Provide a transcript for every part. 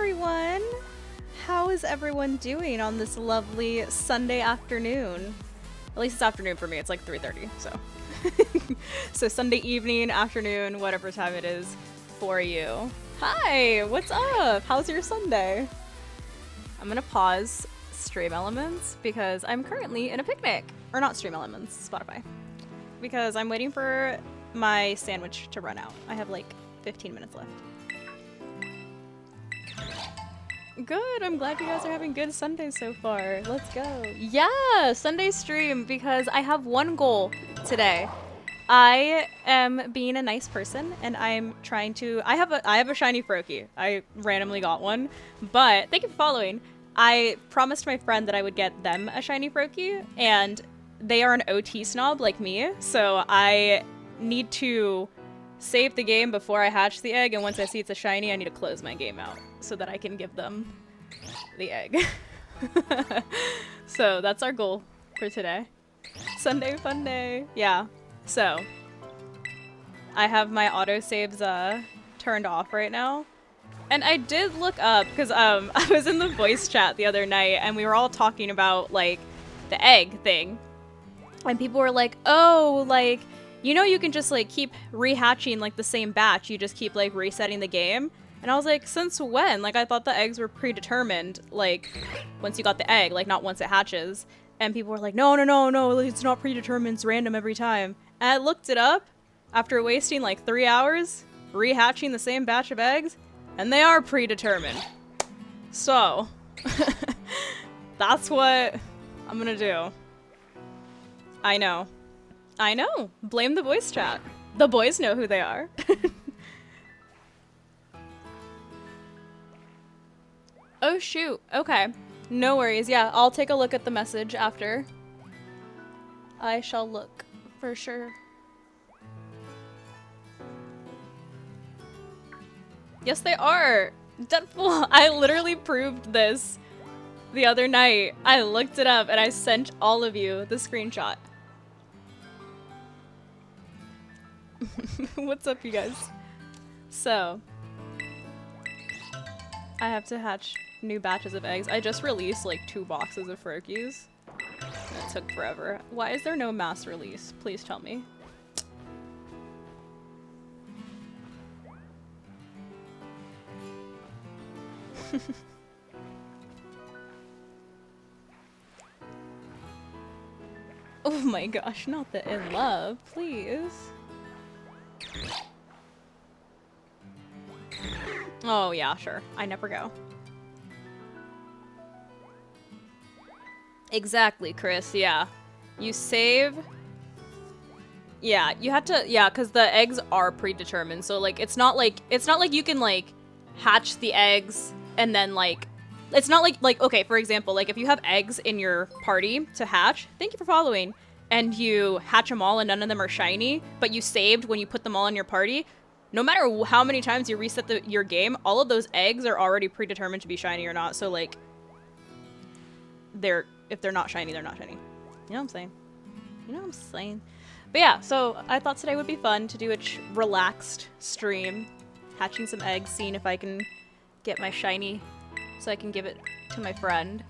everyone! How is everyone doing on this lovely Sunday afternoon? At least it's afternoon for me, it's like 3:30, so. So Sunday evening, afternoon, whatever time it is for you. Hi, what's up? How's your Sunday? I'm gonna pause Stream Elements because I'm currently in a picnic. Or not Stream Elements, Spotify. Because I'm waiting for my sandwich to run out. I have like 15 minutes left. Good, I'm glad you guys are having good Sundays so far. Let's go. Yeah, Sunday stream because I have one goal today. I am being a nice person and I'm trying to, I have a shiny Froakie. I randomly got one, but thank you for following. I promised my friend that I would get them a shiny Froakie and they are an OT snob like me, so I need to save the game before I hatch the egg, and once I see it's a shiny, I need to close my game out so that I can give them the egg. So that's our goal for today. Sunday fun day. Yeah. So I have my autosaves turned off right now. And I did look up because I was in the voice chat the other night and we were all talking about like the egg thing. And people were like, "Oh, like you know, you can just like keep rehatching like the same batch. You just keep like resetting the game." And I was like, since when? Like I thought the eggs were predetermined, like once you got the egg, like not once it hatches. And people were like, no, it's not predetermined, it's random every time. And I looked it up after wasting like 3 hours rehatching the same batch of eggs, and they are predetermined. So that's what I'm gonna do. I know. Blame the voice chat. The boys know who they are. Oh shoot. Okay. No worries. Yeah, I'll take a look at the message after. I shall look for sure. Yes, they are. Deadpool. I literally proved this the other night. I looked it up and I sent all of you the screenshot. What's up, you guys? So, I have to hatch new batches of eggs. I just released like 2 boxes of Froakies. It took forever. Why is there no mass release? Please tell me. Oh my gosh, not the in love, please. Oh yeah, sure. I never go. Exactly, Chris, yeah. You save... Yeah, you had to... Yeah, because the eggs are predetermined, so like, it's not like you can like hatch the eggs and then like... It's not like, okay, for example, like if you have eggs in your party to hatch, thank you for following, and you hatch them all and none of them are shiny, but you saved when you put them all in your party, no matter how many times you reset your game, all of those eggs are already predetermined to be shiny or not, so like, if they're not shiny, they're not shiny. You know what I'm saying? You know what I'm saying? But yeah, so I thought today would be fun to do a relaxed stream, hatching some eggs, seeing if I can get my shiny so I can give it to my friend.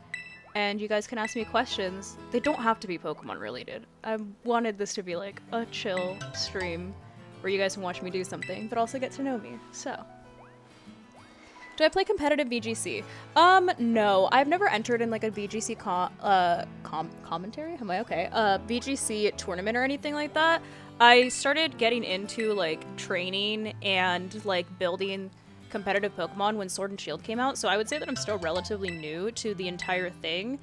And you guys can ask me questions. They don't have to be Pokemon related. I wanted this to be like a chill stream where you guys can watch me do something, but also get to know me, so. Do I play competitive VGC? No. I've never entered in like a VGC commentary? Am I okay? VGC tournament or anything like that. I started getting into like training and like building competitive Pokemon when Sword and Shield came out, so I would say that I'm still relatively new to the entire thing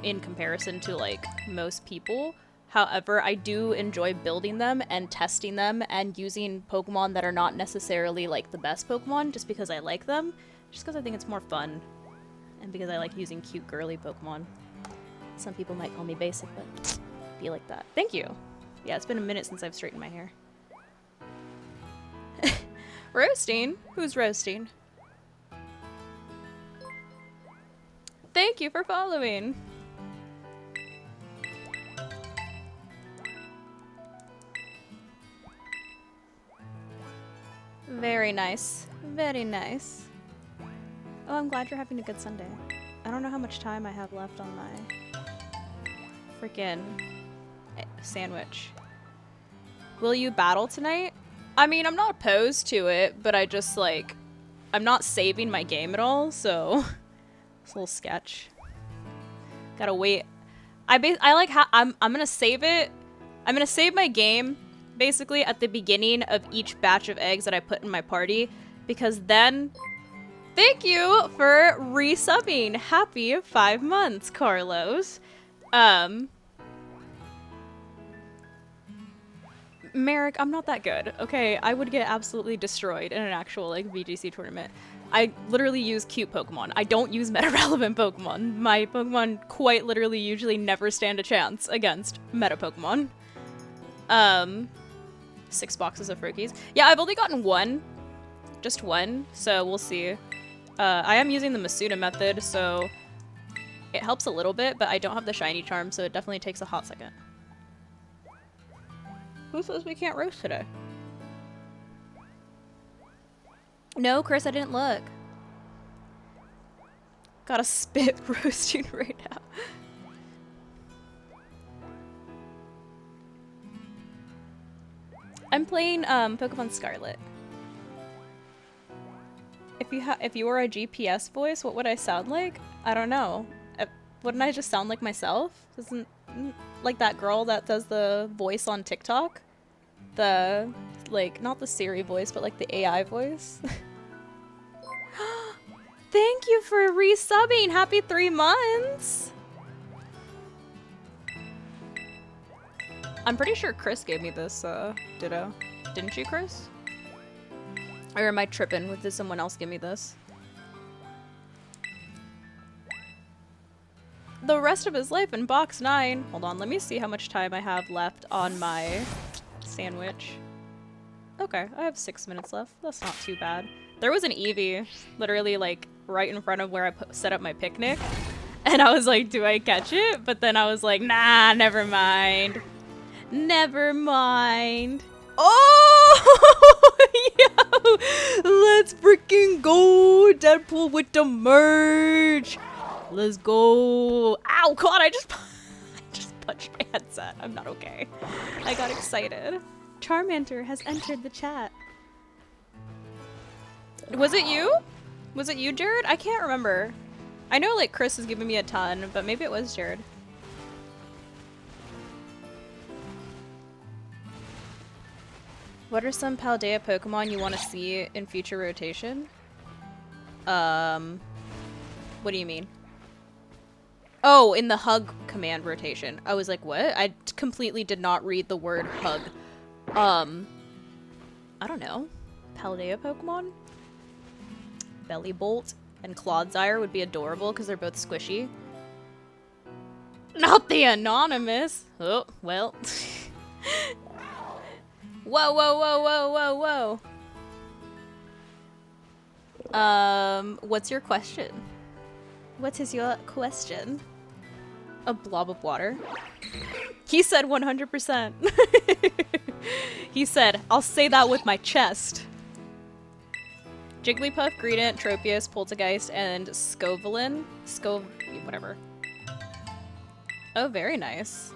in comparison to like most people. However, I do enjoy building them and testing them and using Pokemon that are not necessarily like the best Pokemon just because I like them, just because I think it's more fun and because I like using cute girly Pokemon. Some people might call me basic, but be like that. Thank you. Yeah, it's been a minute since I've straightened my hair. Roasting? Who's roasting? Thank you for following. Very nice. Very nice. Oh, I'm glad you're having a good Sunday. I don't know how much time I have left on my freaking sandwich. Will you battle tonight? I mean, I'm not opposed to it, but I just like, I'm not saving my game at all, so it's a little sketch. Gotta wait. I like how I'm gonna save it. I'm gonna save my game basically at the beginning of each batch of eggs that I put in my party, because then, thank you for resubbing. Happy 5 months, Carlos. Merrick, I'm not that good, okay? I would get absolutely destroyed in an actual, like, VGC tournament. I literally use cute Pokemon. I don't use meta-relevant Pokemon. My Pokemon quite literally usually never stand a chance against meta Pokemon. 6 boxes of Froakies. Yeah, I've only gotten one. Just one, so we'll see. I am using the Masuda method, so it helps a little bit, but I don't have the shiny charm, so it definitely takes a hot second. Who says we can't roast today? No, Chris, I didn't look. Gotta spit roasting right now. I'm playing Pokemon Scarlet. If you were a GPS voice, what would I sound like? I don't know. Wouldn't I just sound like myself? Isn't like that girl that does the voice on TikTok? The, like, not the Siri voice, but like the AI voice. Thank you for resubbing! Happy 3 months! I'm pretty sure Chris gave me this, ditto. Didn't you, Chris? Or am I tripping? Did someone else give me this? The rest of his life in box 9. Hold on, let me see how much time I have left on my sandwich. Okay, I have 6 minutes left. That's not too bad. There was an Eevee literally like right in front of where I set up my picnic. And I was like, do I catch it? But then I was like, nah, never mind. Never mind. Oh, yo, let's freaking go. Deadpool with the merch. Let's go. Ow, God, I just punched my headset. I'm not okay. I got excited. Charmander has entered the chat. Was it you? Was it you, Jared? I can't remember. I know like Chris is giving me a ton, but maybe it was Jared. What are some Paldea Pokemon you want to see in future rotation? What do you mean? Oh, in the hug command rotation. I was like, what? I completely did not read the word hug. I don't know. Paldea Pokemon? Bellybolt and Clodsire would be adorable because they're both squishy. Not the anonymous! Oh, well. Whoa, whoa, whoa, whoa, whoa, whoa. What's your question? What is your question? A blob of water. He said 100%. He said, I'll say that with my chest. Jigglypuff, Greedent, Tropius, Poltergeist, and Scovillain. Whatever. Oh, very nice.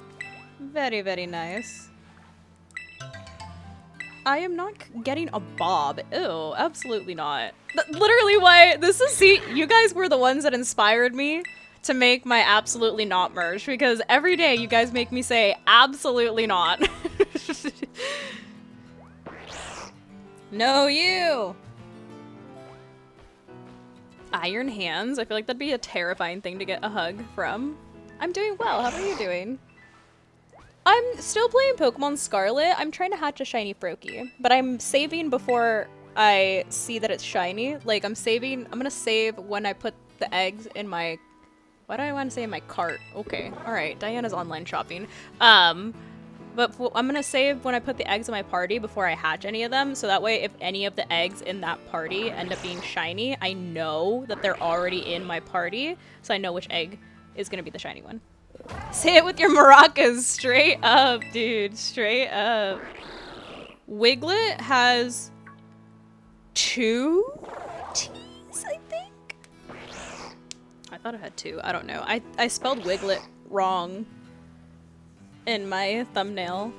Very, very nice. I am not getting a bob. Ew, absolutely not. Literally why this is, see, you guys were the ones that inspired me to make my absolutely not merch, because every day you guys make me say absolutely not. No, you! Iron hands? I feel like that'd be a terrifying thing to get a hug from. I'm doing well, how are you doing? I'm still playing Pokemon Scarlet. I'm trying to hatch a shiny Froakie, but I'm saving before I see that it's shiny. Like, I'm gonna save when I put the eggs in my, why do I want to say in my cart? Okay, alright, Diana's online shopping. But I'm gonna save when I put the eggs in my party before I hatch any of them, so that way if any of the eggs in that party end up being shiny, I know that they're already in my party, so I know which egg is gonna be the shiny one. Say it with your maracas, straight up, dude, straight up. Wiglet has 2 T's, I think? thought I had 2. I don't know. I spelled Wiglet wrong in my thumbnail,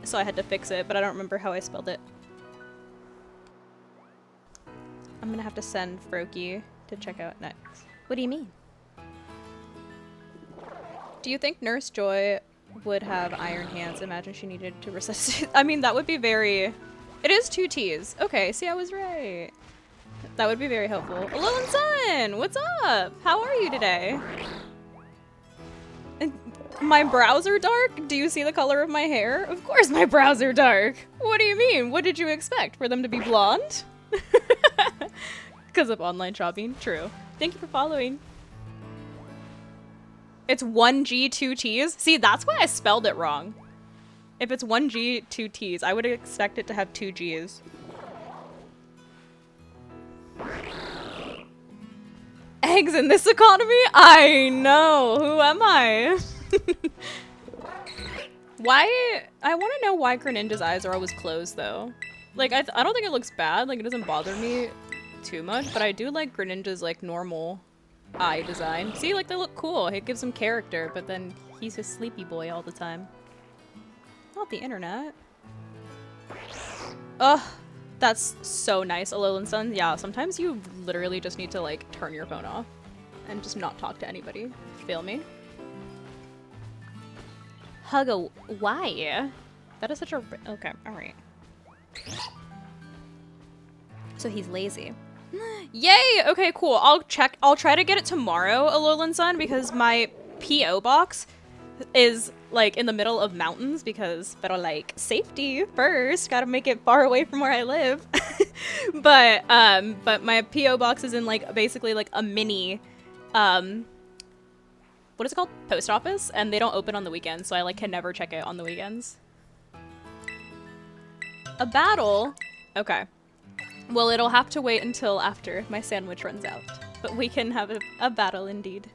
so I had to fix it, but I don't remember how I spelled it. I'm gonna have to send Froakie to check out next. What do you mean? Do you think Nurse Joy would have iron hands? Imagine she needed to resuscitate. I mean, that would be very... It is 2 T's. Okay, see, I was right. That would be very helpful. Alolan Sun! What's up? How are you today? And my brows are dark? Do you see the color of my hair? Of course my brows are dark. What do you mean? What did you expect? For them to be blonde? Because of online shopping? True. Thank you for following. It's 1G, 2 T's? See, that's why I spelled it wrong. If it's 1G, 2 T's, I would expect it to have 2 G's. Eggs in this economy? I know. Who am I? Why? I want to know why Greninja's eyes are always closed, though. Like, I don't think it looks bad. Like, it doesn't bother me too much, but I do like Greninja's, like, normal eye design. See, like, they look cool. It gives him character, but then he's a sleepy boy all the time. Not the internet. Ugh, that's so nice, Alolan Sun. Yeah, sometimes you literally just need to, like, turn your phone off and just not talk to anybody. Feel me? Hugga, why? That is such a... Okay, alright. So he's lazy. Yay! Okay, cool. I'll try to get it tomorrow, Alolan Sun, because my P.O. box is, like, in the middle of mountains because, but like, safety first. Gotta make it far away from where I live. but my P.O. box is in, like, basically, like, a mini, what is it called? Post office, and they don't open on the weekends, so I, like, can never check it on the weekends. A battle? Okay. Well, it'll have to wait until after my sandwich runs out. But we can have a battle indeed.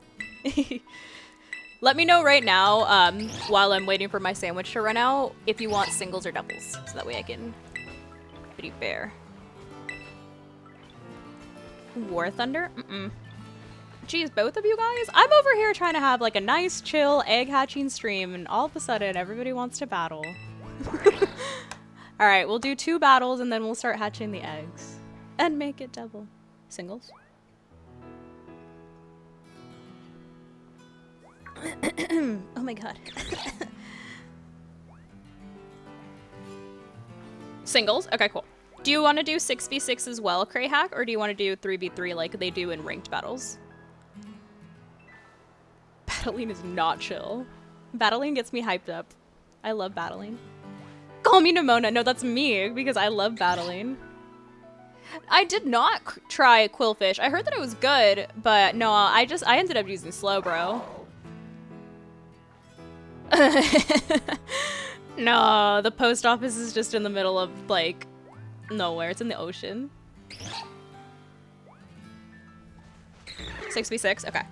Let me know right now, while I'm waiting for my sandwich to run out, if you want singles or doubles. So that way I can be fair. War Thunder? Mm-mm. Geez, both of you guys? I'm over here trying to have, like, a nice, chill, egg hatching stream, and all of a sudden, everybody wants to battle. Alright, we'll do 2 battles and then we'll start hatching the eggs. And make it double. Singles. Oh my god. Singles? Okay, cool. Do you want to do 6v6 as well, Crayhack, or do you want to do 3v3 like they do in ranked battles? Battling is not chill. Battling gets me hyped up. I love battling. Call me Nimona. No, that's me, because I love battling. I did not try Quillfish. I heard that it was good, but no, I ended up using Slowbro. No, the post office is just in the middle of, like, nowhere. It's in the ocean. 6v6? Okay.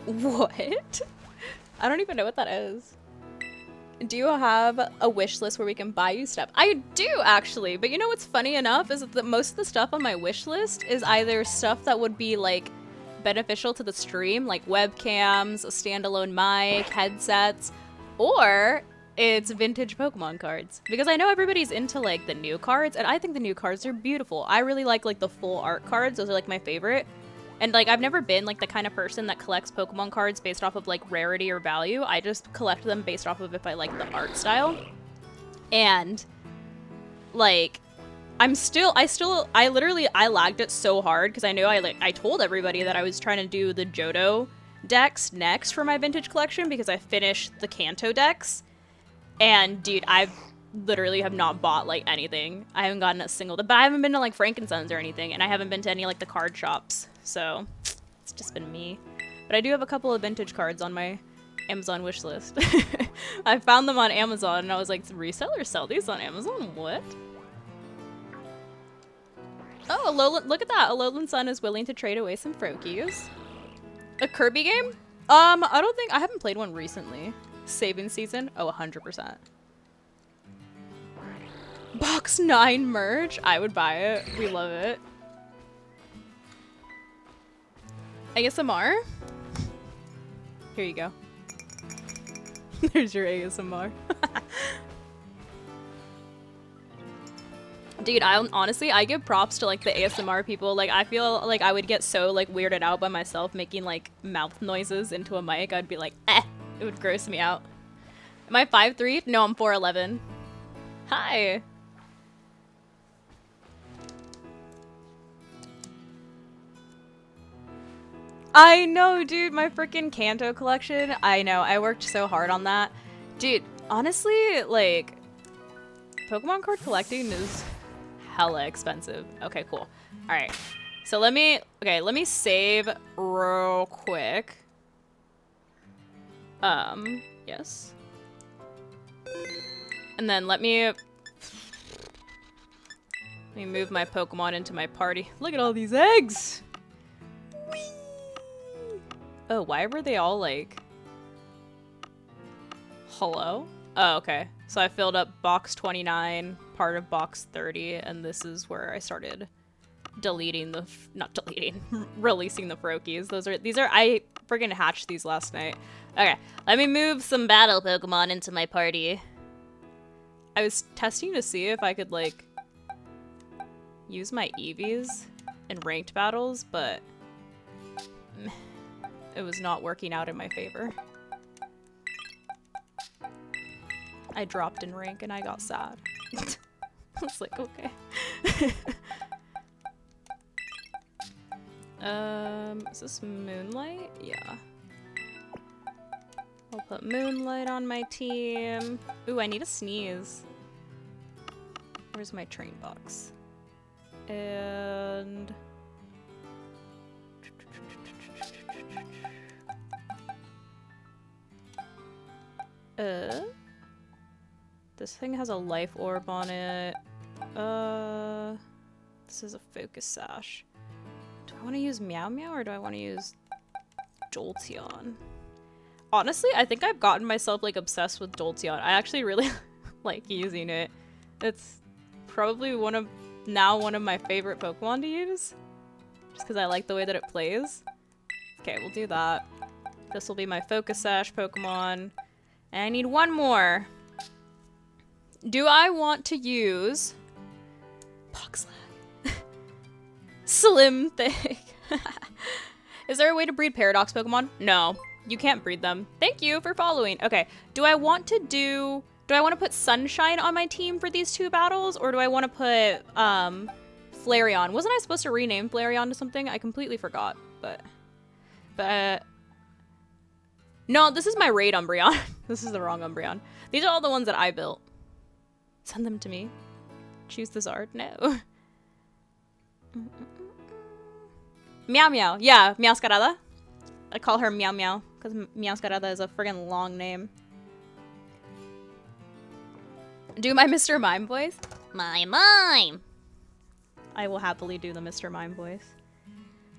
What? I don't even know what that is. Do you have a wish list where we can buy you stuff? I do, actually. But you know what's funny enough is that most of the stuff on my wish list is either stuff that would be, like, beneficial to the stream, like webcams, a standalone mic, headsets, or it's vintage Pokemon cards. Because I know everybody's into, like, the new cards, and I think the new cards are beautiful. I really like the full art cards. Those are, like, my favorite. And, like, I've never been, like, the kind of person that collects Pokemon cards based off of, like, rarity or value. I just collect them based off of if I like the art style. And, like, I lagged it so hard because I know I told everybody that I was trying to do the Johto decks next for my vintage collection because I finished the Kanto decks. And, dude, I've literally have not bought, like, anything. I haven't gotten a single, but I haven't been to, like, Frankensons or anything, and I haven't been to any, like, the card shops. So, it's just been me. But I do have a couple of vintage cards on my Amazon wish list. I found them on Amazon, and I was like, resellers sell these on Amazon? What? Oh, look at that. Alolan Sun is willing to trade away some Froakies. A Kirby game? I haven't played one recently. Saving season? Oh, 100%. Box 9 merch? I would buy it. We love it. ASMR? Here you go. There's your ASMR. Dude, honestly, I give props to like the ASMR people. Like, I feel like I would get so like weirded out by myself making like mouth noises into a mic. I'd be like, eh, it would gross me out. Am I 5'3"? No, I'm 4'11". Hi. I know, dude, my freaking Kanto collection. I know, I worked so hard on that. Dude, honestly, like, Pokemon card collecting is hella expensive. Okay, cool. All right. So let me save real quick. Yes. And then let me move my Pokemon into my party. Look at all these eggs. Whee! Oh, why were they all like, hello? Oh, okay. So I filled up box 29, part of box 30, and this is where I started deleting the, releasing the Froakies. These are, I friggin' hatched these last night. Okay, let me move some battle Pokemon into my party. I was testing to see if I could, like, use my Eevees in ranked battles, but it was not working out in my favor. I dropped in rank and I got sad. I was like, okay. Is this Moonlight? Yeah. I'll put Moonlight on my team. Ooh, I need a sneeze. Where's my train box? And... This thing has a life orb on it. This is a focus sash. Do I want to use Meow Meow or do I want to use Jolteon? Honestly, I think I've gotten myself like obsessed with Jolteon. I actually really like using it. It's probably one of my favorite Pokemon to use. Just because I like the way that it plays. Okay, we'll do that. This will be my focus sash Pokemon. And I need one more. Do I want to use Boxlag? Slim Thick. Is there a way to breed Paradox Pokemon? No, you can't breed them. Thank you for following. Okay, do I want to put Sunshine on my team for these two battles, or do I want to put Flareon? Wasn't I supposed to rename Flareon to something? I completely forgot, but no, this is my raid Umbreon. This is the wrong Umbreon. These are all the ones that I built. Send them to me. Choose the Zard? No. Meow Meow. Yeah, Meowscarada. I call her Meow Meow because Meowscarada is a friggin' long name. Do my Mr. Mime voice? My mime! I will happily do the Mr. Mime voice.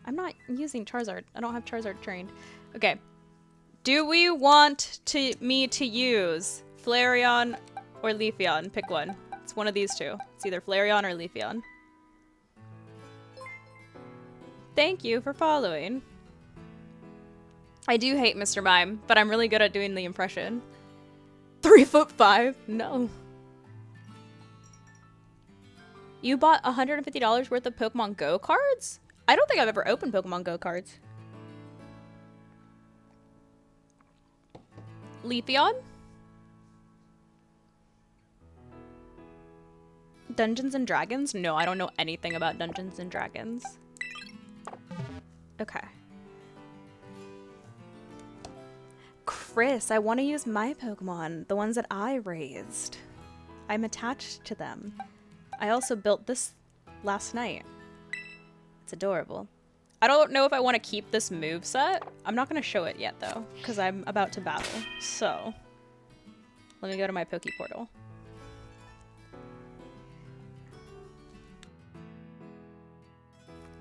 I'm not using Charizard. I don't have Charizard trained. Okay. Do we want me to use Flareon or Leafeon? Pick one. It's one of these two. It's either Flareon or Leafeon. Thank you for following. I do hate Mr. Mime, but I'm really good at doing the impression. 3'5"? No. You bought $150 worth of Pokemon Go cards? I don't think I've ever opened Pokemon Go cards. Leafeon? Dungeons and Dragons? No, I don't know anything about Dungeons and Dragons. Okay. Chris, I want to use my Pokemon, the ones that I raised. I'm attached to them. I also built this last night. It's adorable. I don't know if I want to keep this moveset. I'm not going to show it yet, though, because I'm about to battle. So, let me go to my Poke Portal.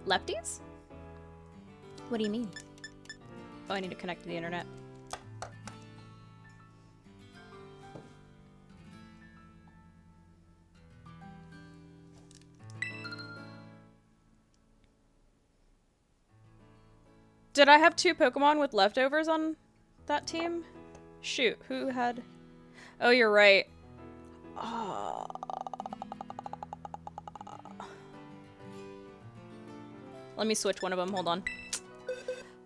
Lefties? What do you mean? Oh, I need to connect to the internet. Did I have 2 Pokemon with leftovers on that team? Shoot, who had... Oh, you're right. Let me switch one of them. Hold on.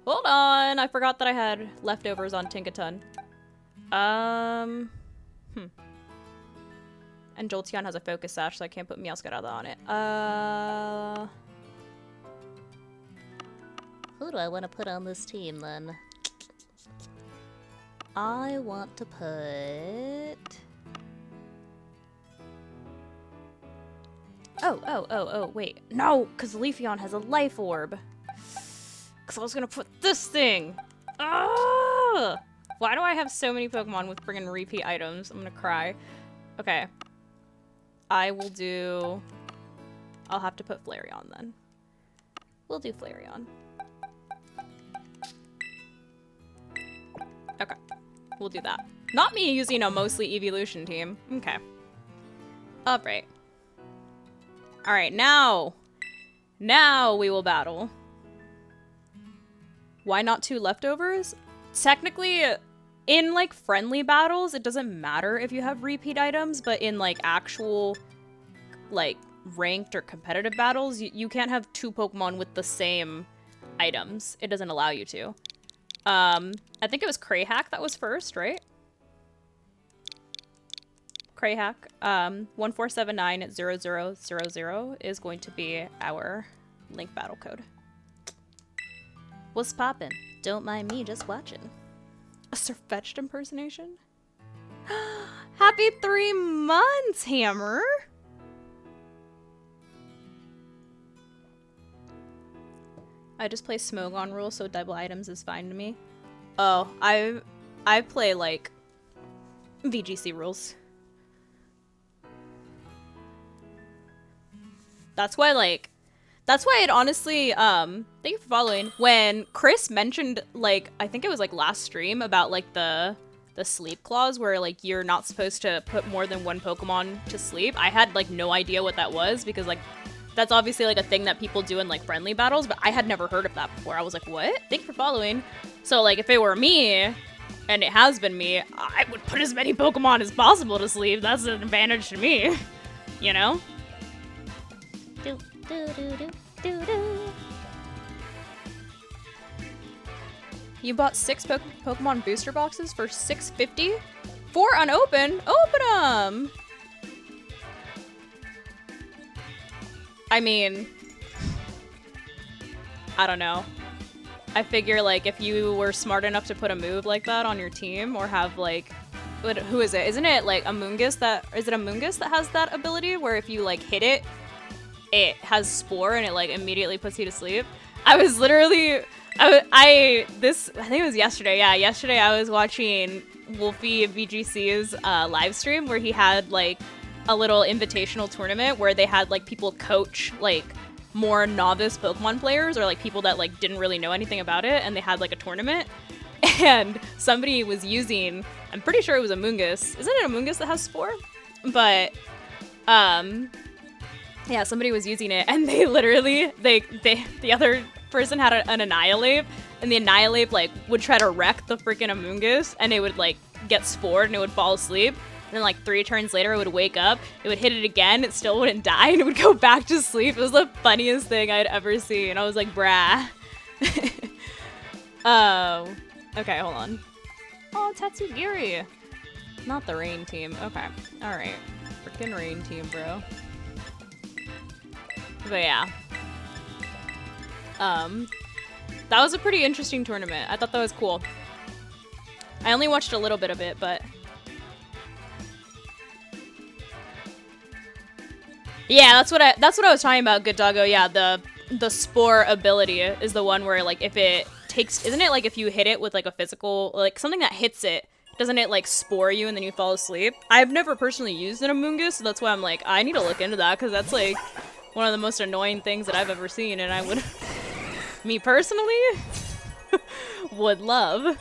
Hold on. I forgot that I had leftovers on Tinkaton. And Jolteon has a Focus Sash, so I can't put Meowscarada on it. Who do I want to put on this team, then? I want to put... Oh, wait. No, because Leafeon has a Life Orb. Because I was going to put this thing. Ah! Why do I have so many Pokemon with friggin' repeat items? I'm going to cry. Okay. I will do... I'll have to put Flareon, then. We'll do Flareon. Okay. We'll do that. Not me using a mostly evolution team. Okay. Alright. Alright, now we will battle. Why not 2 leftovers? Technically, in, like, friendly battles, it doesn't matter if you have repeat items, but in, like, actual, like, ranked or competitive battles, you can't have 2 Pokemon with the same items. It doesn't allow you to. I think it was Crayhack that was first, right? Crayhack, 14790000 is going to be our link battle code. What's poppin'? Don't mind me, just watching. A Sirfetch'd impersonation? Happy 3 months, Hammer! I just play Smogon rules, so double items is fine to me. Oh, I play, like, VGC rules. That's why it honestly, thank you for following. When Chris mentioned, like, I think it was, like, last stream about, like, the sleep clause where, like, you're not supposed to put more than 1 Pokemon to sleep, I had, like, no idea what that was because, like, that's obviously, like, a thing that people do in, like, friendly battles, but I had never heard of that before. I was like, what? Thank you for following. So, like, if it were me, and it has been me, I would put as many Pokemon as possible to sleep. That's an advantage to me, you know? Do, do, do, do, do, do. You bought 6 Pokemon booster boxes for $6.50? 4 unopened? Open them! I mean, I don't know. I figure, like, if you were smart enough to put a move like that on your team, or have, like, who is it? Isn't it, like, Amoonguss that has that ability, where if you, like, hit it, it has Spore, and it, like, immediately puts you to sleep? I was literally, I think it was yesterday, yeah, yesterday I was watching Wolfie VGC's live stream, where he had, like, a little invitational tournament where they had, like, people coach, like, more novice Pokemon players, or, like, people that, like, didn't really know anything about it, and they had, like, a tournament, and somebody was using, I'm pretty sure it was Amoonguss. Isn't it Amoonguss that has Spore? But, yeah, somebody was using it, and they literally, the other person had an Annihilate, and the Annihilate, like, would try to wreck the freaking Amoonguss, and it would, like, get spored, and it would fall asleep. And then, like, 3 turns later, it would wake up, it would hit it again, it still wouldn't die, and it would go back to sleep. It was the funniest thing I'd ever seen. I was like, brah. Oh, okay, hold on. Oh, Tatsugiri. Not the rain team. Okay, alright. Freaking rain team, bro. But yeah. That was a pretty interesting tournament. I thought that was cool. I only watched a little bit of it, but... Yeah, that's what I was talking about, Good Doggo. Yeah, the Spore ability is the one where, like, if it takes, isn't it, like, if you hit it with, like, a physical, like, something that hits it, doesn't it, like, spore you and then you fall asleep? I've never personally used an Amoonguss, so that's why I'm like, I need to look into that, because that's, like, one of the most annoying things that I've ever seen, and I would, me personally, would love.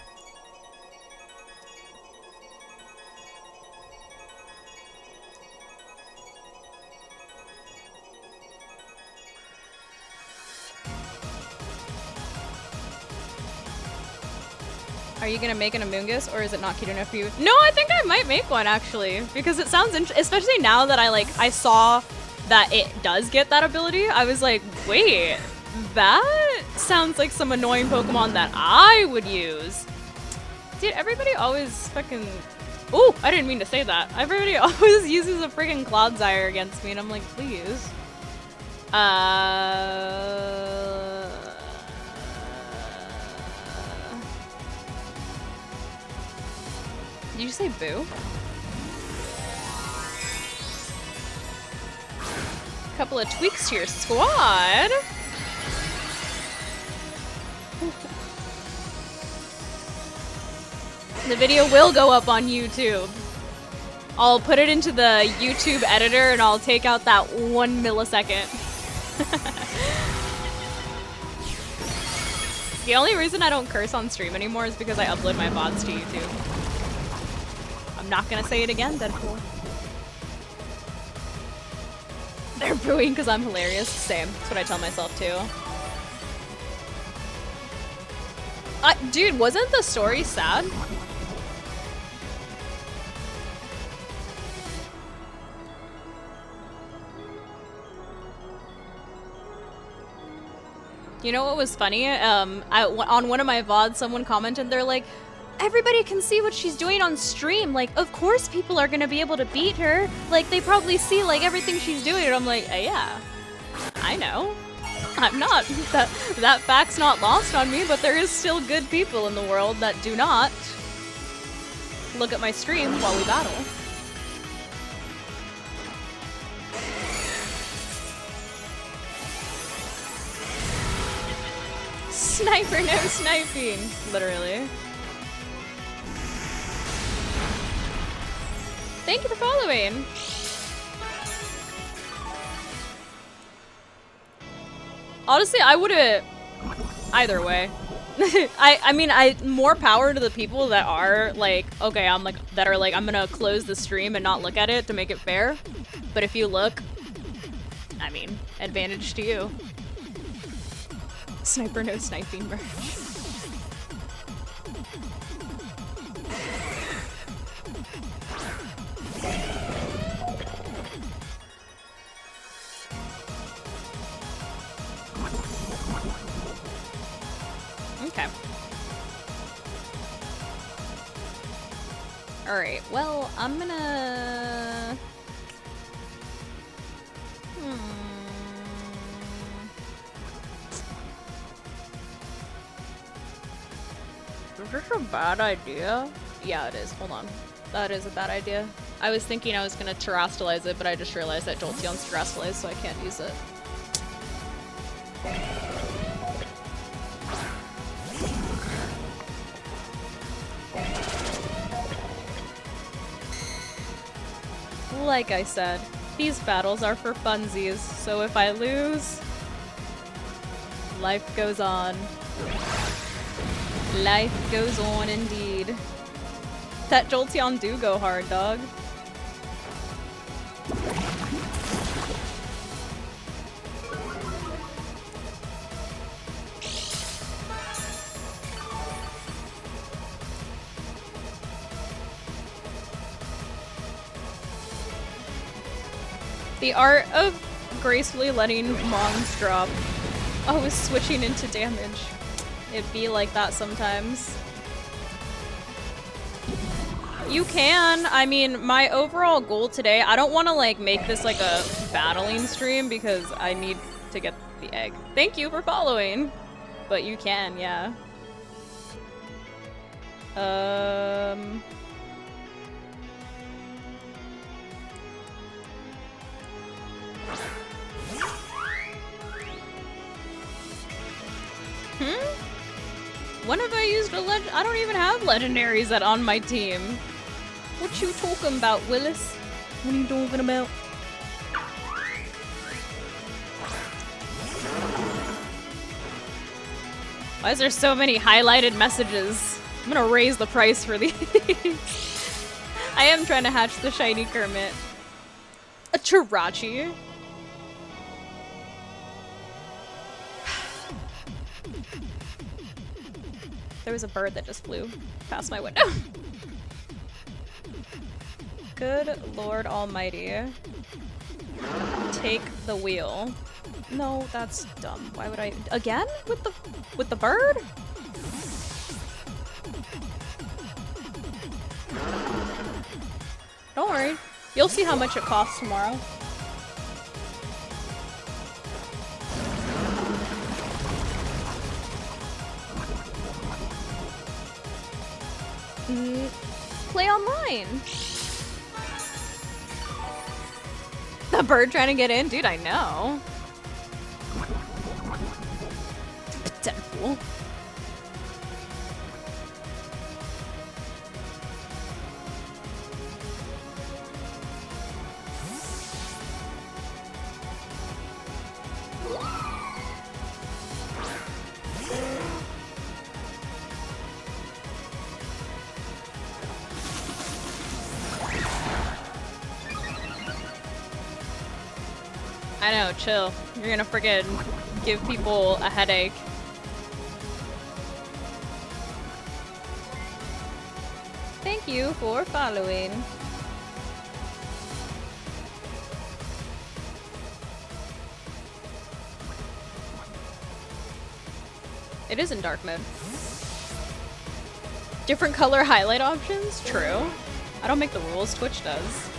Are you gonna make an Amoongus, or is it not cute enough for you? No, I think I might make one actually, because it sounds especially now that I saw that it does get that ability. I was like, wait, that sounds like some annoying Pokemon that I would use. Dude, everybody always fucking... Ooh, I didn't mean to say that. Everybody always uses a freaking Clodsire against me, and I'm like, please. Did you say boo? Couple of tweaks to your squad. The video will go up on YouTube. I'll put it into the YouTube editor and I'll take out that 1 millisecond. The only reason I don't curse on stream anymore is because I upload my VODs to YouTube. I'm not gonna say it again, Deadpool. They're booing because I'm hilarious. Same. That's what I tell myself too. Dude, wasn't the story sad? You know what was funny? On one of my VODs, someone commented, they're like, everybody can see what she's doing on stream. Like, of course people are gonna be able to beat her. Like, they probably see, like, everything she's doing. And I'm like, yeah, I know. I'm not. That fact's not lost on me, but there is still good people in the world that do not look at my stream while we battle. Sniper, no sniping. Literally. Thank you for following. Honestly, I would've... Either way. I mean, more power to the people that are like, okay, I'm gonna close the stream and not look at it to make it fair. But if you look, I mean, advantage to you. Sniper, no sniping merch. Okay. Alright, well, I'm gonna... Is this a bad idea? Yeah, it is. Hold on. That is a bad idea. I was thinking I was gonna terrestrialize it, but I just realized that Jolteon's terrestrialized, so I can't use it. Like I said, these battles are for funsies, so if I lose, life goes on. Life goes on indeed. That Jolteon do go hard, dog. The art of gracefully letting Mons drop. Oh, is switching into damage. It be like that sometimes. You can. I mean, my overall goal today, I don't want to like make this like a battling stream because I need to get the egg. Thank you for following. But you can, yeah. When have I used a I don't even have legendaries on my team. What you talking about, Willis? What are you talking about? Why is there so many highlighted messages? I'm gonna raise the price for these. I am trying to hatch the shiny Kermit. A Chirachi. There was a bird that just flew past my window. Good Lord Almighty. Take the wheel. No, that's dumb. Why would I again with the bird? Don't worry. You'll see how much it costs tomorrow. Play online. The bird trying to get in? Dude, I know. Deadpool. I know, chill. You're gonna friggin' give people a headache. Thank you for following. It is in dark mode. Different color highlight options? True. I don't make the rules, Twitch does.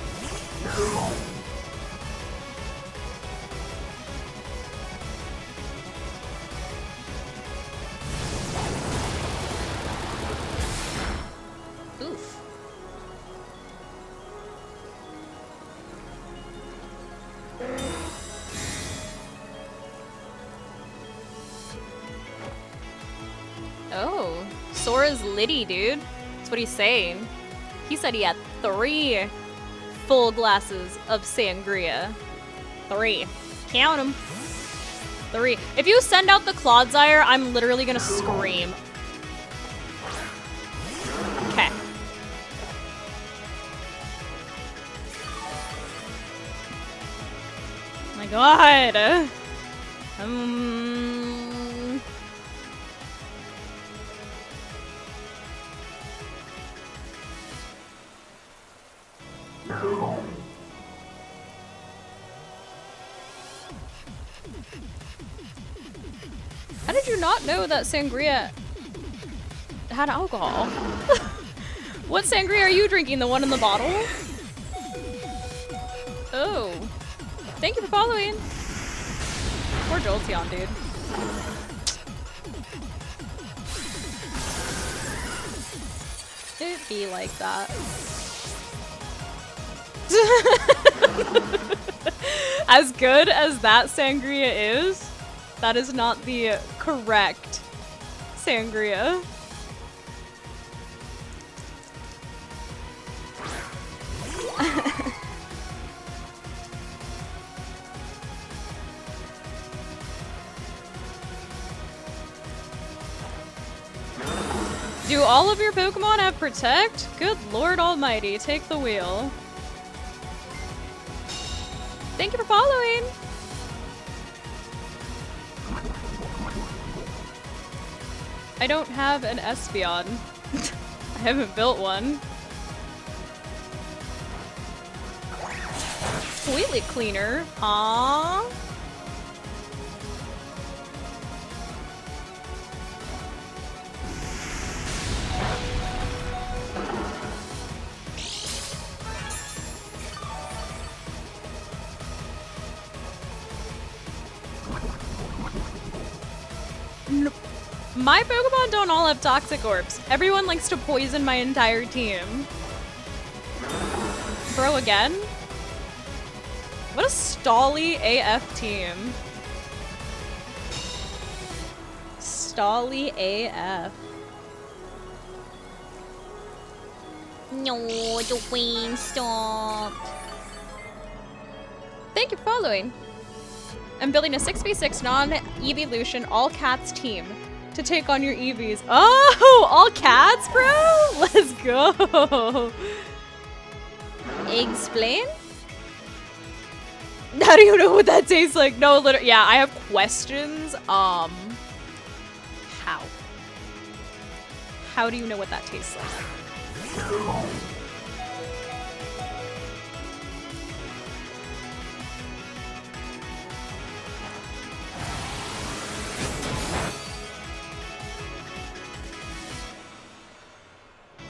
Oof. Oh, Sora's litty, dude. That's what he's saying. He said he had 3 full glasses of sangria. 3. Count them. 3. If you send out the Clodsire, I'm literally gonna scream. Okay. My God. How did you not know that sangria had alcohol? What sangria are you drinking? The one in the bottle? Oh. Thank you for following. Poor Jolteon, dude. It'd be like that. As good as that sangria is, that is not the correct sangria. Do all of your Pokemon have Protect? Good Lord Almighty, take the wheel. Thank you for following. I don't have an Espeon. I haven't built one. Toilet cleaner. Aww. My Pokemon don't all have Toxic Orbs. Everyone likes to poison my entire team. Bro, again? What a stally AF team. Stally AF. No, the Wayne stopped. Thank you for following. I'm building a 6v6 non-evolution all-cats team to take on your EVs. Oh, all cats, bro? Let's go. Explain? How do you know what that tastes like? No, literally, yeah, I have questions. How? How do you know what that tastes like?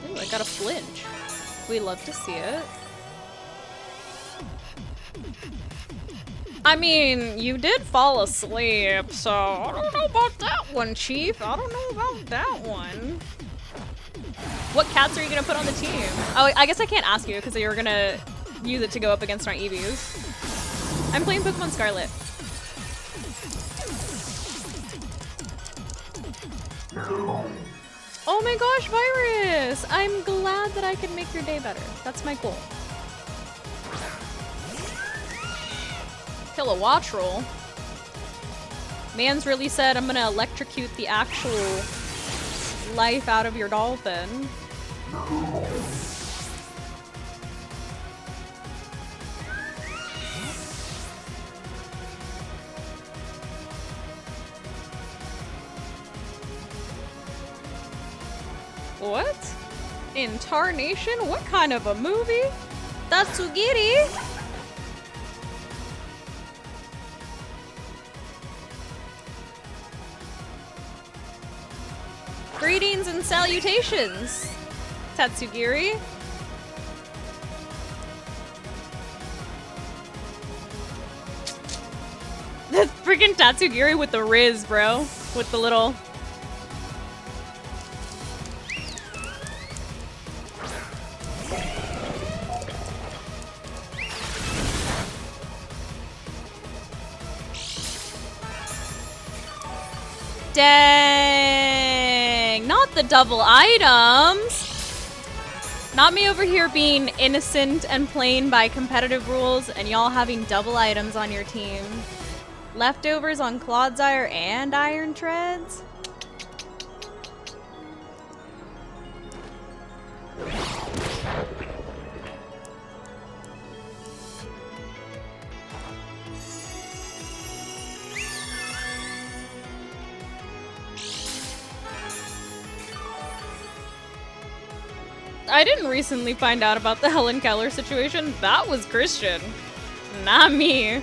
Ooh, I got a flinch. We love to see it. I mean, you did fall asleep, so I don't know about that one, Chief. I don't know about that one. What cats are you gonna put on the team? Oh, I guess I can't ask you because you were gonna use it to go up against our EVs. I'm playing Pokemon Scarlet. Oh my gosh, Virus! I'm glad that I can make your day better. That's my goal. Kill a Wattrel. Man's really said I'm gonna electrocute the actual life out of your dolphin. What? In Tarnation? What kind of a movie? Tatsugiri? Greetings and salutations, Tatsugiri. The freaking Tatsugiri with the Riz, bro. With the little... Dang! Not the double items! Not me over here being innocent and playing by competitive rules and y'all having double items on your team. Leftovers on Clodsire and Iron Treads? I didn't recently find out about the Helen Keller situation. That was Christian, not me.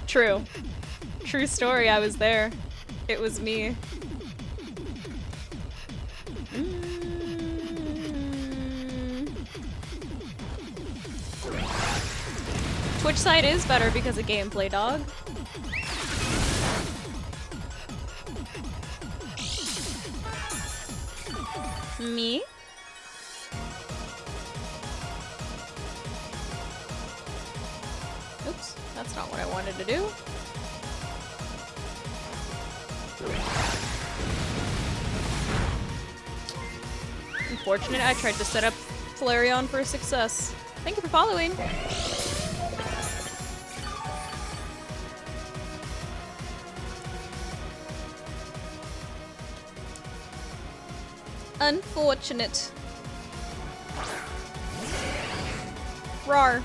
True. True story, I was there. It was me. Twitch side is better because of gameplay, dog. Me? Oops, that's not what I wanted to do. Unfortunate, I tried to set up Flareon for success. Thank you for following. Unfortunate. Rar.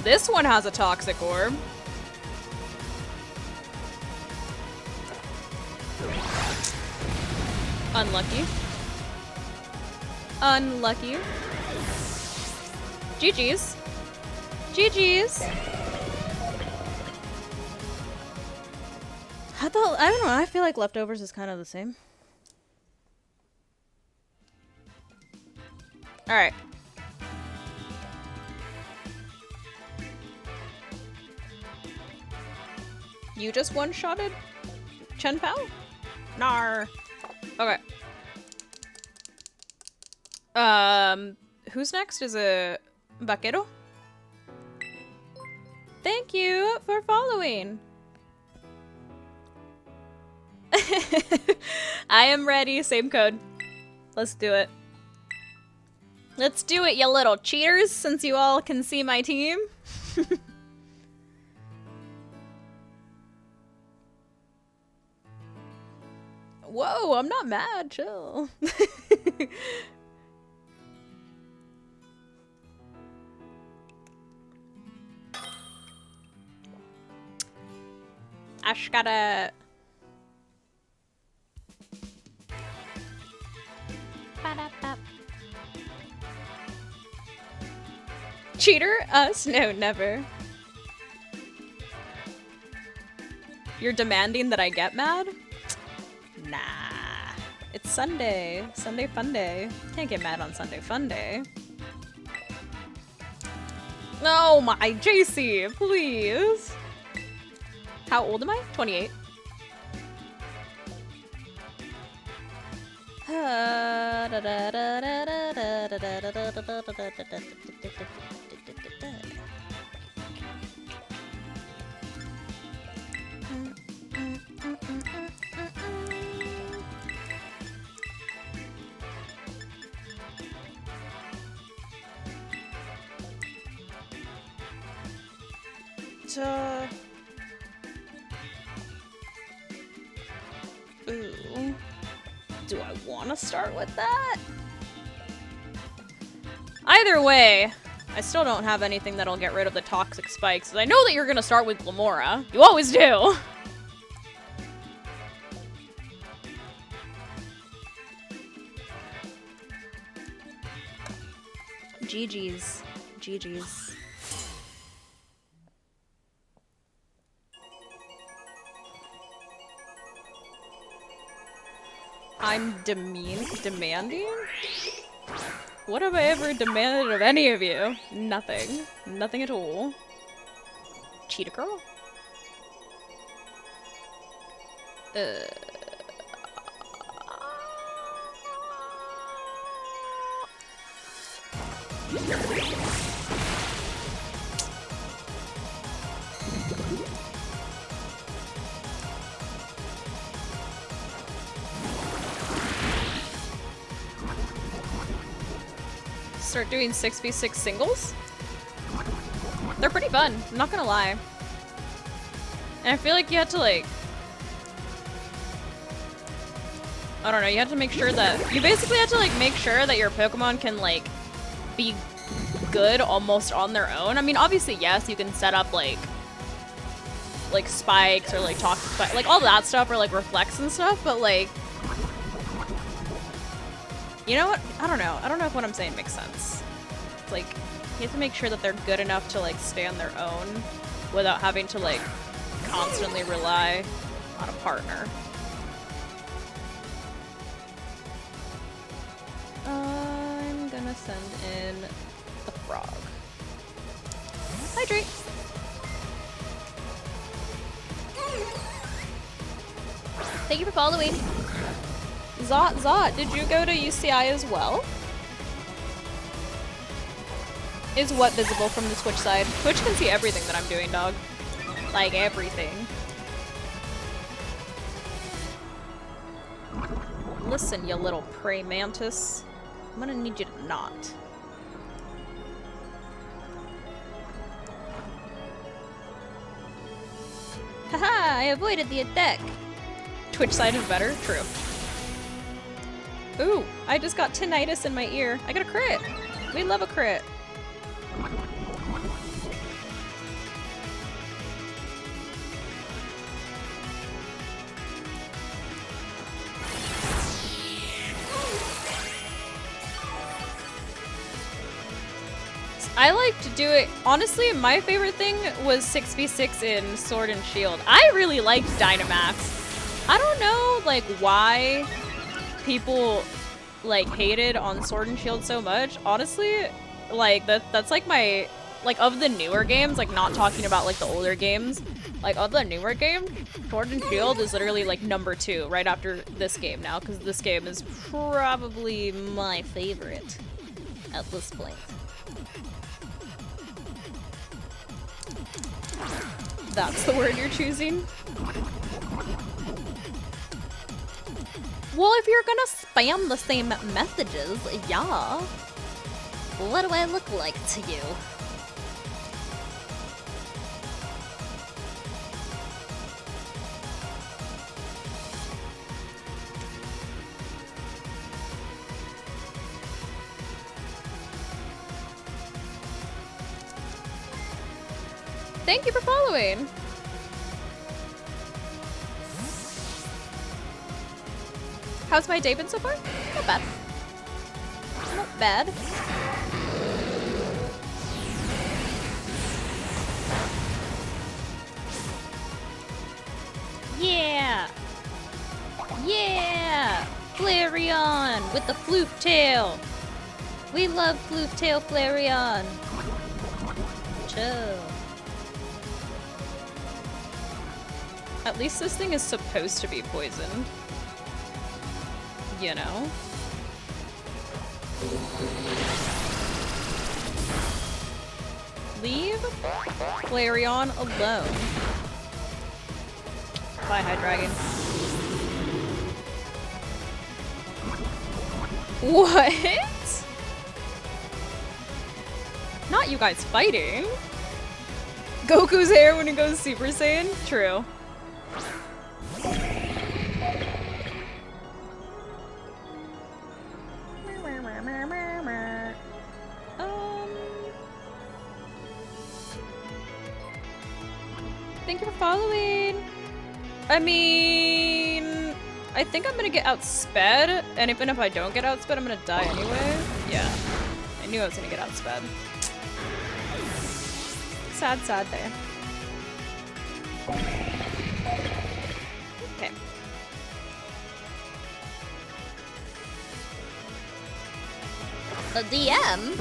This one has a toxic orb. Unlucky. Unlucky. GG's. GG's. I don't know, I feel like leftovers is kind of the same. Alright. You just one-shotted Chen Pao? Nar. Okay. Who's next? Is it Vaquero? Thank you for following. I am ready. Same code. Let's do it. Let's do it, you little cheaters, since you all can see my team. Whoa, I'm not mad, chill. Ash gotta... Cheater? Us? No, never. You're demanding that I get mad? Nah. It's Sunday. Sunday fun day. Can't get mad on Sunday fun day. Oh my, JC, please. How old am I? 28. Ooh. Do I want to start with that? Either way, I still don't have anything that'll get rid of the toxic spikes. I know that you're gonna start with Glamora. You always do. GG's. GG's. I'm demanding? What have I ever demanded of any of you? Nothing. Nothing at all. Cheetah girl? Start doing 6v6 singles? They're pretty fun, I'm not gonna lie. And I feel like you have to like... I don't know, you have to make sure that... You basically have to like make sure that your Pokemon can like be good almost on their own. I mean, obviously, yes, you can set up like spikes or like toxic spikes, like all that stuff, or like reflects and stuff, but like... You know what? I don't know. I don't know if what I'm saying makes sense. It's like, you have to make sure that they're good enough to like stay on their own without having to like constantly rely on a partner. I'm gonna send in the frog. Hydrate. Thank you for following. Zot, did you go to UCI as well? Is what visible from the Twitch side? Twitch can see everything that I'm doing, dog. Like, everything. Listen, you little prey mantis. I'm gonna need you to not. Haha, I avoided the attack. Twitch side is better? True. Ooh, I just got tinnitus in my ear. I got a crit. We love a crit. I like to do it. Honestly, my favorite thing was 6v6 in Sword and Shield. I really liked Dynamax. I don't know, like, why people like hated on Sword and Shield so much. Honestly, like that's like my, like, of the newer games, like not talking about like the older games, like of the newer games, Sword and Shield is literally like number 2 right after this game now, because this game is probably my favorite at this point. That's the word you're choosing? Well, if you're gonna spam the same messages, yeah. What do I look like to you? Thank you for following. How's my day been so far? Not bad. Not bad. Yeah! Yeah! Flareon with the floof tail! We love floof tail Flareon! Chill. At least this thing is supposed to be poisoned. You know? Leave Flareon alone. Bye, Hydreigon. What? Not you guys fighting. Goku's hair when he goes Super Saiyan? True. Thank you for following. I mean, I think I'm gonna get outsped, and even if I don't get outsped, I'm gonna die anyway. Yeah, I knew I was gonna get outsped. Sad, sad day. Okay. A DM?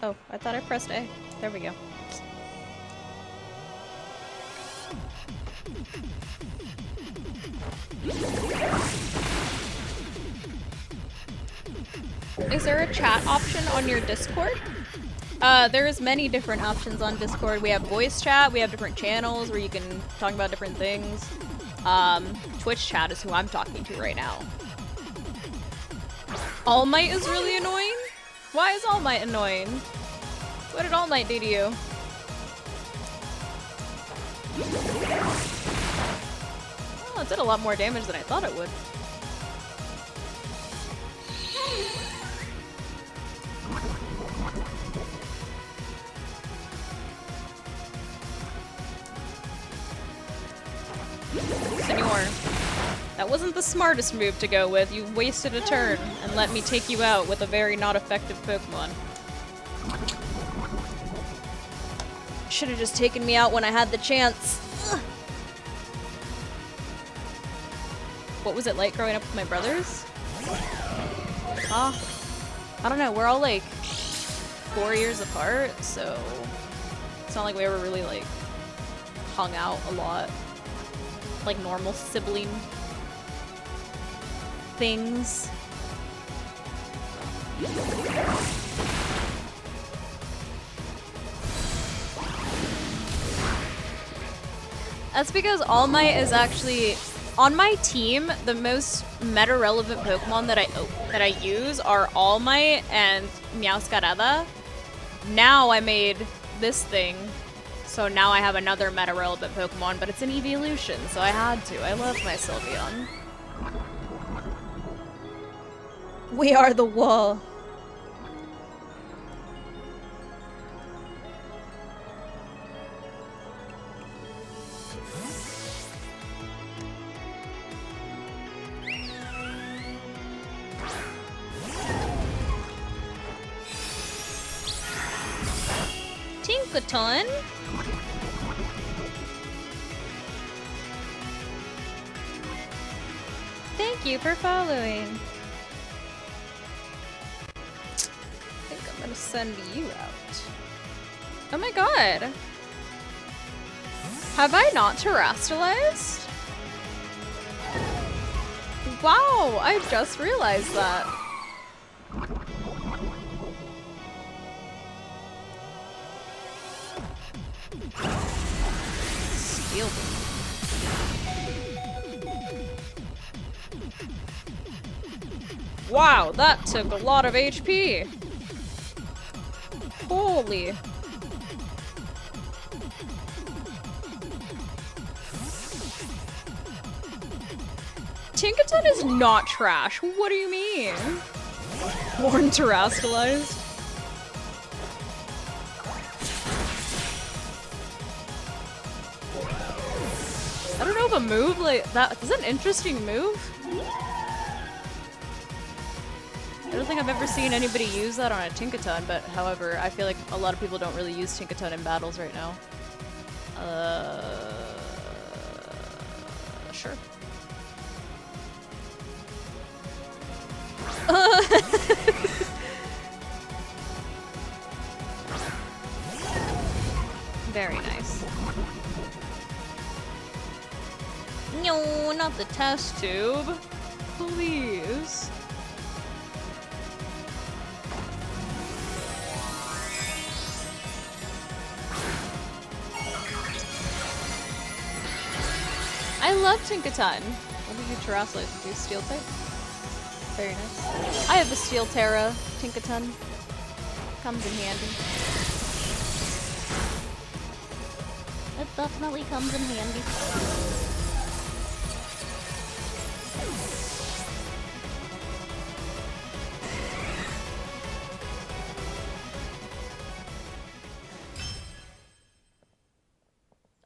Oh, I thought I pressed A. There we go. Is there a chat option on your Discord? There's many different options on Discord. We have voice chat, we have different channels where you can talk about different things. Twitch chat is who I'm talking to right now. All Might is really annoying? Why is All Might annoying? What did All Might do to you? Oh, it did a lot more damage than I thought it would. Senor, that wasn't the smartest move to go with. You wasted a turn and let me take you out with a very not effective Pokemon. Should have just taken me out when I had the chance. Ugh. What was it like growing up with my brothers? I don't know, we're all like 4 years apart, so it's not like we ever really like hung out a lot. Like normal sibling things. That's because All Might is actually on my team. The most meta relevant Pokemon that I use are All Might and Meowscarada. Now I made this thing. So now I have another meta-relevant Pokemon, but it's an evolution, so I had to. I love my Sylveon. We are the wall. Tinkaton? Thank you for following. I think I'm gonna send you out. Oh my god. Have I not terrestrialized? Wow, I just realized that. steel beam. Wow, that took a lot of HP. Holy. Tinkaton is not trash. What do you mean? Born terastallized. I don't know if a move like that is an interesting move. I don't think I've ever seen anybody use that on a Tinkaton, but however, I feel like a lot of people don't really use Tinkaton in battles right now. Sure. Very nice. No, not the test tube. Please. I love Tinkaton. What did you terastallate? Do steel type? Very nice. I have a Steel Terra Tinkaton. Comes in handy. It definitely comes in handy.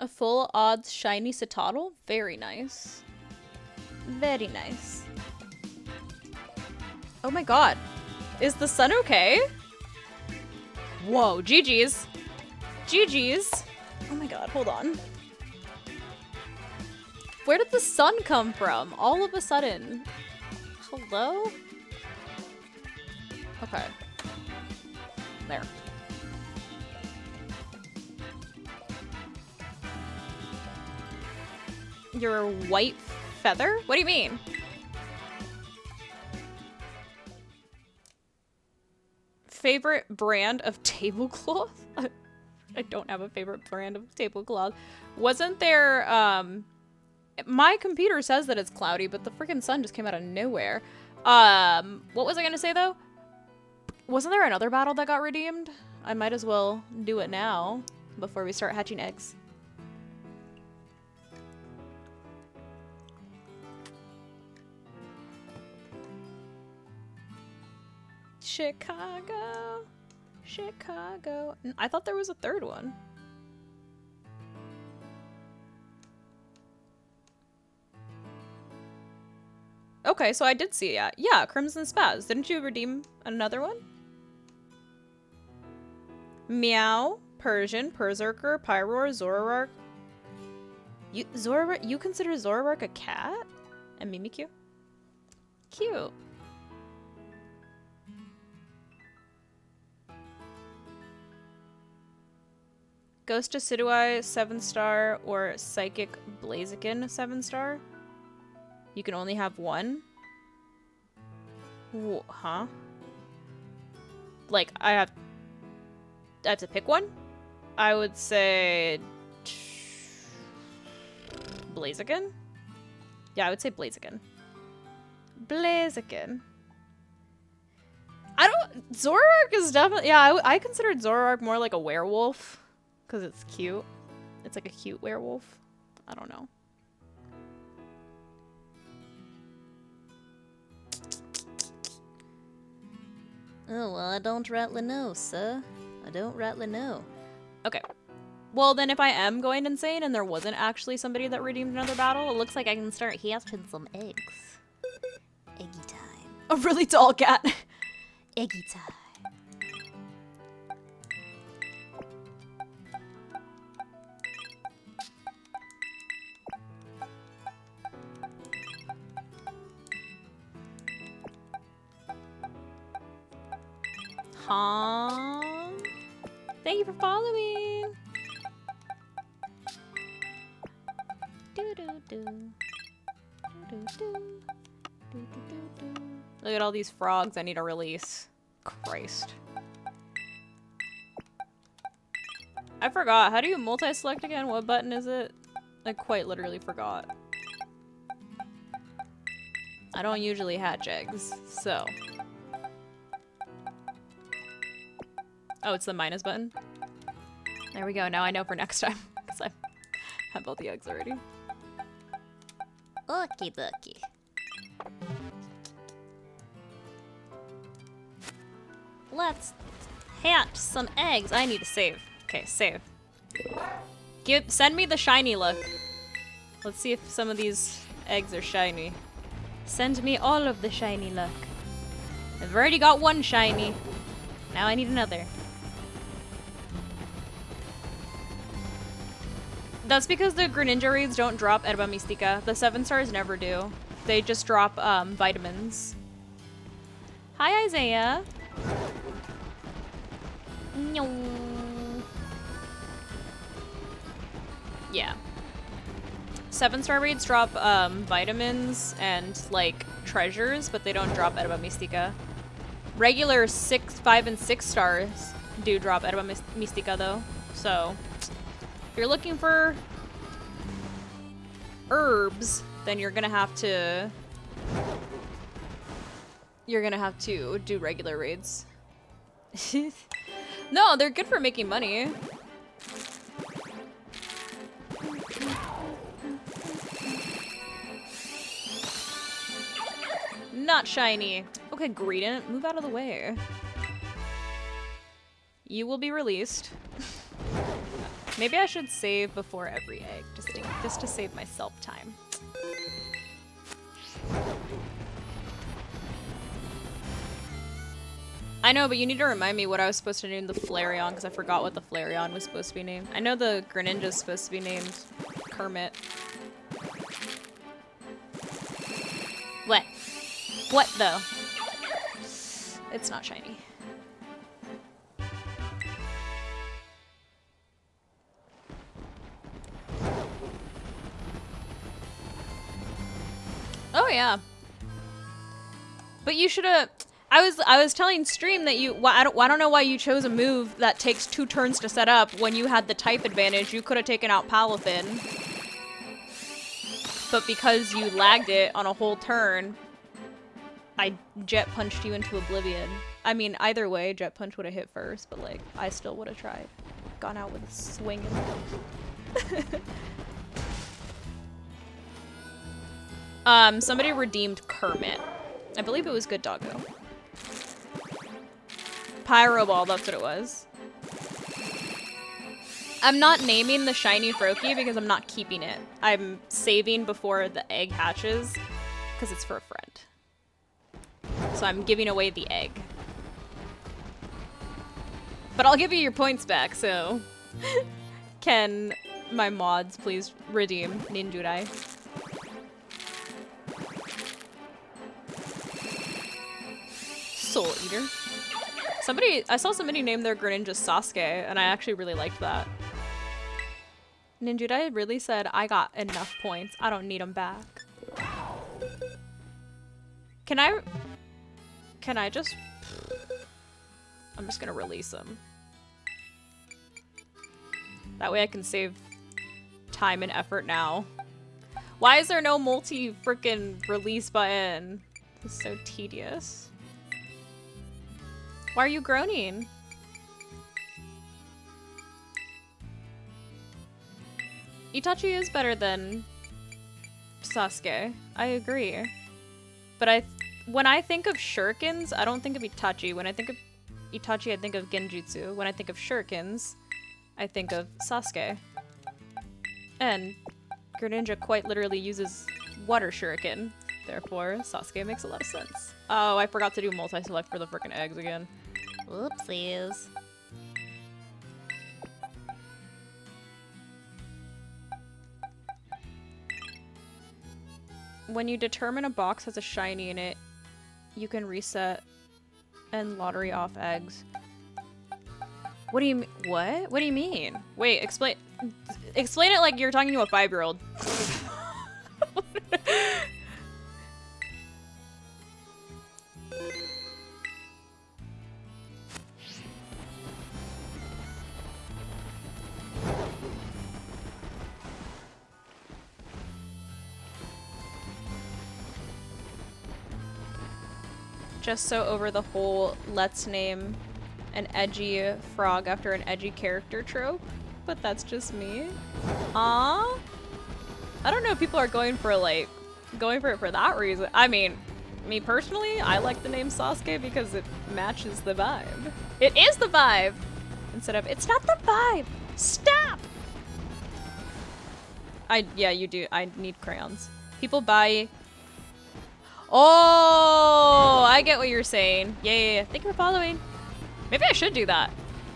A full odds shiny Citadel? Very nice. Very nice. Oh my god. Is the sun okay? Whoa, GG's. GG's. Oh my god, hold on. Where did the sun come from? All of a sudden. Hello? Okay. There. Your white feather? What do you mean? Favorite brand of tablecloth? I don't have a favorite brand of tablecloth. Wasn't there, my computer says that it's cloudy, but the freaking sun just came out of nowhere. What was I gonna say though? Wasn't there another battle that got redeemed? I might as well do it now before we start hatching eggs. Chicago, Chicago. I thought there was a third one. Okay, so I did see it. Yeah, Crimson Spaz. Didn't you redeem another one? Meow, Persian, Berserker, Pyroar, Zoroark. You consider Zoroark a cat? And Mimikyu? Cute. Ghost Decidueye 7-star or Psychic Blaziken 7-star? You can only have one? Huh? Like, I have to pick one? I would say Blaziken? Yeah, I would say Blaziken. Blaziken. Zoroark is definitely, yeah, I considered Zoroark more like a werewolf. Because it's cute. It's like a cute werewolf. I don't know. Oh, well, I don't rightly know, sir. I don't rightly know. Okay. Well, then if I am going insane and there wasn't actually somebody that redeemed another battle, it looks like I can start hatching some eggs. Eggy time. A really tall cat. Eggy time. Thank you for following. Look at all these frogs I need to release. Christ. I forgot. How do you multi-select again? What button is it? I quite literally forgot. I don't usually hatch eggs, so. Oh, it's the minus button? There we go, now I know for next time, because I have all the eggs already. Okie dokie. Let's hatch some eggs. I need to save. Okay, save. Send me the shiny look. Let's see if some of these eggs are shiny. Send me all of the shiny luck. I've already got one shiny. Now I need another. That's because the Greninja raids don't drop Herba Mystica. The 7 stars never do. They just drop vitamins. Hi, Isaiah. No. Yeah. 7-star raids drop vitamins and like treasures, but they don't drop Herba Mystica. Regular 6, 5, and 6 stars do drop Herba Mystica though. So if you're looking for herbs, then you're gonna have to do regular raids. No, they're good for making money. Not shiny. Okay, Greedent, move out of the way. You will be released. Maybe I should save before every egg, just to save myself time. I know, but you need to remind me what I was supposed to name the Flareon, because I forgot what the Flareon was supposed to be named. I know the Greninja's supposed to be named Kermit. What? What, though? It's not shiny. Oh, yeah. But you should have... I was telling stream that you... I don't know why you chose a move that takes 2 turns to set up when you had the type advantage. You could have taken out Palafin. But because you lagged it on a whole turn, I jet punched you into oblivion. I mean, either way, jet punch would have hit first, but like, I still would have tried. Gone out with a swing. Somebody redeemed Kermit. I believe it was Good Doggo. Pyro Ball, that's what it was. I'm not naming the shiny Froakie because I'm not keeping it. I'm saving before the egg hatches because it's for a friend. So I'm giving away the egg. But I'll give you your points back, so... Can my mods please redeem Ninjurai? Soul Eater. I saw somebody name their Greninja Sasuke, and I actually really liked that. Ninjurai really said, I got enough points. I don't need them back. Can I just... I'm just gonna release them. That way I can save time and effort now. Why is there no multi-frickin' release button? This is so tedious. Why are you groaning? Itachi is better than Sasuke. I agree. But when I think of shurikens, I don't think of Itachi. When I think of Itachi, I think of Genjutsu. When I think of shurikens, I think of Sasuke. And Greninja quite literally uses water shuriken. Therefore, Sasuke makes a lot of sense. Oh, I forgot to do multi-select for the frickin' eggs again. Whoopsies. When you determine a box has a shiny in it, you can reset and lottery off eggs. What do you mean? What? What do you mean? Wait, explain it like you're talking to a 5-year-old. Just so over the whole let's name an edgy frog after an edgy character trope. But that's just me. Aww. I don't know if people are going for it for that reason. I mean, me personally, I like the name Sasuke because it matches the vibe. It is the vibe! Instead of, it's not the vibe! Stop! Yeah, you do. I need crayons. People buy... Oh, I get what you're saying. Yeah. Thank you for following. Maybe I should do that.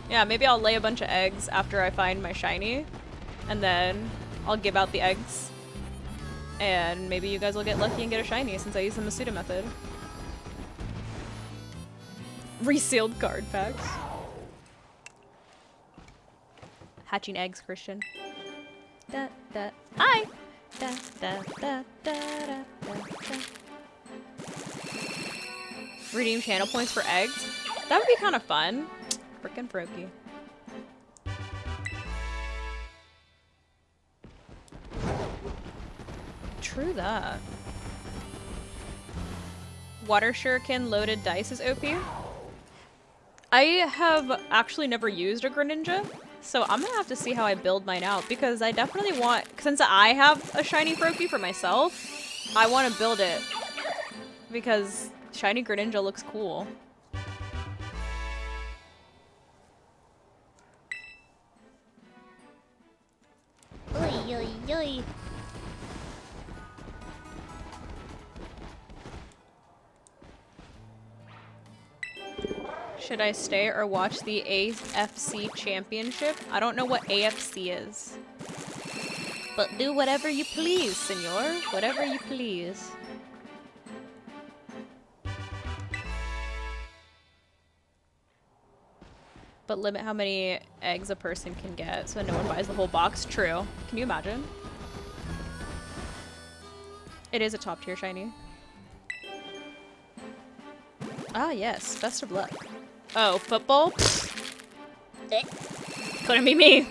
Yeah, maybe I'll lay a bunch of eggs after I find my shiny. And then I'll give out the eggs. And maybe you guys will get lucky and get a shiny since I use the Masuda method. Resealed card packs. Hatching eggs, Christian. Da, da. Hi! Da, da, da, da, da, da, da. Redeem channel points for eggs? That would be kind of fun. Frickin' Froakie. True that. Water shuriken loaded dice is OP. I have actually never used a Greninja, so I'm gonna have to see how I build mine out because I definitely want, since I have a shiny Froakie for myself, I want to build it because shiny Greninja looks cool. Oy, oy, oy. Should I stay or watch the AFC Championship? I don't know what AFC is. But do whatever you please, senor. Whatever you please. But limit how many eggs a person can get so no one buys the whole box. True. Can you imagine? It is a top tier shiny. Ah, yes. Best of luck. Oh, football? Couldn't be me.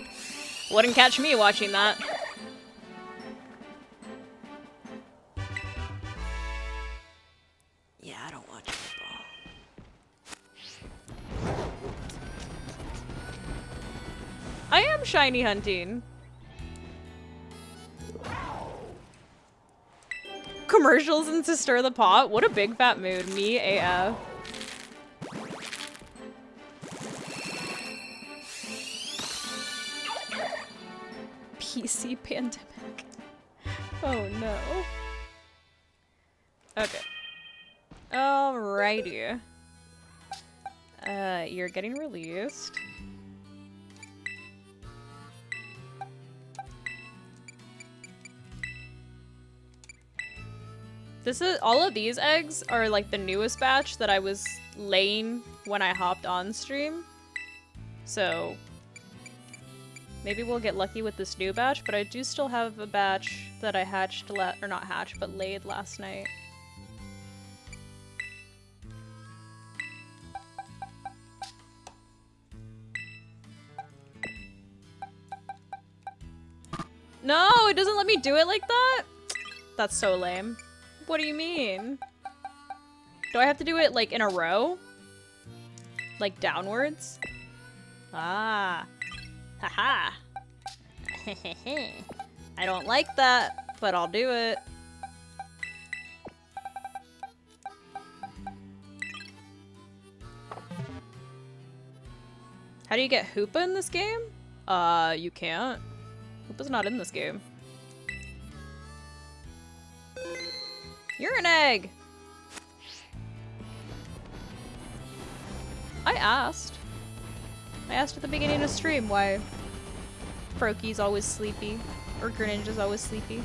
Wouldn't catch me watching that. Yeah, I don't watch football. I am shiny hunting. Commercials and to stir the pot? What a big fat mood. Me AF. PC pandemic. Oh no. Okay. Alrighty. You're getting released. All of these eggs are like the newest batch that I was laying when I hopped on stream. So maybe we'll get lucky with this new batch, but I do still have a batch that I hatched, or not hatched, but laid last night. No, it doesn't let me do it like that? That's so lame. What do you mean? Do I have to do it like in a row? Like downwards? Ah. Haha. I don't like that, but I'll do it. How do you get Hoopa in this game? You can't. Hoopa's not in this game. You're an egg! I asked at the beginning of stream why Froakie's always sleepy, or Greninja's always sleepy.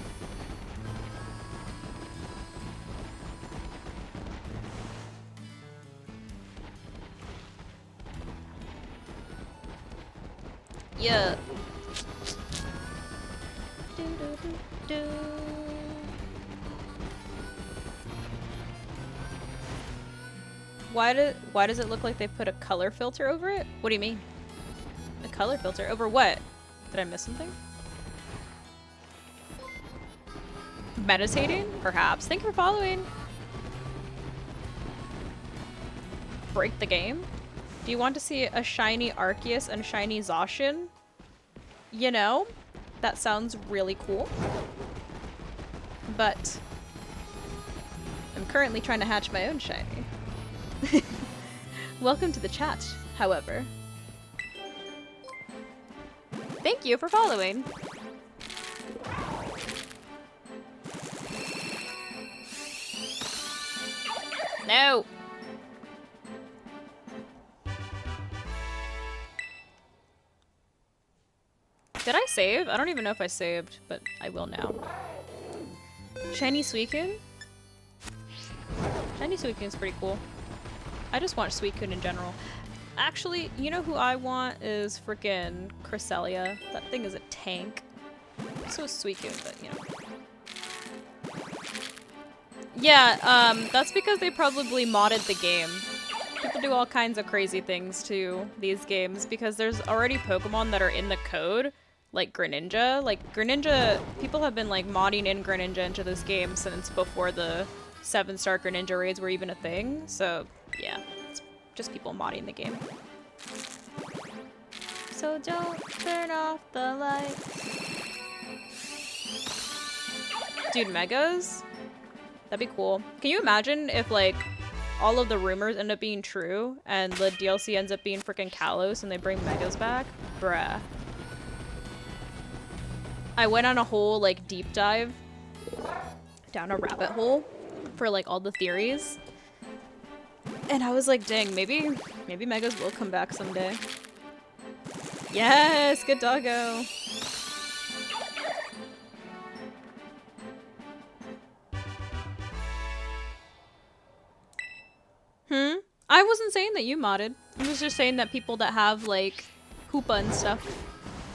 Yeah. Why does it look like they put a color filter over it? What do you mean? A color filter? Over what? Did I miss something? Meditating? Perhaps. Thank you for following. break the game? Do you want to see a shiny Arceus and shiny Zacian? You know, that sounds really cool. But I'm currently trying to hatch my own shiny. Welcome to the chat, however. Thank you for following. No. Did I save? I don't even know if I saved, but I will now. Shiny Suicune? Shiny Suicune's pretty cool. I just want Suicune in general. Actually, you know who I want is frickin' Cresselia. That thing is a tank. So is Suicune, but you know. Yeah, that's because they probably modded the game. People do all kinds of crazy things to these games because there's already Pokemon that are in the code, like Greninja. Like, Greninja, people have been, like, modding in Greninja into this game since before the 7-star Greninja raids were even a thing. So, yeah, it's just people modding the game. So don't turn off the lights. Dude, Megas? That'd be cool. Can you imagine if, like, all of the rumors end up being true and the DLC ends up being freaking Kalos and they bring Megas back? Bruh. I went on a whole, like, deep dive down a rabbit hole for, like, all the theories. And I was like, dang, maybe Megas will come back someday. Yes, good doggo. I wasn't saying that you modded. I was just saying that people that have, like, Hoopa and stuff,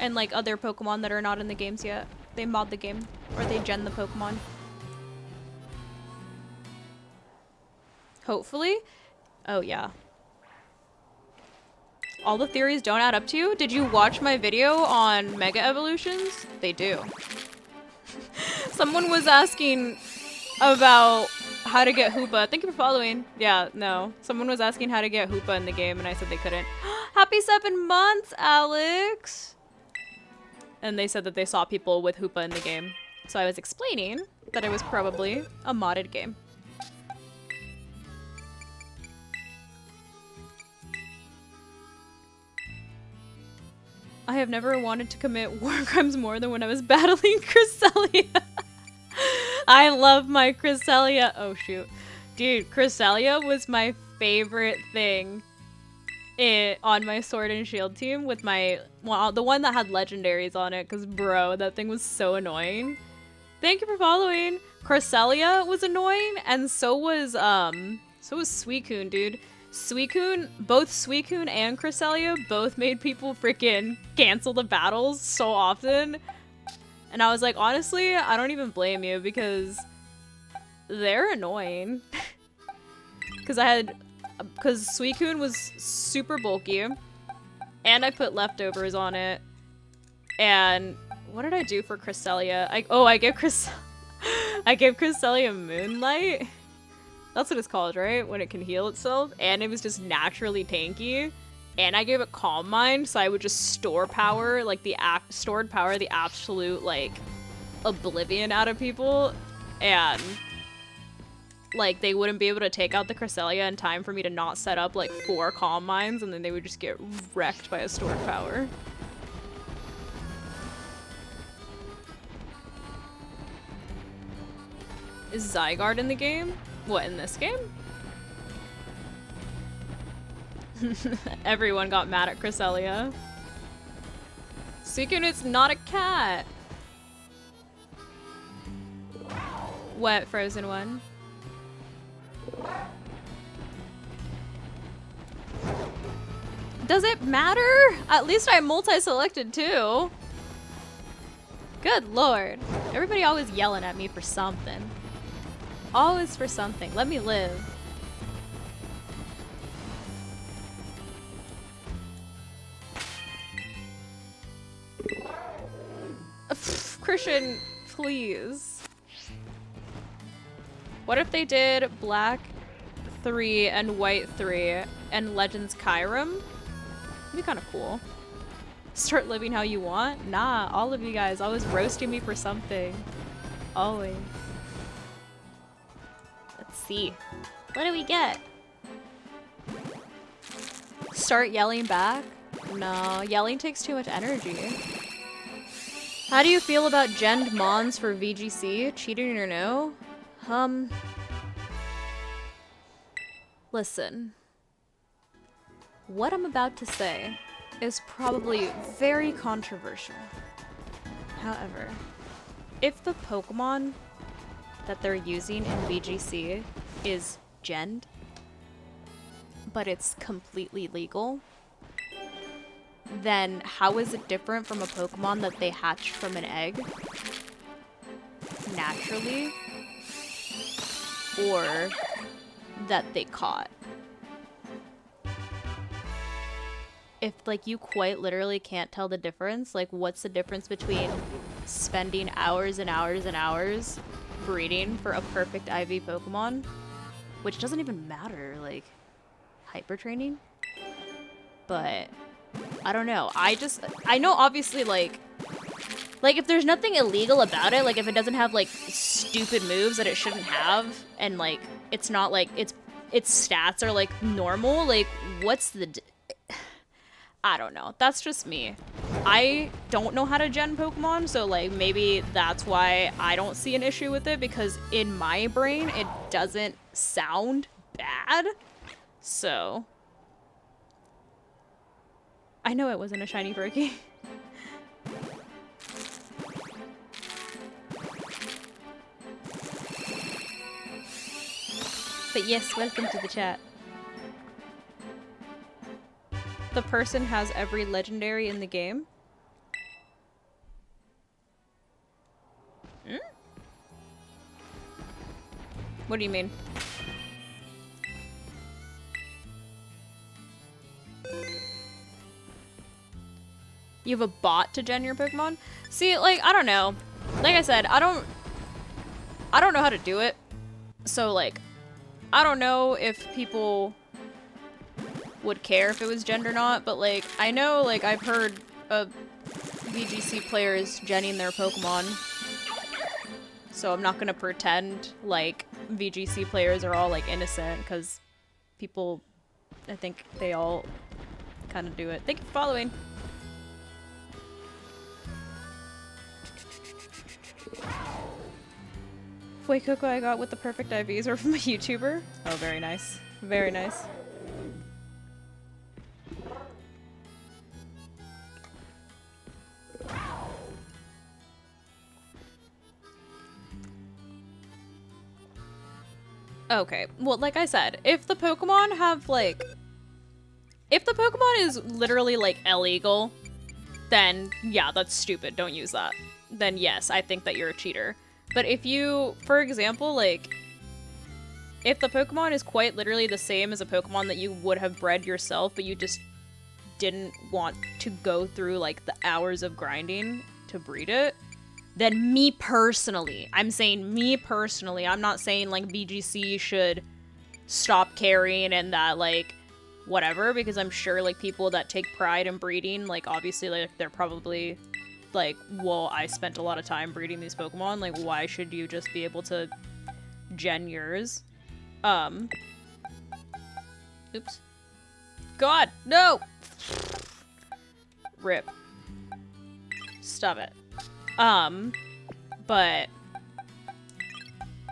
and, like, other Pokemon that are not in the games yet, they mod the game, or they gen the Pokemon. Hopefully? Oh, yeah. All the theories don't add up to you? Did you watch my video on Mega Evolutions? They do. Someone was asking about how to get Hoopa. Thank you for following. Yeah, no. Someone was asking how to get Hoopa in the game, and I said they couldn't. Happy 7 months, Alex! And they said that they saw people with Hoopa in the game. So I was explaining that it was probably a modded game. I have never wanted to commit war crimes more than when I was battling Cresselia. I love my Cresselia. Oh, shoot. Dude, Cresselia was my favorite thing on my Sword and Shield team with my... Well, the one that had legendaries on it, because, bro, that thing was so annoying. Thank you for following. Cresselia was annoying, and so was Suicune, dude. Both Suicune and Cresselia both made people freaking cancel the battles so often. And I was like, honestly, I don't even blame you because they're annoying. Because Suicune was super bulky and I put leftovers on it. And what did I do for Cresselia? I gave Cresselia Moonlight. That's what it's called, right? When it can heal itself. And it was just naturally tanky. And I gave it Calm Mind, so I would just store power, like the absolute, like, oblivion out of people. And, like, they wouldn't be able to take out the Cresselia in time for me to not set up, like, 4 Calm Minds, and then they would just get wrecked by a stored power. Is Zygarde in the game? What, in this game? Everyone got mad at Cresselia. Suicune, it's not a cat. What, Frozen One? Does it matter? At least I multi-selected too. Good lord. Everybody always yelling at me for something. Always for something. Let me live. Christian, please. What if they did black 3 and White 3 and Legends Kyurem. It'd be kind of cool. Start living how you want? Nah, all of you guys always roasting me for something. Always. Let's see. What do we get? Start yelling back? No, yelling takes too much energy. How do you feel about Gend Mons for VGC? Cheating or no? Listen. What I'm about to say is probably very controversial. However, if the Pokemon that they're using in VGC is Gend, but it's completely legal, then how is it different from a Pokemon that they hatched from an egg naturally or that they caught? If, like, you quite literally can't tell the difference, like, what's the difference between spending hours and hours and hours breeding for a perfect IV Pokemon, which doesn't even matter, like, hyper training? But I don't know. I know obviously, like, if there's nothing illegal about it, like, if it doesn't have, like, stupid moves that it shouldn't have, and, like, it's not, like, its stats are, like, normal, like, what's the... I don't know. That's just me. I don't know how to gen Pokemon, so, like, maybe that's why I don't see an issue with it, because in my brain, it doesn't sound bad. So... I know it wasn't a shiny Brokey. But yes, welcome to the chat. The person has every legendary in the game. Hmm? What do you mean? You have a bot to gen your Pokemon? See, like, I don't know. Like I said, I don't know how to do it. So, like, I don't know if people would care if it was gen or not, but, like, I know, like, I've heard of VGC players genning their Pokemon. So I'm not gonna pretend like VGC players are all, like, innocent, because people, I think they all kind of do it. Thank you for following. Fuecoco I got with the perfect IVs are from a YouTuber. Oh, very nice. Very nice. Okay, well, like I said, if the Pokemon have, like... If the Pokemon is literally, like, illegal, then, yeah, that's stupid. Don't use that. Then, yes, I think that you're a cheater. But if you, for example, like, if the Pokemon is quite literally the same as a Pokemon that you would have bred yourself, but you just didn't want to go through, like, the hours of grinding to breed it, then me personally, I'm saying me personally, I'm not saying, like, BGC should stop caring and that, like, whatever, because I'm sure, like, people that take pride in breeding, like, obviously, like, they're probably... like, well, I spent a lot of time breeding these Pokemon, like, why should you just be able to gen yours? Oops. God, no! Rip. Stop it. But...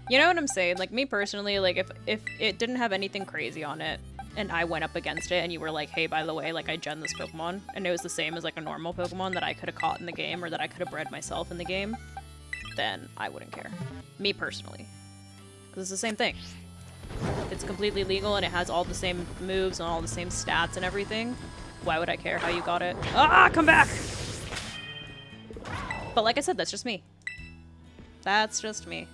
you know what I'm saying? Like, me personally, like, if it didn't have anything crazy on it, and I went up against it, and you were like, hey, by the way, like, I gen this Pokemon, and it was the same as, like, a normal Pokemon that I could have caught in the game, or that I could have bred myself in the game, then I wouldn't care. Me personally. Because it's the same thing. It's completely legal, and it has all the same moves, and all the same stats and everything. Why would I care how you got it? Ah, come back! But like I said, that's just me. That's just me.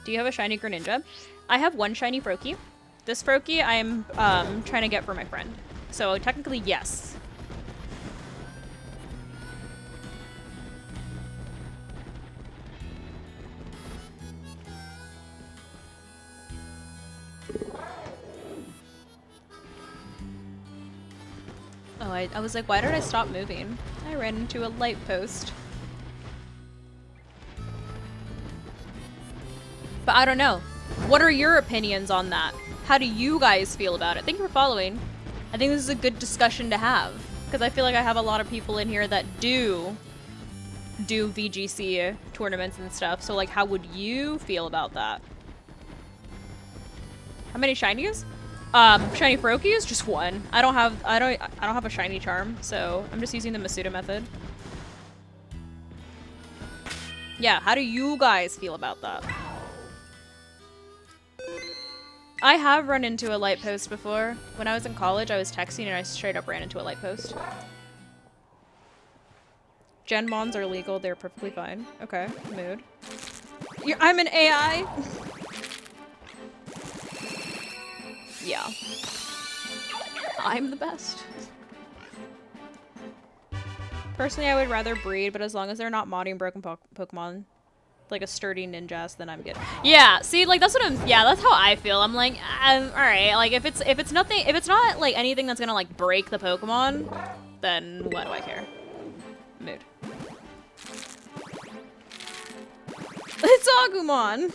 Do you have a shiny Greninja? I have one shiny Froakie. This Froakie I'm trying to get for my friend. So technically, yes. I was like, why did I stop moving? I ran into a light post. But I don't know. What are your opinions on that? How do you guys feel about it? Thank you for following. I think this is a good discussion to have. Because I feel like I have a lot of people in here that do VGC tournaments and stuff. So like, how would you feel about that? How many shinies? Shiny Froakies? Just one. I don't have a shiny charm, so I'm just using the Masuda method. Yeah, how do you guys feel about that? I have run into a light post before. When I was in college, I was texting and I straight up ran into a light post. Gen Mons are legal. They're perfectly fine. Okay, mood. I'm an AI? Yeah. I'm the best. Personally, I would rather breed, but as long as they're not modding broken Pokemon, like a sturdy ninjas, then I'm good. Yeah, see, like that's what that's how I feel. I'm like, all right, like if it's not like anything that's gonna like break the Pokemon, then what do I care? Mood. It's Agumon.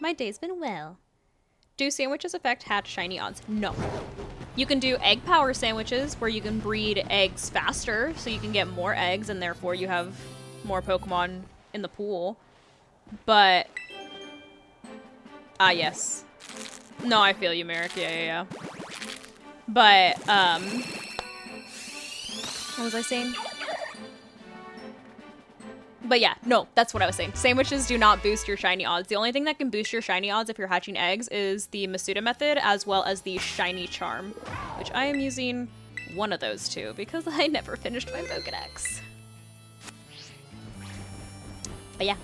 My day's been well. Do sandwiches affect hatch shiny odds? No. You can do egg power sandwiches where you can breed eggs faster so you can get more eggs and therefore you have more Pokemon in the pool. But yes. No, I feel you, Merrick. Yeah. But what was I saying? But yeah, no, that's what I was saying. Sandwiches do not boost your shiny odds. The only thing that can boost your shiny odds if you're hatching eggs is the Masuda method as well as the shiny charm, which I am using one of those two because I never finished my Pokedex. But yeah.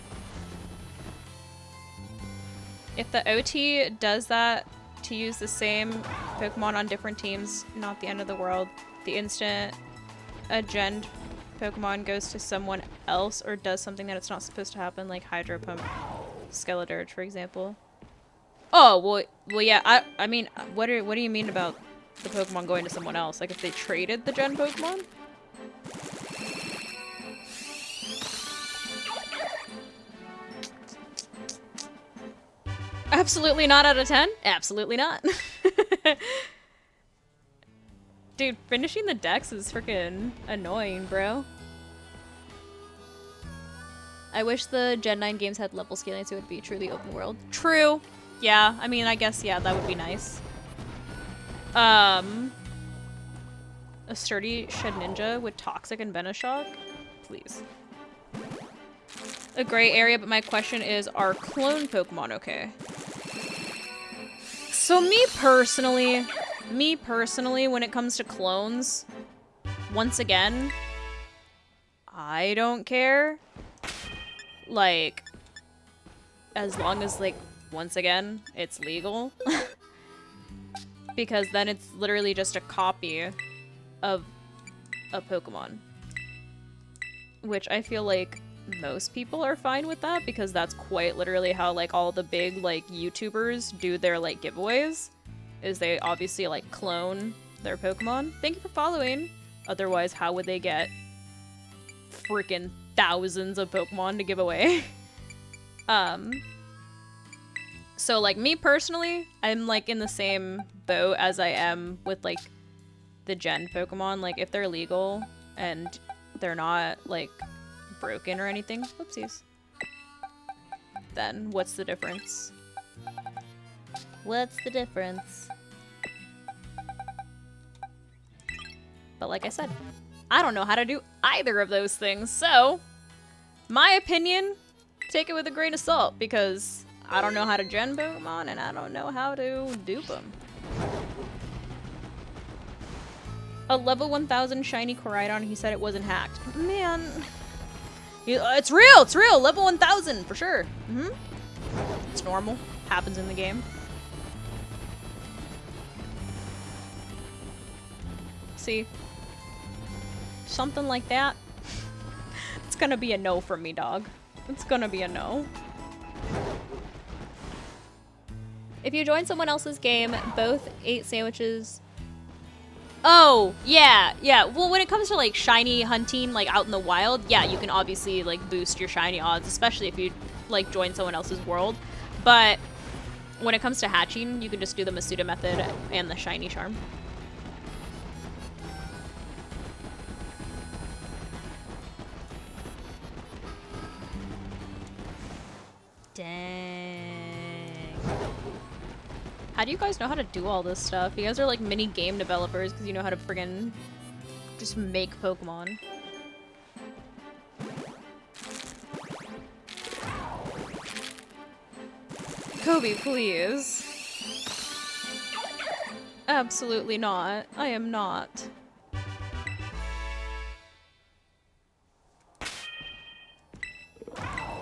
If the OT does that to use the same Pokemon on different teams, not the end of the world. The instant a gen Pokemon goes to someone else or does something that it's not supposed to happen, like Hydro Pump Skeledirge, for example. Oh, well, yeah. I mean, what do you mean about the Pokemon going to someone else? Like if they traded the gen Pokemon? Absolutely not out of 10? Absolutely not. Dude, finishing the dex is freaking annoying, bro. I wish the Gen 9 games had level scaling so it would be truly open world. True. Yeah, I mean, I guess, yeah, that would be nice. A sturdy Shedinja with Toxic and Venoshock? Please. A gray area, but my question is, are clone Pokemon okay? So me personally, when it comes to clones, once again, I don't care. Like, as long as, like, once again, it's legal. Because then it's literally just a copy of a Pokemon. Which I feel like most people are fine with that because that's quite literally how, like, all the big, like, YouTubers do their, like, giveaways. Is they obviously, like, clone their Pokemon. Thank you for following. Otherwise, how would they get freaking thousands of Pokemon to give away? So, like, me personally, I'm, like, in the same boat as I am with, like, the gen Pokemon. Like, if they're legal and they're not, like, broken or anything, whoopsies, then what's the difference? What's the difference? But like I said, I don't know how to do either of those things, so my opinion, take it with a grain of salt, because I don't know how to gen Pokemon and I don't know how to dupe them. A level 1000 shiny Koraidon, he said it wasn't hacked. Man. It's real, level 1000 for sure. It's normal, happens in the game. See, something like that, it's gonna be a no from me, dog. It's gonna be a no. If you join someone else's game, both ate sandwiches. Oh, yeah, yeah. Well, when it comes to like shiny hunting, like out in the wild, yeah, you can obviously like boost your shiny odds, especially if you like join someone else's world. But when it comes to hatching, you can just do the Masuda method and the shiny charm. Dang. How do you guys know how to do all this stuff? You guys are like mini game developers because you know how to friggin' just make Pokemon. Kobe, please. Absolutely not. I am not.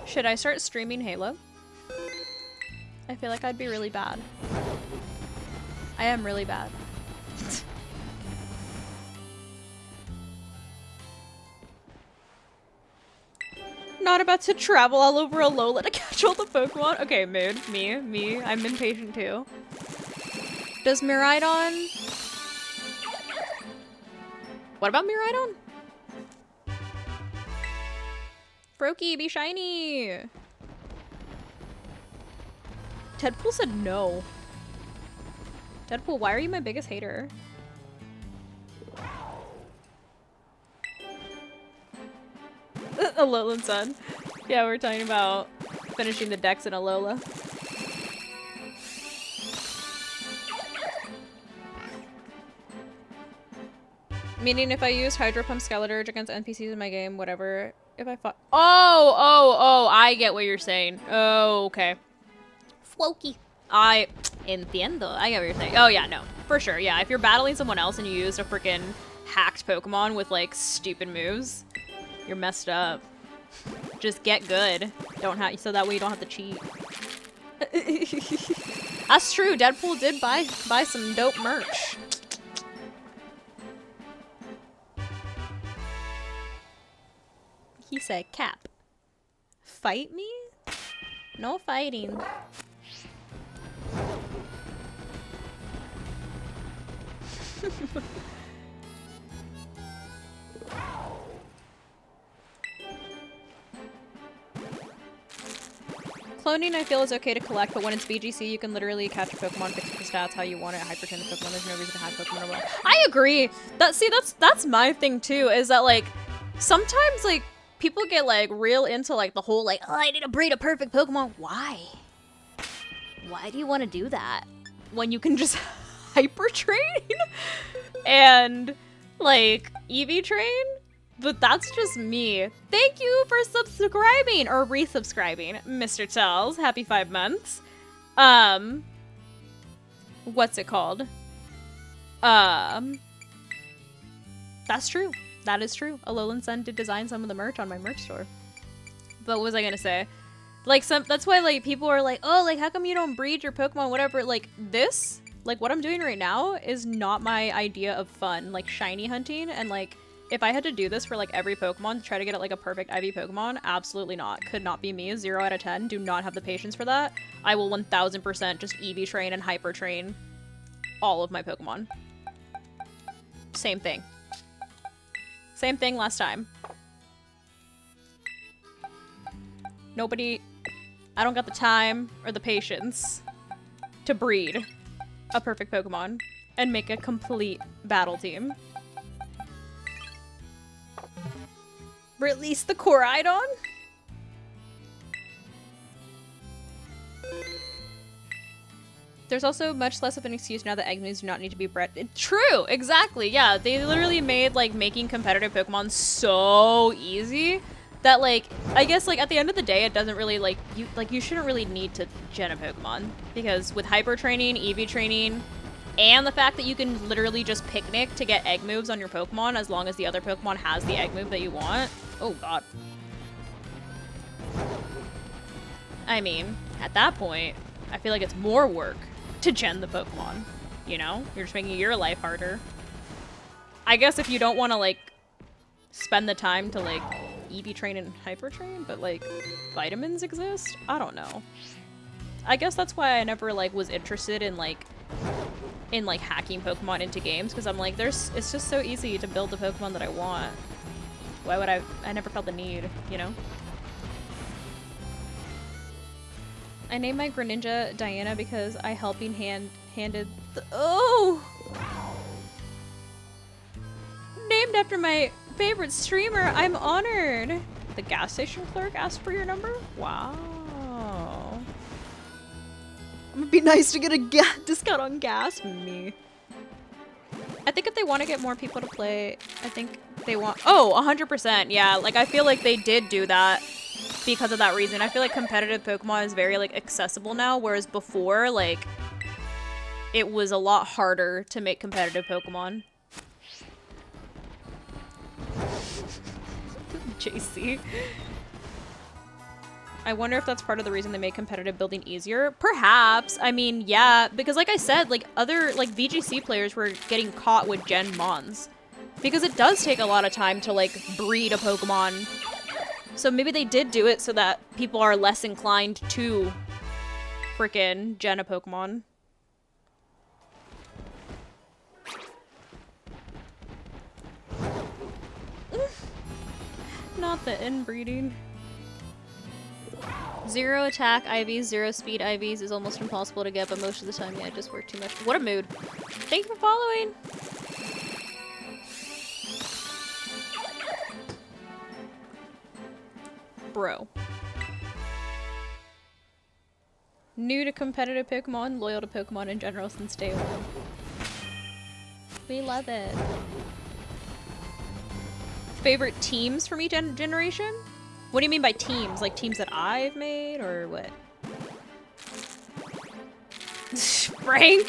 Should I start streaming Halo? I feel like I'd be really bad. I am really bad. Not about to travel all over Alola to catch all the Pokemon. Okay, mood. Me. I'm impatient too. Does Miraidon? What about Miraidon? Froakie, be shiny! Deadpool said no. Deadpool, why are you my biggest hater? Alolan Sun. Yeah, we're talking about finishing the decks in Alola. Meaning if I use Hydro Pump Skeleturge against NPCs in my game, whatever, if I fought— Oh, I get what you're saying. Oh, okay. Floki. I entiendo. I get what you're saying. Oh, yeah, no. For sure, yeah. If you're battling someone else and you used a freaking hacked Pokemon with, like, stupid moves, you're messed up. Just get good. So that way you don't have to cheat. That's true. Deadpool did buy some dope merch. He said, Cap. Fight me? No fighting. Cloning, I feel, is okay to collect, but when it's VGC, you can literally catch a Pokemon, fix the stats how you want it, hypertrain the Pokemon. There's no reason to have Pokemon overall. I agree. That's my thing too. Is that like sometimes like people get like real into like the whole like, oh, I need to breed a perfect Pokemon. Why? Why do you want to do that when you can just hyper train and like EV train? But that's just me. Thank you for subscribing or resubscribing, Mr. Tells. Happy 5 months. What's it called? That's true. That is true. Alolan Sun did design some of the merch on my merch store. But what was I gonna say? Like that's why like people are like, oh, like how come you don't breed your Pokemon, whatever. Like this, like what I'm doing right now is not my idea of fun. Like shiny hunting and like if I had to do this for like every Pokemon to try to get it like a perfect IV Pokemon, absolutely not. Could not be me. 0 out of 10. Do not have the patience for that. I will 1000% just EV train and hyper train all of my Pokemon. Same thing. Same thing last time. Nobody... I don't got the time or the patience to breed a perfect Pokemon and make a complete battle team. Release the Koraidon? There's also much less of an excuse now that egg moves do not need to be bred. True, exactly. Yeah, they literally made like making competitive Pokemon so easy that like I guess like at the end of the day it doesn't really like you shouldn't really need to gen a Pokemon because with hyper training, EV training, and the fact that you can literally just picnic to get egg moves on your Pokemon as long as the other Pokemon has the egg move that you want. Oh god. I mean, at that point, I feel like it's more work to gen the Pokemon. You know? You're just making your life harder. I guess if you don't want to, like, spend the time to, like, EV train and hyper train, but, like, vitamins exist? I don't know. I guess that's why I never like was interested in like hacking Pokemon into games, because I'm like, it's just so easy to build the Pokemon that I want. Why would I never felt the need, you know? I named my Greninja Diana because I helping handed the— oh! Named after my favorite streamer, I'm honored. The gas station clerk asked for your number? Wow. I'm gonna be nice to get a discount on gas. Me. I think if they want to get more people to play, I think they want— oh, 100%. Yeah, like I feel like they did do that because of that reason. I feel like competitive Pokemon is very like accessible now, whereas before, like, it was a lot harder to make competitive Pokemon. JC. I wonder if that's part of the reason they made competitive building easier. Perhaps. I mean, yeah, because like I said, like other like VGC players were getting caught with Gen Mons. Because it does take a lot of time to like breed a Pokemon. So maybe they did do it so that people are less inclined to frickin' gen a Pokemon. Not the inbreeding. 0 attack IVs, 0 speed IVs is almost impossible to get, but most of the time, yeah, it just worked too much. What a mood. Thank you for following. Bro. New to competitive Pokemon, loyal to Pokemon in general since day one. We love it. Favorite teams from each generation? What do you mean by teams? Like teams that I've made or what? Frank?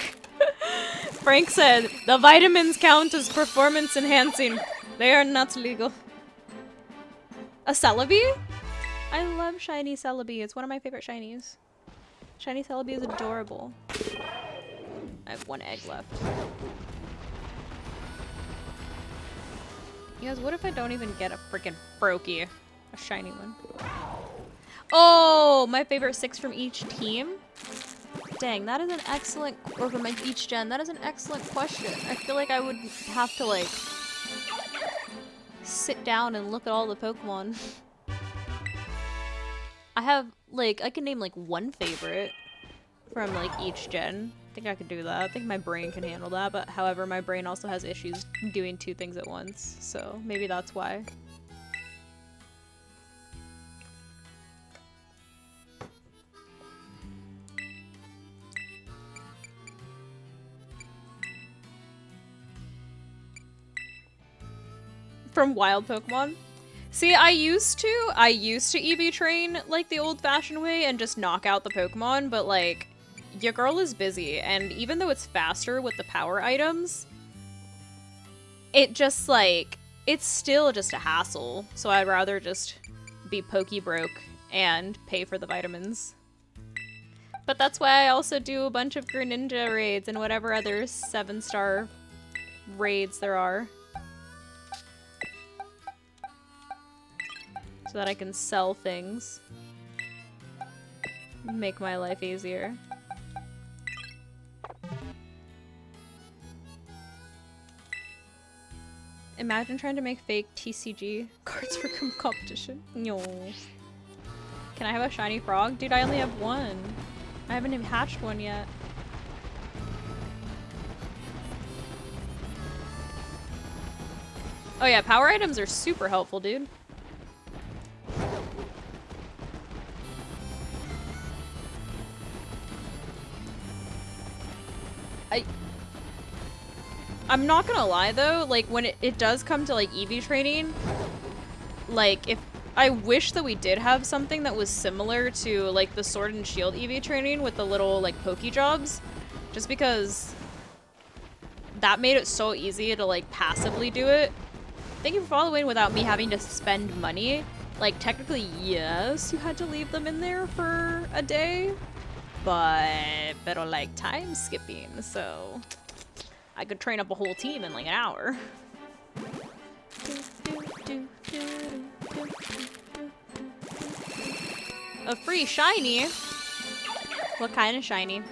Frank said, the vitamins count as performance enhancing. They are not legal. A Celebi? I love shiny Celebi. It's one of my favorite shinies. Shiny Celebi is adorable. I have 1 egg left. You guys, what if I don't even get a freaking Froakie? A shiny one. Oh, my favorite 6 from each team? Dang, that is an excellent— or from each gen, that is an excellent question. I feel like I would have to like sit down and look at all the Pokemon. I have like, I can name like 1 favorite from like each gen. I think I could do that. I think my brain can handle that, but however, my brain also has issues doing 2 things at once, so maybe that's why. From wild Pokemon? See, I used to EV train like the old-fashioned way and just knock out the Pokemon, but like, your girl is busy, and even though it's faster with the power items, it just like, it's still just a hassle. So I'd rather just be Pokebroke and pay for the vitamins. But that's why I also do a bunch of Greninja raids and whatever other 7-star raids there are. So that I can sell things. Make my life easier. Imagine trying to make fake TCG cards for competition. No. Can I have a shiny frog? Dude, I only have 1. I haven't even hatched one yet. Oh yeah, power items are super helpful, dude. I'm not gonna lie though, like when it does come to like EV training, like if I wish that we did have something that was similar to like the Sword and Shield EV training with the little like Pokejobs, just because that made it so easy to like passively do it. Thank you for following without me having to spend money. Like technically, yes, you had to leave them in there for a day, but like time skipping, so I could train up a whole team in like an hour. A free shiny? What kind of shiny?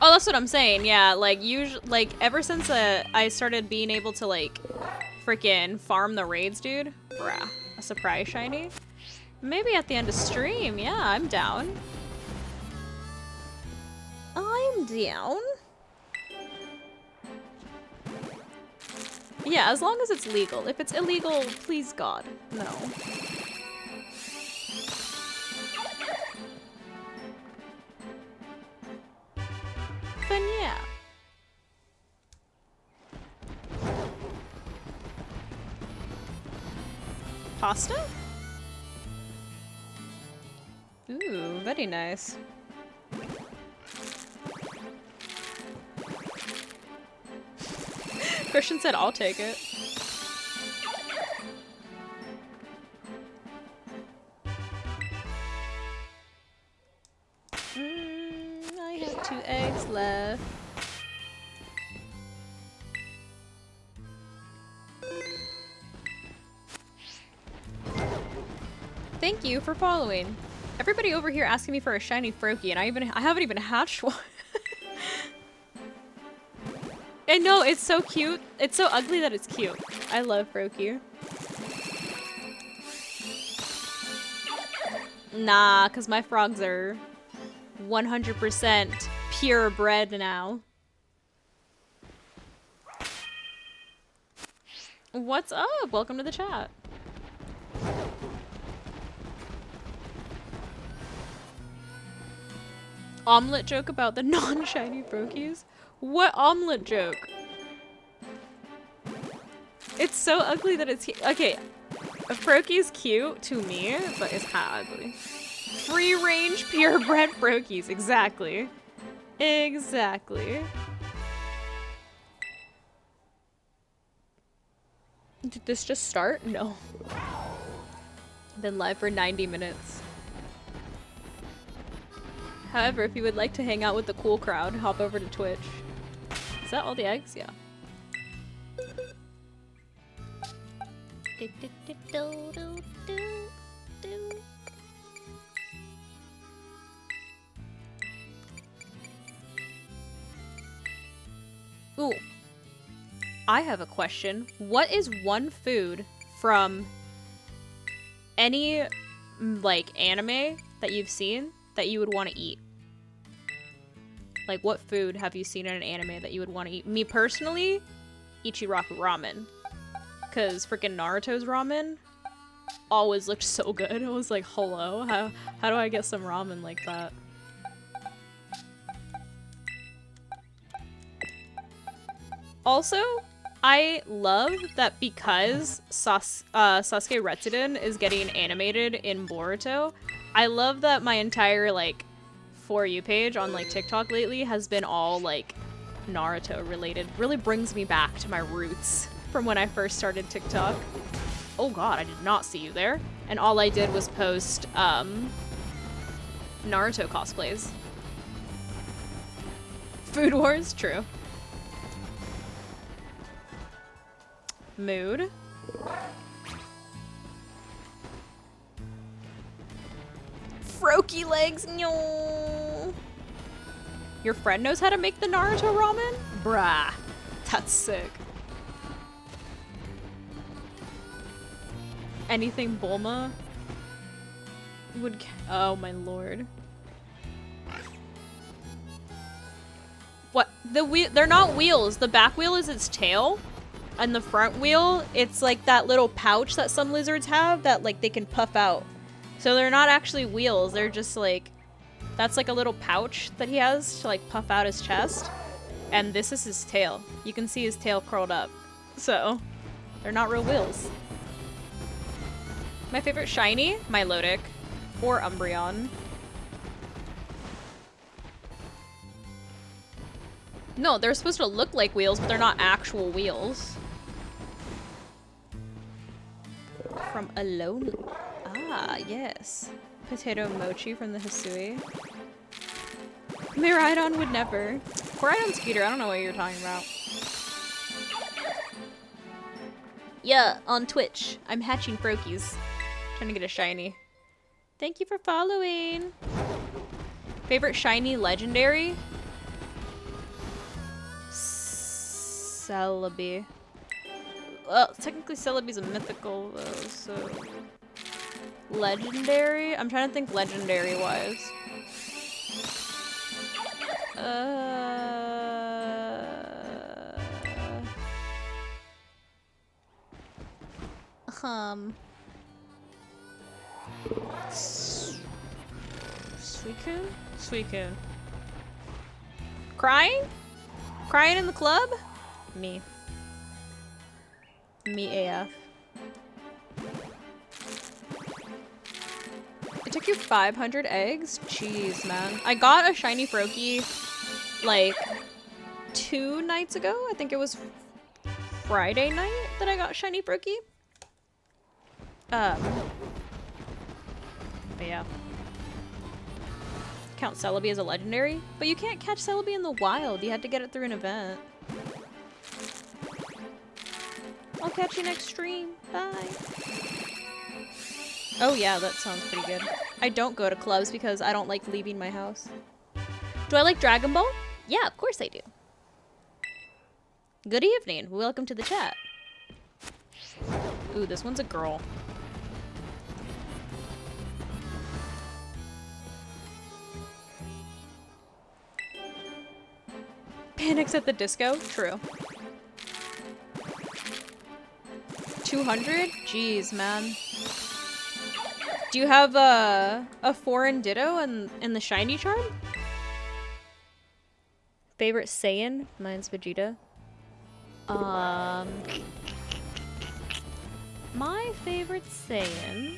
Oh, that's what I'm saying. Yeah, like ever since I started being able to like freaking farm the raids, dude. Bruh, a surprise shiny. Maybe at the end of stream. Yeah, I'm down. I'm down. Yeah, as long as it's legal. If it's illegal, please God, no. Then yeah. Pasta? Ooh, very nice. Christian said, I'll take it. I have 2 eggs left. Thank you for following. Everybody over here asking me for a shiny Froakie, and I haven't even hatched one. I know, it's so cute. It's so ugly that it's cute. I love Froakie. Nah, because my frogs are 100% purebred now. What's up? Welcome to the chat. Omelet joke about the non-shiny Froakies? What omelet joke? It's so ugly that it's okay. A Froakie's cute to me, but it's kind of ugly. Free-range purebred Froakies, exactly. Exactly. Did this just start? No. Been live for 90 minutes. However, if you would like to hang out with the cool crowd, hop over to Twitch. Is that all the eggs? Yeah. Ooh. I have a question. What is one food from any, like, anime that you've seen that you would want to eat? Like, what food have you seen in an anime that you would want to eat? Me personally, Ichiraku ramen. Because freaking Naruto's ramen always looked so good. I was like, hello? How do I get some ramen like that? Also, I love that because Sasuke Retsuden is getting animated in Boruto, I love that my entire, like, For You page on, like, TikTok lately has been all, like, Naruto related. Really brings me back to my roots from when I first started TikTok. Oh god, I did not see you there. And all I did was post, Naruto cosplays. Food Wars, true. Mood. Froakie legs, no. Your friend knows how to make the Naruto ramen? Bruh, that's sick. Anything Bulma would, oh my lord. What? They're not wheels. The back wheel is its tail. And the front wheel, it's like that little pouch that some lizards have that like they can puff out. So they're not actually wheels, they're just like, that's like a little pouch that he has to like puff out his chest. And this is his tail. You can see his tail curled up. So, they're not real wheels. My favorite shiny, Milotic or Umbreon. No, they're supposed to look like wheels, but they're not actual wheels. From Alone. Ah, yes. Potato mochi from the Hisui. Miraidon would never. Koraidon's cuter, I don't know what you're talking about. Yeah, on Twitch. I'm hatching Froakies. Trying to get a shiny. Thank you for following. Favorite shiny legendary? Celebi. Well, technically Celebi's a mythical though, so... Legendary? I'm trying to think legendary-wise. Suicune? Suicune. Crying? Crying in the club? Me. Me AF. It took you 500 eggs? Jeez, man. I got a shiny Froakie, like, 2 nights ago. I think it was Friday night that I got shiny Froakie. But yeah. Count Celebi as a legendary? But you can't catch Celebi in the wild. You had to get it through an event. I'll catch you next stream. Bye. Oh yeah, that sounds pretty good. I don't go to clubs because I don't like leaving my house. Do I like Dragon Ball? Yeah, of course I do. Good evening. Welcome to the chat. Ooh, this one's a girl. Panics at the disco? True. 200? Jeez, man. Do you have a foreign Ditto in the shiny charm? Favorite Saiyan? Mine's Vegeta. My favorite Saiyan.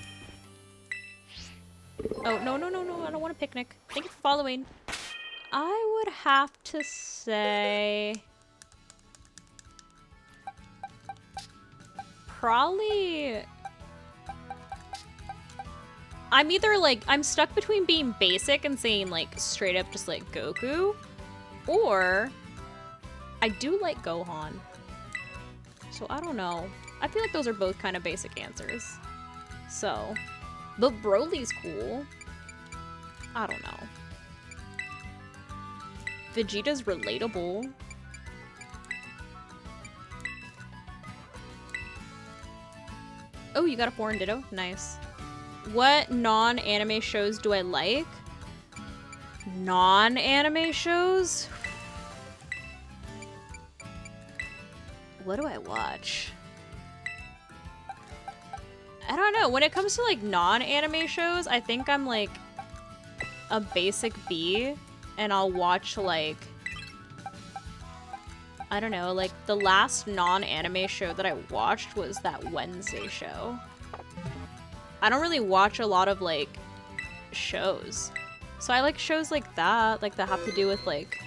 Oh, no, no, no, no. I don't want a picnic. Thank you for following. I would have to say... Probably... I'm either like, I'm stuck between being basic and saying like straight up just like Goku, or I do like Gohan. So I don't know. I feel like those are both kind of basic answers. So, but Broly's cool. I don't know. Vegeta's relatable. Oh, you got a foreign Ditto? Nice. What non-anime shows do I like? Non-anime shows? What do I watch? I don't know. When it comes to like non-anime shows, I think I'm like a basic B, and I'll watch like, I don't know, like the last non-anime show that I watched was that Wednesday show. I don't really watch a lot of like shows. So I like shows like that have to do with like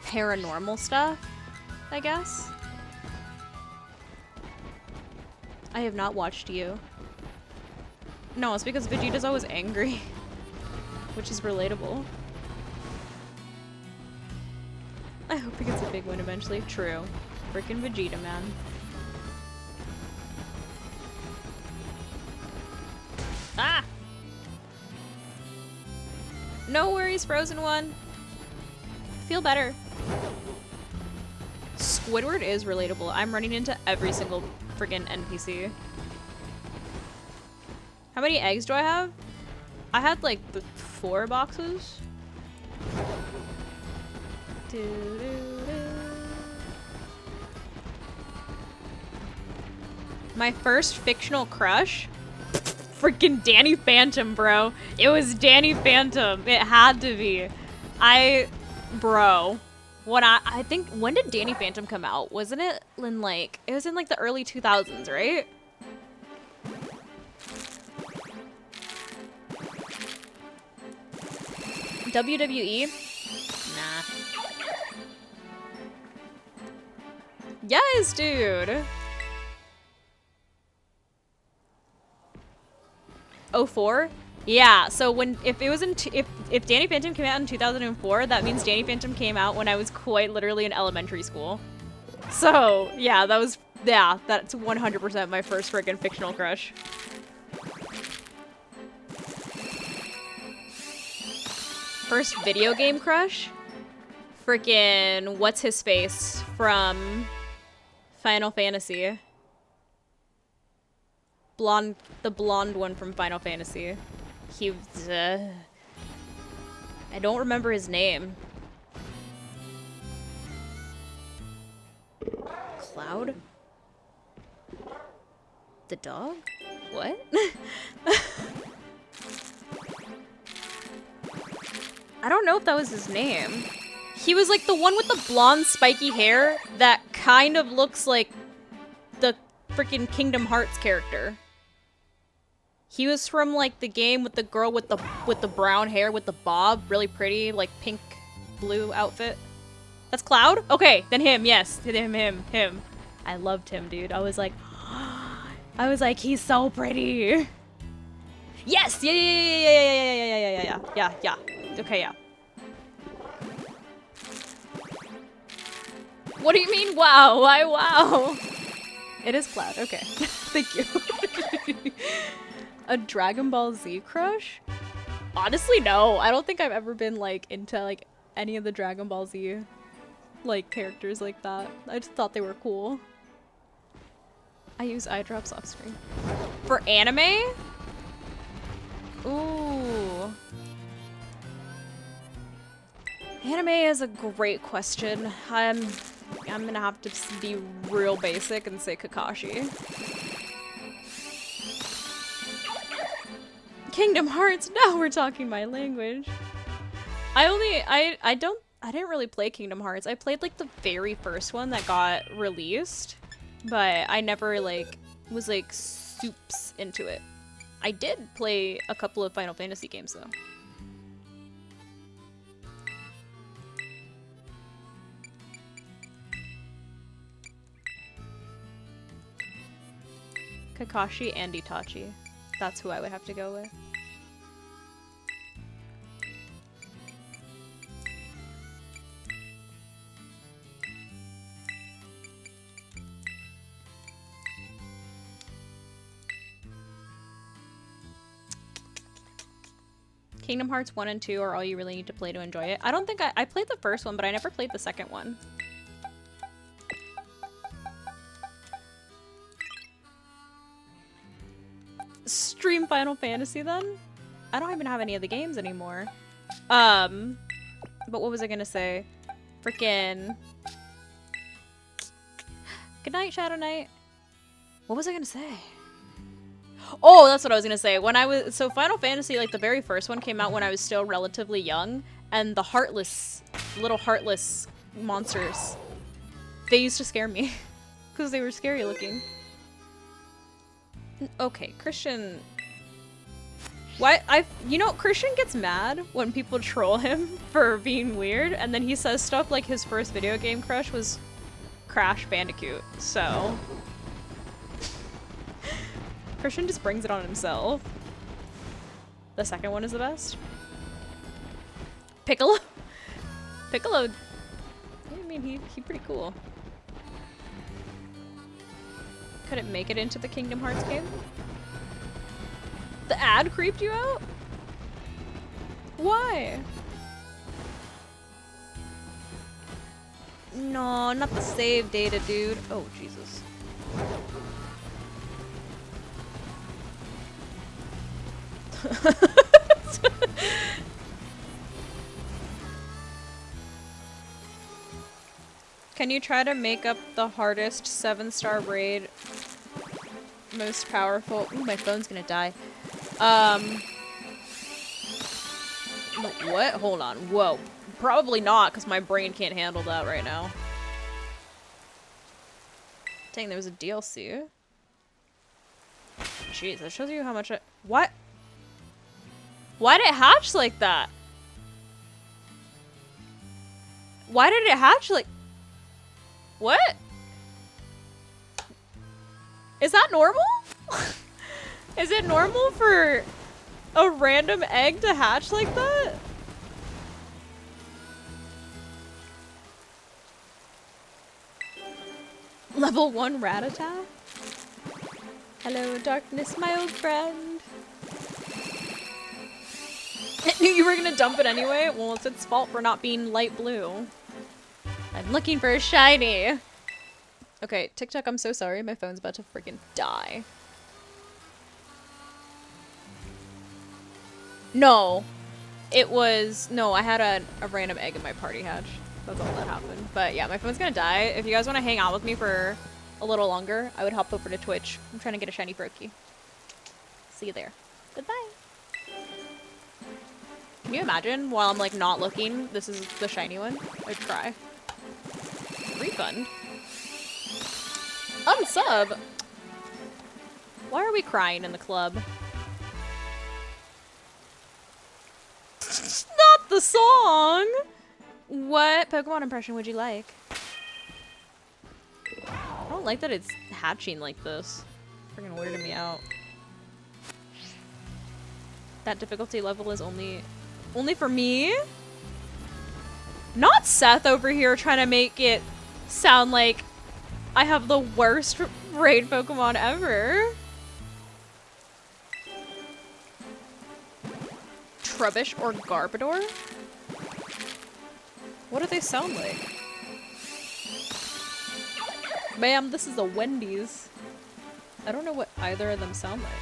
paranormal stuff, I guess. I have not watched you. No, it's because Vegeta's always angry, which is relatable. I hope he gets a big win eventually. True. Frickin' Vegeta, man. Ah! No worries, Frozen One. Feel better. Squidward is relatable. I'm running into every single friggin' NPC. How many eggs do I have? I had like 4 boxes. My first fictional crush? Freaking Danny Phantom, bro. It was Danny Phantom. It had to be. Bro. When I think, when did Danny Phantom come out? Wasn't it in like, it was in like the early 2000s, right? WWE? Nah. Yes, dude. 04? Yeah, so if Danny Phantom came out in 2004, that means Danny Phantom came out when I was quite literally in elementary school. So, yeah, that was Yeah, that's 100% my first friggin' fictional crush. First video game crush? Frickin' what's his face from Final Fantasy? The blonde one from Final Fantasy. He was, I don't remember his name. Cloud? The dog? What? I don't know if that was his name. He was like the one with the blonde spiky hair that kind of looks like the freaking Kingdom Hearts character. He was from like the game with the girl with the brown hair with the bob, really pretty, like pink blue outfit. That's Cloud? Okay, then him, yes. Him. I loved him, dude. I was like, he's so pretty. Yes! Yeah. Okay, yeah. What do you mean, wow? Why, wow? It is Cloud, okay. Thank you. A Dragon Ball Z crush? Honestly, no. I don't think I've ever been, like, into, like, any of the Dragon Ball Z, like, characters like that. I just thought they were cool. I use eye drops off screen. For anime? Ooh. Anime is a great question. I'm gonna have to be real basic and say Kakashi. Kingdom Hearts, now we're talking my language. I didn't really play Kingdom Hearts. I played like the very first one that got released, but I never like was like soups into it. I did play a couple of Final Fantasy games though. Kakashi and Itachi. That's who I would have to go with. Kingdom Hearts 1 and 2 are all you really need to play to enjoy it. I don't think I played the first one, but I never played the second one. Stream Final Fantasy then? I don't even have any of the games anymore. But what was I gonna say? Frickin' Good night, Shadow Knight. What was I gonna say? Oh, that's what I was gonna say. When I was so Final Fantasy, like the very first one came out when I was still relatively young, and the little heartless monsters, they used to scare me because they were scary looking. Okay, Christian. Christian gets mad when people troll him for being weird, and then he says stuff like his first video game crush was Crash Bandicoot, so Christian just brings it on himself. The second one is the best. Piccolo? Piccolo, I mean, he pretty cool. Couldn't make it into the Kingdom Hearts game? The ad creeped you out? Why? No, not the save data, dude. Oh, Jesus. Can you try to make up the hardest 7-star raid? Most powerful. Ooh, my phone's gonna die. What? Hold on. Whoa. Probably not, because my brain can't handle that right now. Dang, there was a DLC. Jeez, that shows you how much I— What? Why did it hatch like that? Why did it hatch like— What? Is that normal? Is it normal for a random egg to hatch like that? Level 1 Rattata? Hello, darkness, my old friend. I knew you were gonna dump it anyway. Well, it's its fault for not being light blue. I'm looking for a shiny. Okay, TikTok, I'm so sorry. My phone's about to freaking die. No. It was... No, I had a random egg in my party hatch. That's all that happened. But yeah, my phone's gonna die. If you guys want to hang out with me for a little longer, I would hop over to Twitch. I'm trying to get a shiny Froakie. See you there. Goodbye. Can you imagine while I'm like not looking, this is the shiny one? I'd cry. Refund. Unsub. Why are we crying in the club? Not the song! What Pokemon impression would you like? I don't like that it's hatching like this. Freaking weirding me out. That difficulty level is only for me? Not Seth over here trying to make it sound like I have the worst raid Pokemon ever. Trubbish or Garbodor? What do they sound like? Ma'am, this is a Wendy's. I don't know what either of them sound like.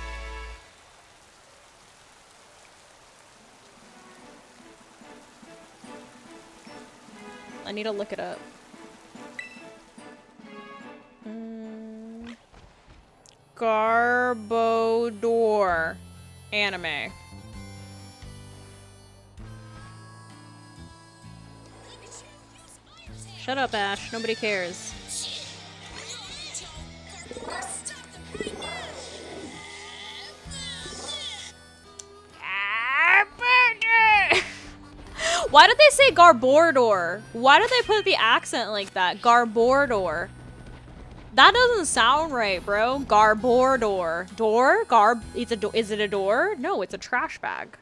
I need to look it up. Garbodor. Anime. Shut up, Ash. Nobody cares. Why did they say Garbodor? Why did they put the accent like that? Garbodor. That doesn't sound right, bro. Garbodor. Door? It's a door. Is it a door? No, it's a trash bag.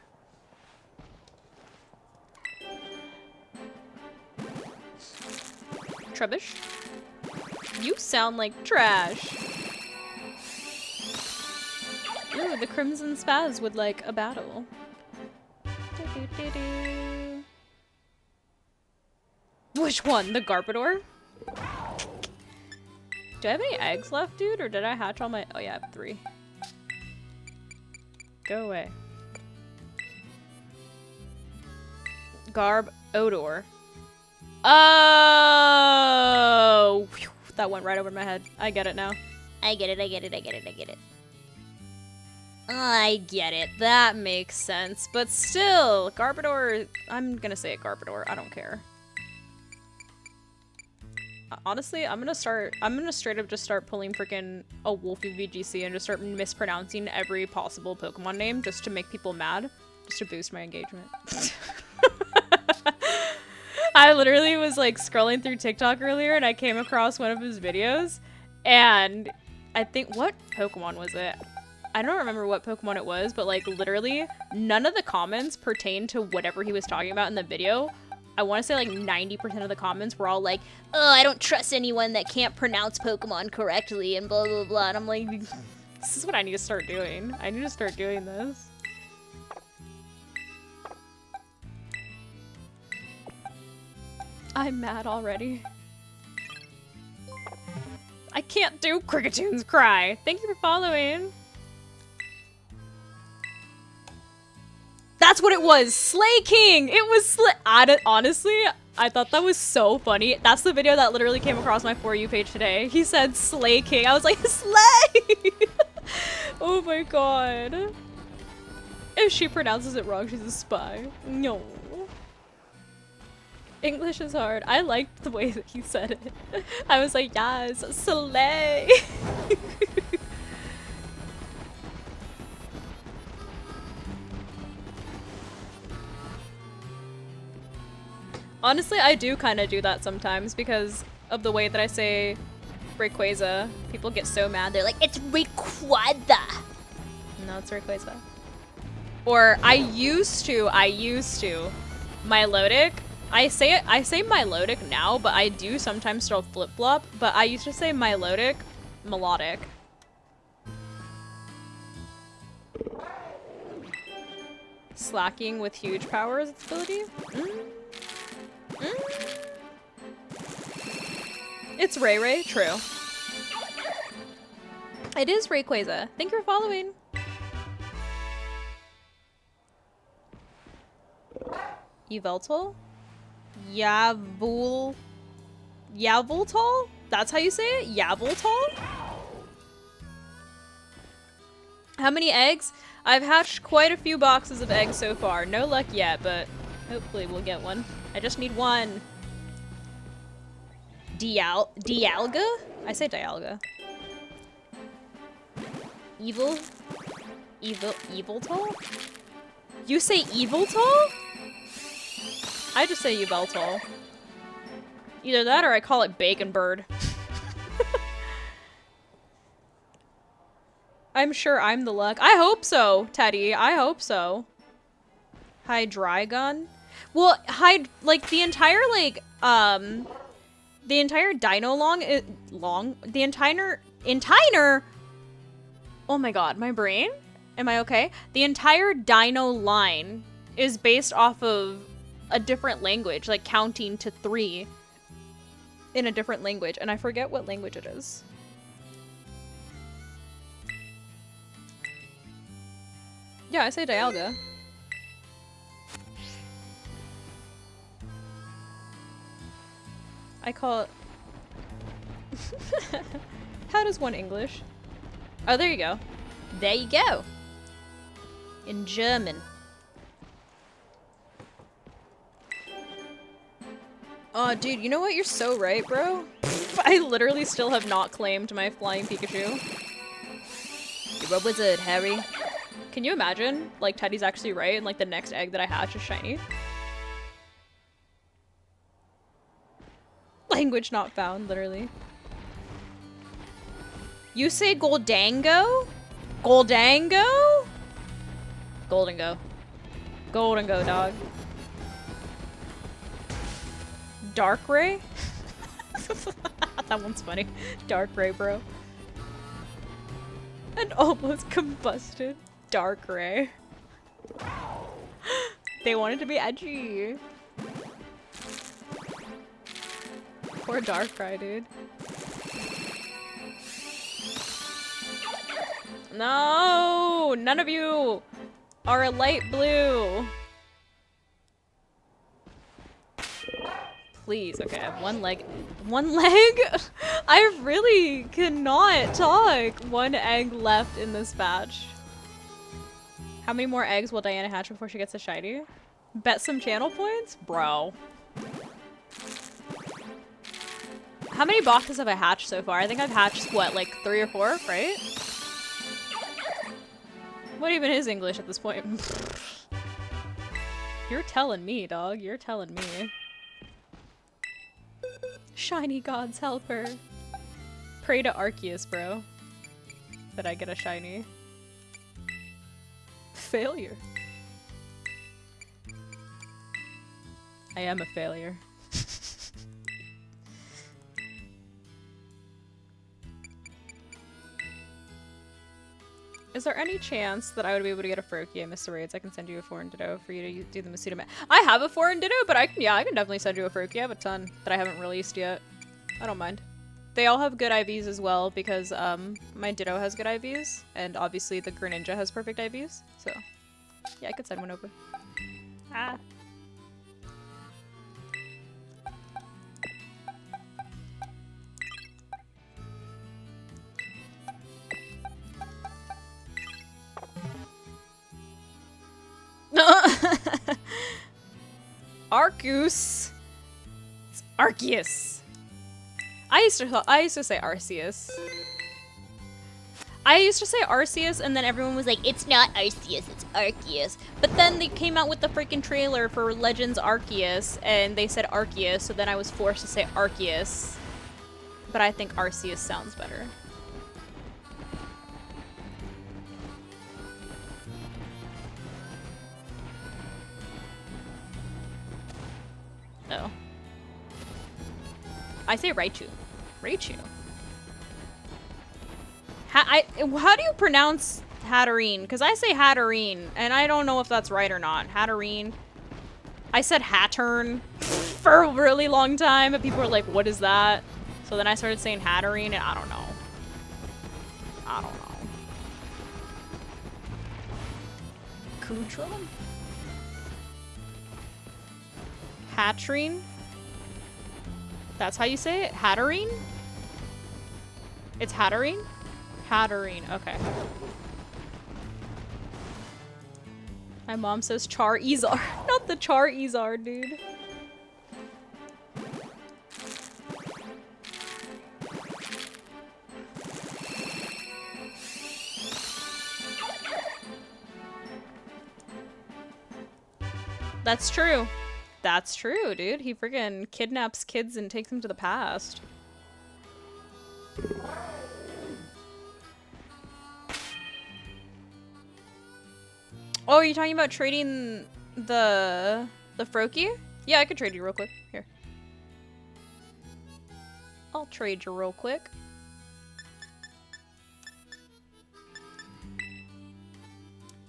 Trubbish? You sound like trash. Ooh, the Crimson Spaz would like a battle. Which one? The Garbodor? Do I have any eggs left, dude? Or did I hatch all my... Oh yeah, I have 3. Go away. Garbodor. Oh! Whew, that went right over my head. I get it now. I get it, I get it, I get it, I get it. I get it. That makes sense. But still, Garbodor... I'm gonna say it Garbodor. I don't care. Honestly, I'm gonna straight up just start pulling freaking a Wolfie VGC and just start mispronouncing every possible Pokemon name just to make people mad. Just to boost my engagement. I literally was like scrolling through TikTok earlier and I came across one of his videos and I think, what Pokemon was it? I don't remember what Pokemon it was, but like literally none of the comments pertain to whatever he was talking about in the video. I want to say like 90% of the comments were all like, oh, I don't trust anyone that can't pronounce Pokemon correctly and blah, blah, blah. And I'm like, this is what I need to start doing. I need to start doing this. I'm mad already. I can't do Cricketoo's Cry. Thank you for following. That's what it was. Slay King. It was honestly, I thought that was so funny. That's the video that literally came across my For You page today. He said Slay King. I was like, Slay! Oh my god. If she pronounces it wrong, she's a spy. No. English is hard. I liked the way that he said it. I was like, yes, Slay! Honestly, I do kind of do that sometimes because of the way that I say Rayquaza. People get so mad. They're like, it's Rayquaza. No, it's Rayquaza. Or I used to, Milotic, I say melodic now, but I do sometimes still flip-flop, but I used to say melodic. Slacking with huge powers ability? It's Ray Ray, true. It is Rayquaza. Thank you for following. Yveltal? Yveltal? That's how you say it? Yveltal? How many eggs? I've hatched quite a few boxes of eggs so far. No luck yet, but hopefully we'll get one. I just need one. Dialga? I say Dialga. Eviltal? You say Eviltal? I just say Yveltal. Either that or I call it Bacon Bird. I'm sure I'm the luck. I hope so, Teddy. I hope so. Hydreigon? Well, like the entire Dino the entire oh my god, my brain? Am I okay? The entire Dino line is based off of a different language, like counting to 3 in a different language, and I forget what language it is. Yeah, I say Dialga. I call it... How does one English? Oh, there you go. There you go. In German. Oh, dude, you know what? You're so right, bro. I literally still have not claimed my flying Pikachu. You're a wizard, Harry. Can you imagine? Like, Teddy's actually right, and like the next egg that I hatch is shiny. Language not found, literally. You say Goldango? Goldango? Golden Go. Golden Go, dog. Dark Ray? That one's funny. Dark Ray, bro. And almost combusted. Dark Ray. They wanted to be edgy. Poor Darkrai, dude. No! None of you are a light blue. Please. Okay, I have one leg. One leg? I really cannot talk. One egg left in this batch. How many more eggs will Diana hatch before she gets a shiny? Bet some channel points? Bro. How many boxes have I hatched so far? I think I've hatched, what, like 3 or 4, right? What even is English at this point? You're telling me, dog. You're telling me. Shiny God's helper. Pray to Arceus, bro. That I get a shiny. Failure. I am a failure. Is there any chance that I would be able to get a Froakie at Mr. Raids? I can send you a foreign ditto for you to do the Masuda. I have a foreign ditto, but I can definitely send you a Froakie. I have a ton that I haven't released yet. I don't mind. They all have good IVs as well because my ditto has good IVs, and obviously the Greninja has perfect IVs. So yeah, I could send one over. Ah. Arceus. It's Arceus. I used to say Arceus. I used to say Arceus, and then everyone was like, It's not Arceus, it's Arceus. but then they came out with the freaking trailer for Legends Arceus, and they said Arceus, so then I was forced to say Arceus. But I think Arceus sounds better. I say Raichu. Raichu. How do you pronounce Hatterene? Because I say Hatterene, and I don't know if that's right or not. Hatterene. I said Hattern for a really long time, but people were like, what is that? So then I started saying Hatterene, and I don't know. I don't know. Kudron? Hatterene? That's how you say it? Hatterene? It's Hatterene? Hatterene, okay. My mom says Char-Ezar. Not the Char-Ezar, dude. That's true. That's true, dude. He freaking kidnaps kids and takes them to the past. Oh, are you talking about trading the Froakie? Yeah, I could trade you real quick. Here. I'll trade you real quick.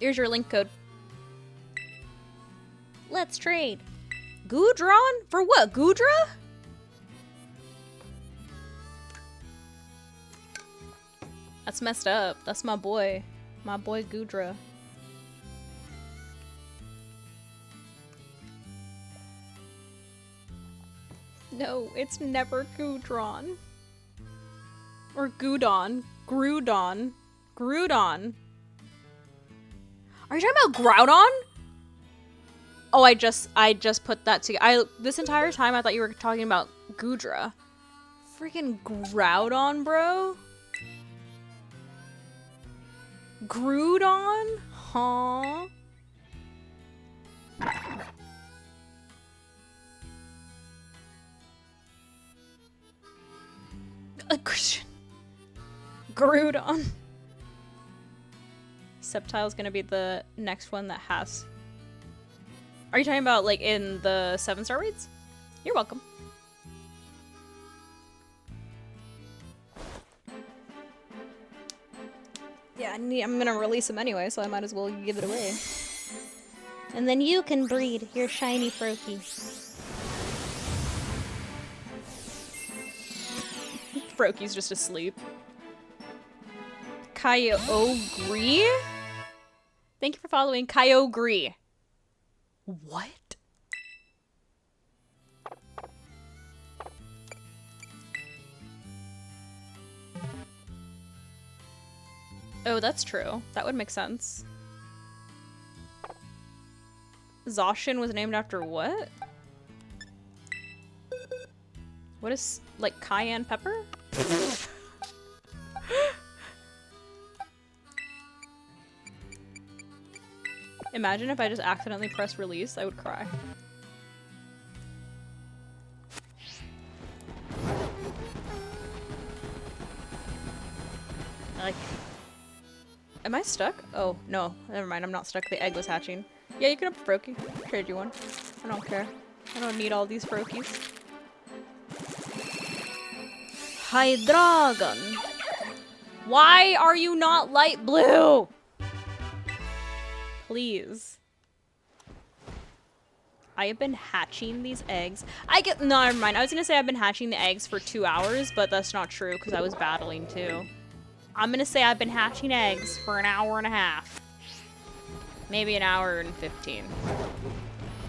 Here's your link code. Let's trade. Goodron? For what? Goodra? That's messed up. That's my boy. My boy Goodra. No, it's never Goodron. Or Goodon. Groudon. Groudon. Are you talking about Groudon? Oh, I just put that together. This entire time I thought you were talking about Goodra. Freaking Groudon, bro. Groudon? Huh? Christian. Groudon. Sceptile's gonna be the next one that has. Are you talking about like in the 7-star raids? You're welcome. Yeah, I'm gonna release him anyway, so I might as well give it away. And then you can breed your shiny Froakie. Froakie's just asleep. Kyogre? Thank you for following Kyogre. What? Oh, that's true. That would make sense. Zacian was named after what? What is, like, cayenne pepper? Imagine if I just accidentally pressed release, I would cry. Like, am I stuck? Oh, no, never mind, I'm not stuck. The egg was hatching. Yeah, you can up a Froakie. Trade you one. I don't care. I don't need all these Froakies. Hydreigon. Why are you not light blue? Please. I have been hatching these eggs. No, never mind. I was gonna say I've been hatching the eggs for 2 hours, but that's not true because I was battling too. I'm gonna say I've been hatching eggs for an hour and a half. Maybe an hour and 15.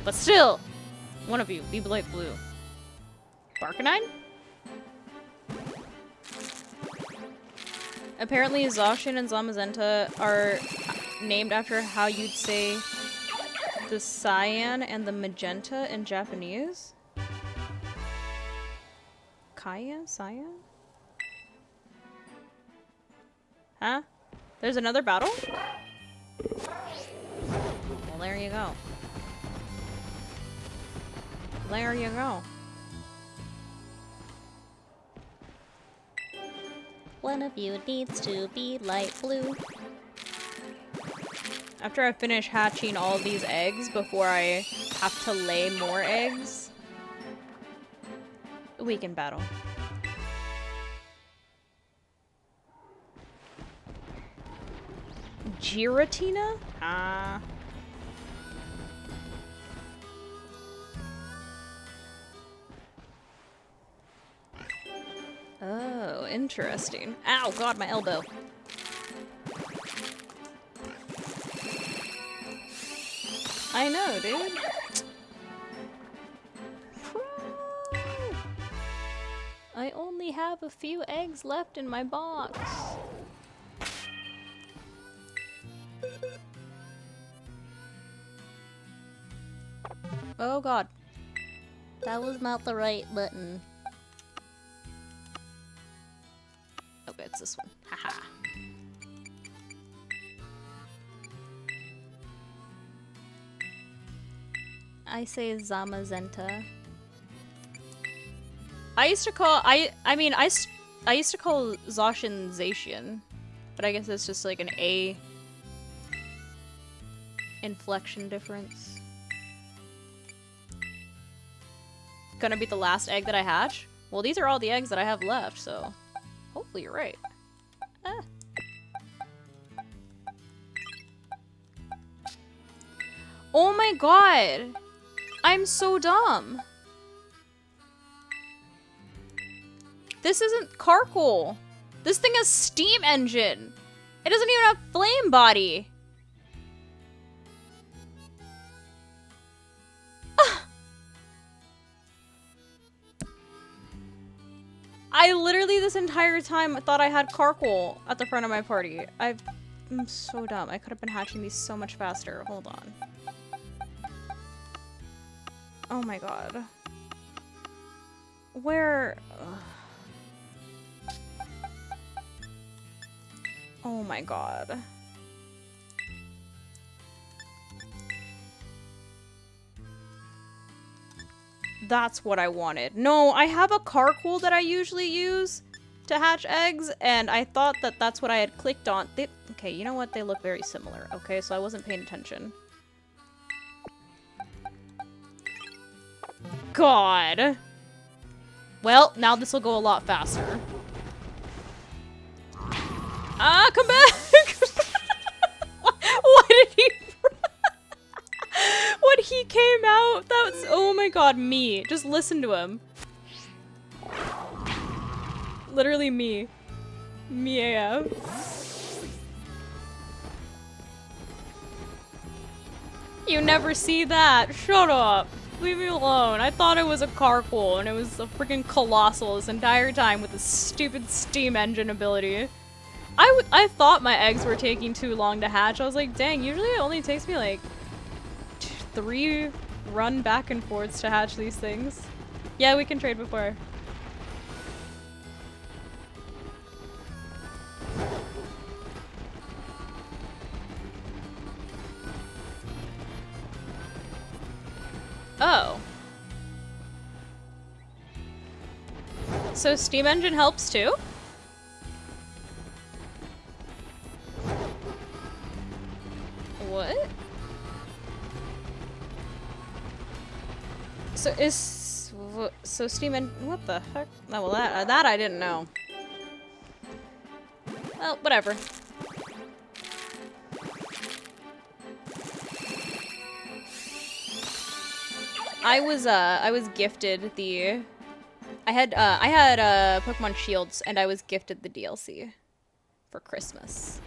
But still, one of you, be light blue. Barkanine? Apparently Zacian and Zamazenta are named after how you'd say the cyan and the magenta in Japanese. Cayenne? Cyan? Huh? There's another battle? Well, there you go. There you go. One of you needs to be light blue. After I finish hatching all these eggs before I have to lay more eggs. weaken battle. Giratina? Ah. Oh, interesting. Ow, God, my elbow. I know, dude. I only have a few eggs left in my box. Oh God. That was not the right button. Okay, it's this one. Haha. I say Zamazenta. I used to call I used to call Zacian Zacian, but I guess it's just like an A inflection difference. Gonna be the last egg that I hatch? Well, these are all the eggs that I have left, so hopefully you're right. Ah. Oh my God! I'm so dumb. This isn't Carcoal. This thing has steam engine. It doesn't even have flame body. I literally this entire time thought I had Carcoal at the front of my party. I'm so dumb. I could have been hatching these so much faster. Hold on. Oh my God. Where? Ugh. Oh my God. That's what I wanted. No, I have a Carcoal that I usually use to hatch eggs, and I thought that that's what I had clicked on. Okay, you know what? They look very similar. Okay, so I wasn't paying attention. God. Well, now this will go a lot faster. Ah, come back! What did he... When he came out, that was... Oh my God, me. Just listen to him. Literally me. Me AF. You never see that. Shut up. Leave me alone. I thought it was a Carcoal, and it was a freaking Colossal this entire time with a stupid steam engine ability. I thought my eggs were taking too long to hatch. I was like, dang, usually it only takes me like 3 run back and forths to hatch these things. Yeah, we can trade before. Oh. So steam engine helps too? What? So steam engine, what the heck? Oh, well that I didn't know. Well, whatever. I was gifted the I had Pokemon Shields, and I was gifted the DLC for Christmas.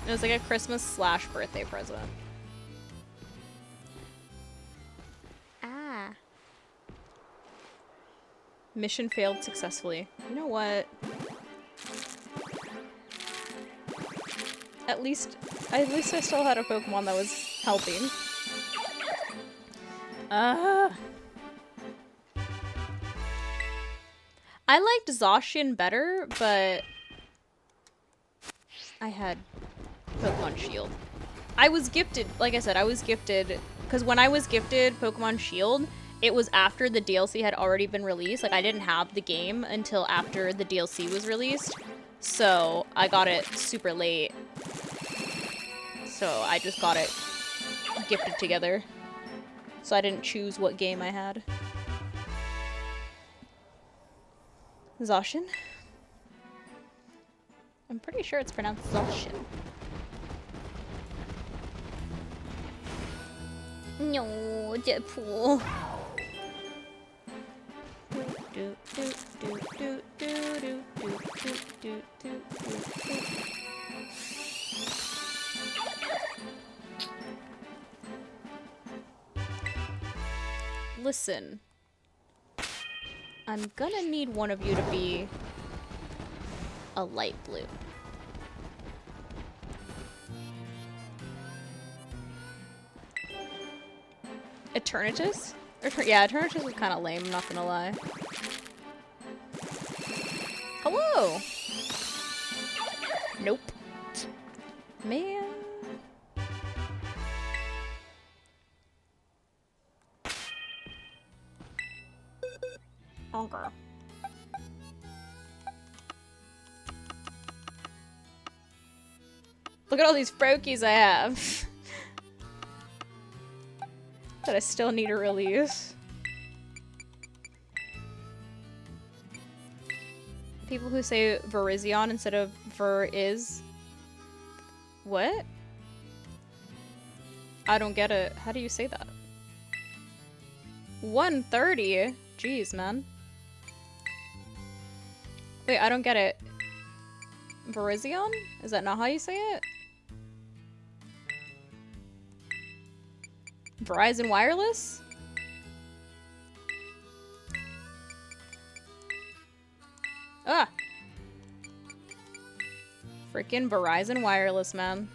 It was like a Christmas / birthday present. Ah. Mission failed successfully. You know what? At least I still had a Pokemon that was helping. I liked Zacian better, but I had Pokemon Shield. I was gifted, like I said, I was gifted, because when I was gifted Pokemon Shield, it was after the DLC had already been released. Like, I didn't have the game until after the DLC was released, so I got it super late. So I just got it gifted together. So I didn't choose what game I had. Zacian? I'm pretty sure it's pronounced Zacian. No, Deadpool. Listen. I'm gonna need one of you to be a light blue. Eternatus? Yeah, Eternatus was kind of lame, I'm not gonna lie. Hello! Nope. Man. Okay. Look at all these Froakies I have. That I still need to release. People who say Verizion instead of Veriz. What? I don't get it. How do you say that? 130? Jeez, man. Wait, I don't get it. Verizion? Is that not how you say it? Verizon Wireless? Ah! Freaking Verizon Wireless, man.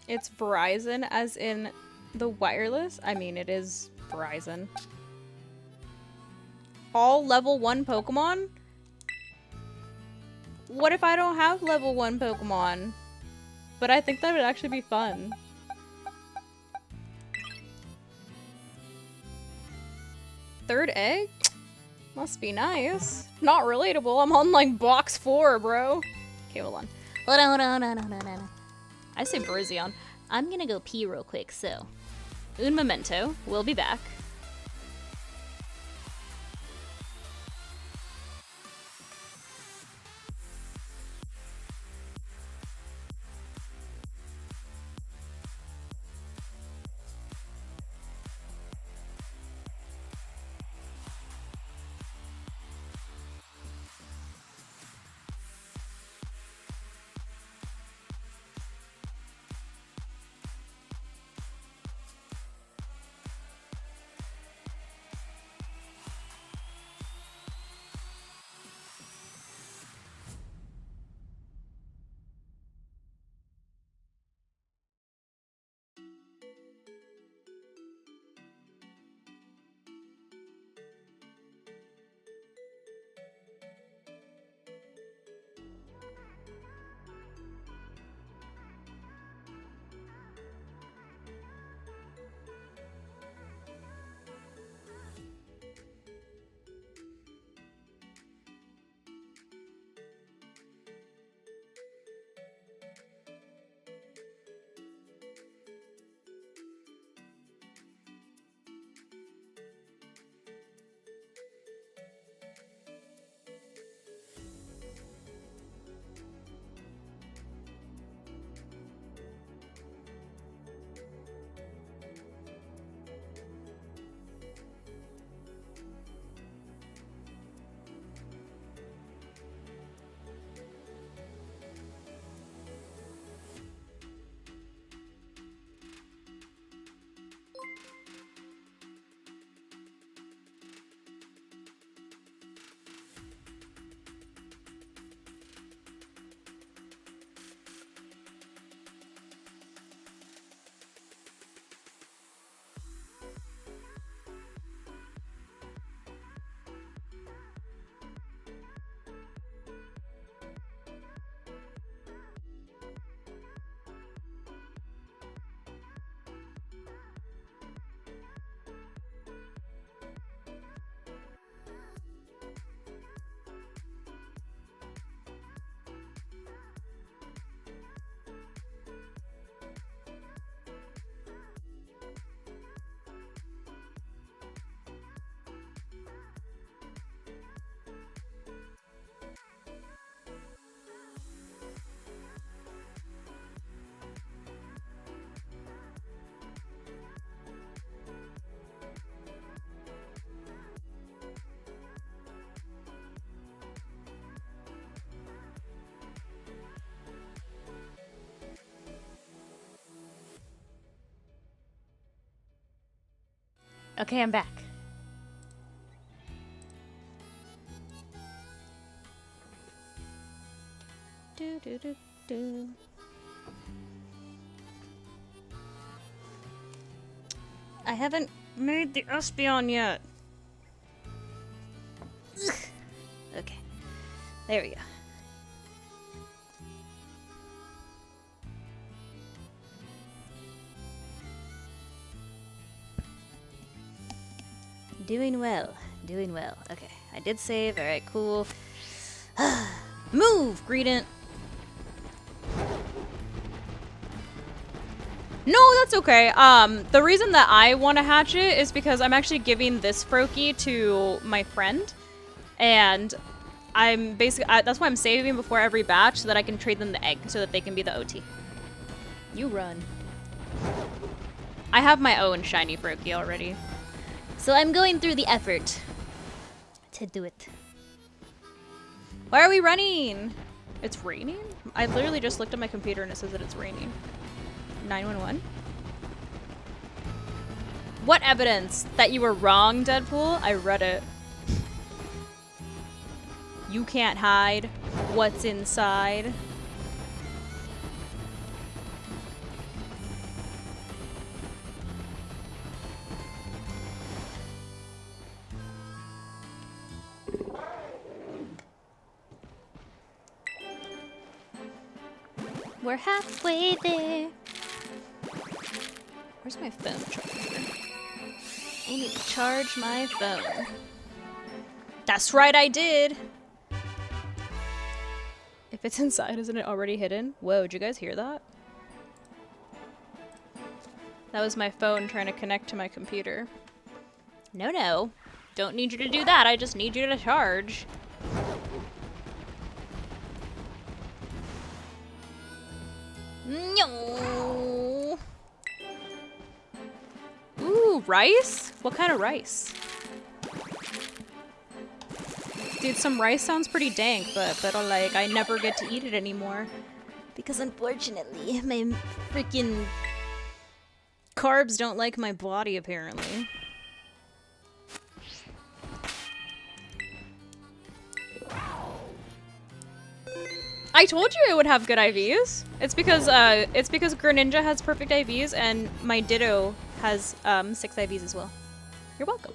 It's Verizon as in the wireless? I mean, it is Verizon. All level 1 Pokemon? What if I don't have level 1 Pokemon? But I think that would actually be fun. Third egg? Must be nice. Not relatable. I'm on like box 4, bro. Okay, hold on. Hold on. I say Brizion. I'm gonna go pee real quick, so. Un momento. We'll be back. Okay, I'm back. Do, do, do, do. I haven't made the Espeon yet. Ugh. Okay. There we go. Doing well. Doing well. Okay. I did save. Alright, cool. Move, Greedent! No, that's okay. The reason that I want to hatch it is because I'm actually giving this Froakie to my friend. And I'm basically, that's why I'm saving before every batch so that I can trade them the egg so that they can be the OT. You run. I have my own shiny Froakie already. So I'm going through the effort to do it. Why are we running? It's raining? I literally just looked at my computer and it says that it's raining. 911? What evidence? That you were wrong, Deadpool? I read it. You can't hide what's inside. We're halfway there. Where's my phone charger? I need to charge my phone. That's right, I did! If it's inside, isn't it already hidden? Whoa, did you guys hear that? That was my phone trying to connect to my computer. No, no. Don't need you to do that, I just need you to charge. No. Ooh, rice? What kind of rice? Dude, some rice sounds pretty dank, but like I never get to eat it anymore. Because unfortunately, my freaking carbs don't like my body apparently. I told you it would have good IVs. It's because Greninja has perfect IVs and my Ditto has 6 IVs as well. You're welcome.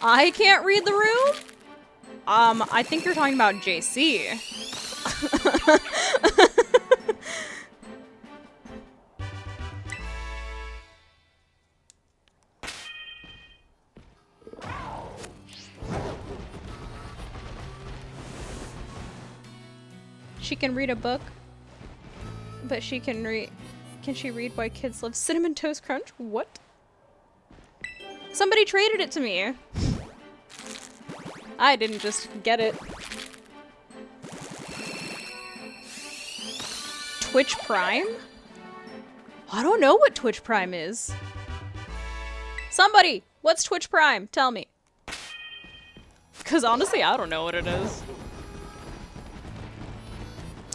I can't read the room? I think you're talking about JC. She can read a book, but she can read. Can she read why kids love Cinnamon Toast Crunch? What? Somebody traded it to me. I didn't just get it. Twitch Prime? I don't know what Twitch Prime is. Somebody, what's Twitch Prime? Tell me. Because honestly, I don't know what it is.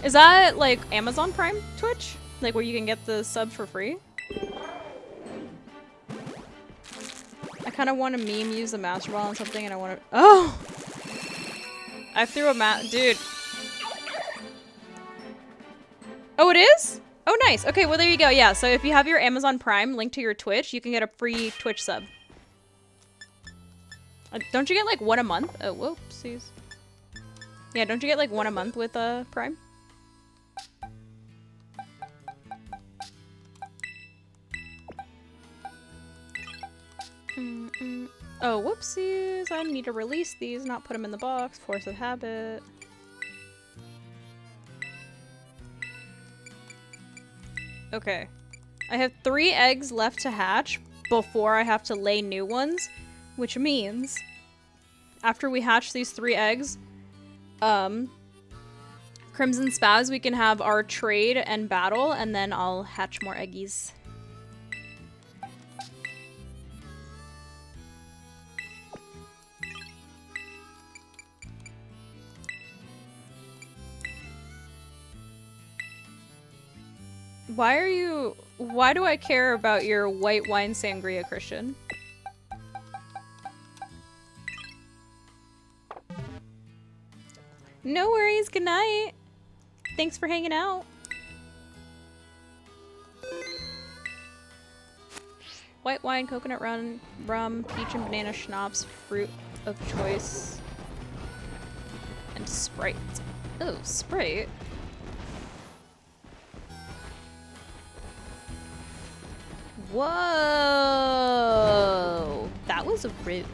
Is that like Amazon Prime Twitch? Like where you can get the sub for free? I kind of want to meme use the Master Ball on something and I want to- Oh! I threw a dude. Oh, it is? Oh, nice. Okay, well, there you go. Yeah, so if you have your Amazon Prime linked to your Twitch, you can get a free Twitch sub. Don't you get like 1 a month? Oh, whoopsies. Yeah, don't you get like 1 a month with Prime? Oh, whoopsies. I need to release these, not put them in the box. Force of habit. Okay. I have 3 eggs left to hatch before I have to lay new ones, which means after we hatch these 3 eggs, Crimson Spaz, we can have our trade and battle, and then I'll hatch more eggies. Why do I care about your white wine sangria, Christian? No worries, good night. Thanks for hanging out. White wine, coconut rum, peach and banana schnapps, fruit of choice, and Sprite. Oh, Sprite? Whoa! That was rude.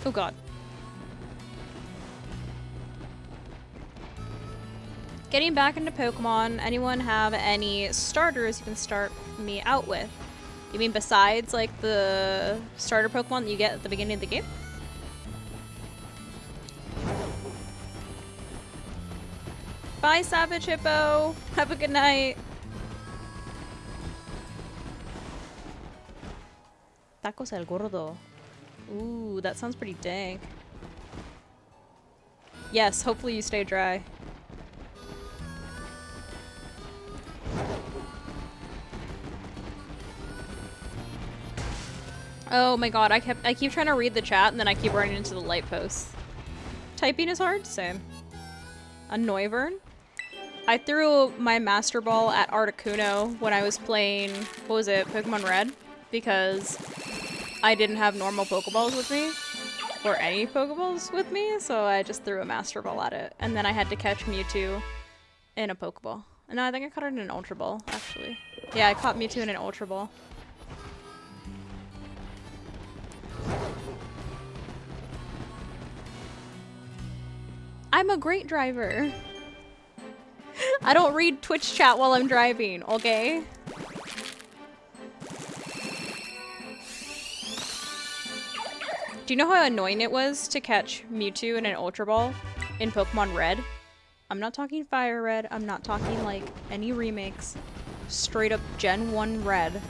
Oh god. Getting back into Pokemon, anyone have any starters you can start me out with? You mean besides, like, the starter Pokemon that you get at the beginning of the game? Bye, Savage Hippo! Have a good night! Tacos el gordo. Ooh, that sounds pretty dank. Yes, hopefully you stay dry. Oh my god, I keep trying to read the chat and then I keep running into the light posts. Typing is hard? Same. A Noivern? I threw my Master Ball at Articuno when I was playing, what was it, Pokemon Red? Because I didn't have normal Pokeballs with me. Or any Pokeballs with me, so I just threw a Master Ball at it. And then I had to catch Mewtwo in a Pokeball. No, I think I caught it in an Ultra Ball, actually. Yeah, I caught Mewtwo in an Ultra Ball. I'm a great driver. I don't read Twitch chat while I'm driving, okay? Do you know how annoying it was to catch Mewtwo in an Ultra Ball in Pokemon Red? I'm not talking Fire Red, I'm not talking like any remakes. Straight up Gen 1 Red.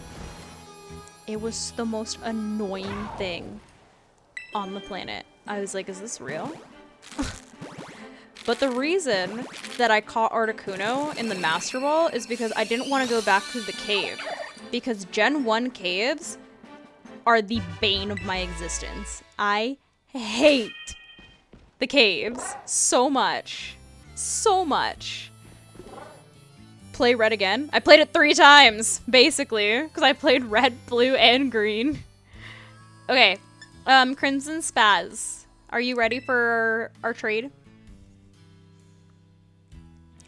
It was the most annoying thing on the planet. I was like, is this real? But the reason that I caught Articuno in the Master Ball is because I didn't want to go back to the cave. Because Gen 1 caves are the bane of my existence. I hate the caves so much. So much. Play Red again? I played it 3 times, basically. Because I played Red, Blue, and Green. Okay. Crimson Spaz. Are you ready for our trade?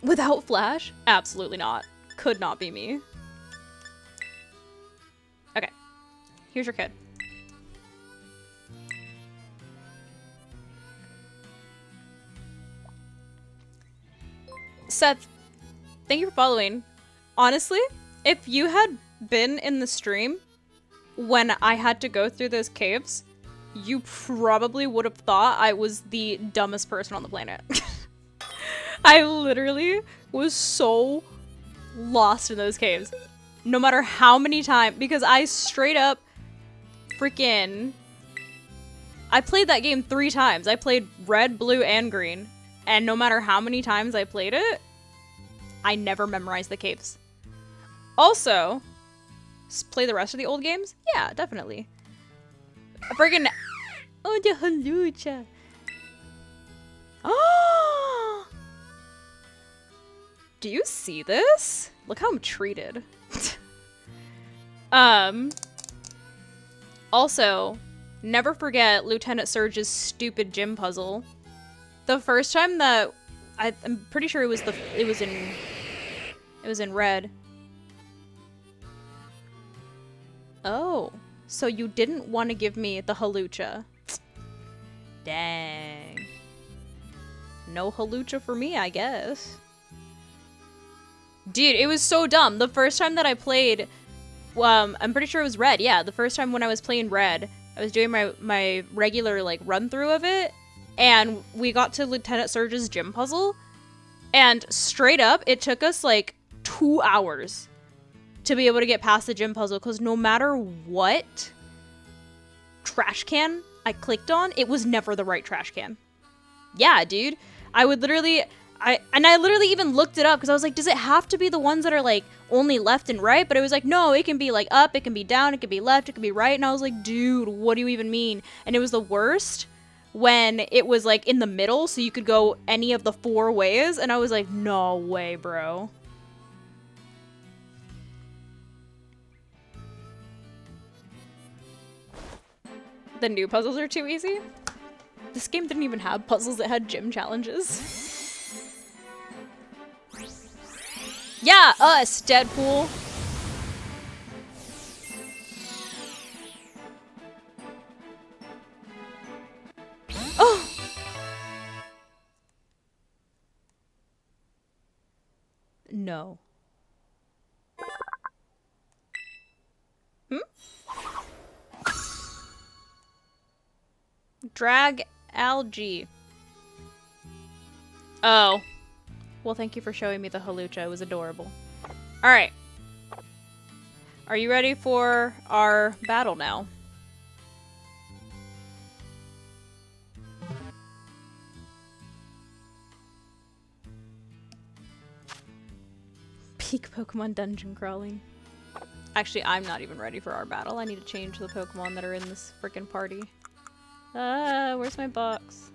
Without Flash? Absolutely not. Could not be me. Okay. Here's your kid. Seth, thank you for following. Honestly, if you had been in the stream when I had to go through those caves, you probably would have thought I was the dumbest person on the planet. I literally was so lost in those caves. No matter how many times, because I straight up freaking... I played that game 3 times. I played Red, Blue, and Green. And no matter how many times I played it, I never memorized the caves. Also, play the rest of the old games? Yeah, definitely. I freaking... Oh, the halucha. Oh! Do you see this? Look how I'm treated. Also, never forget Lieutenant Surge's stupid gym puzzle. The first time that I'm pretty sure it was in Red. Oh, so you didn't want to give me the halucha. Dang. No halucha for me, I guess. Dude, it was so dumb. The first time that I played, I'm pretty sure it was Red. Yeah, the first time when I was playing Red, I was doing my regular like run through of it, and we got to Lieutenant Surge's gym puzzle, and straight up, it took us like 2 hours to be able to get past the gym puzzle, because no matter what trash can I clicked on, it was never the right trash can. Yeah, dude. I would literally... I literally even looked it up because I was like, does it have to be the ones that are like only left and right? But it was like, no, it can be like up, it can be down, it can be left, it can be right. And I was like, dude, what do you even mean? And it was the worst when it was like in the middle, so you could go any of the 4 ways. And I was like, no way, bro. The new puzzles are too easy. This game didn't even have puzzles, it had gym challenges. Yeah, us, Deadpool. Oh! No. Drag algae. Oh. Well, thank you for showing me the halucha. It was adorable. Alright. Are you ready for our battle now? Peak Pokemon dungeon crawling. Actually, I'm not even ready for our battle. I need to change the Pokemon that are in this freaking party. Where's my box?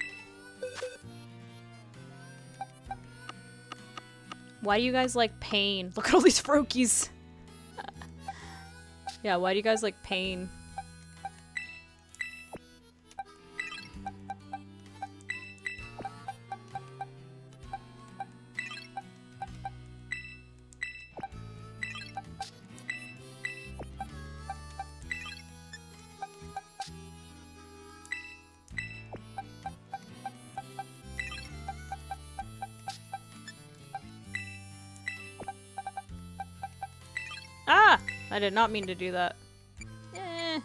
Why do you guys like pain? Look at all these Froakies. Yeah, why do you guys like pain? Ah! I did not mean to do that. Eh.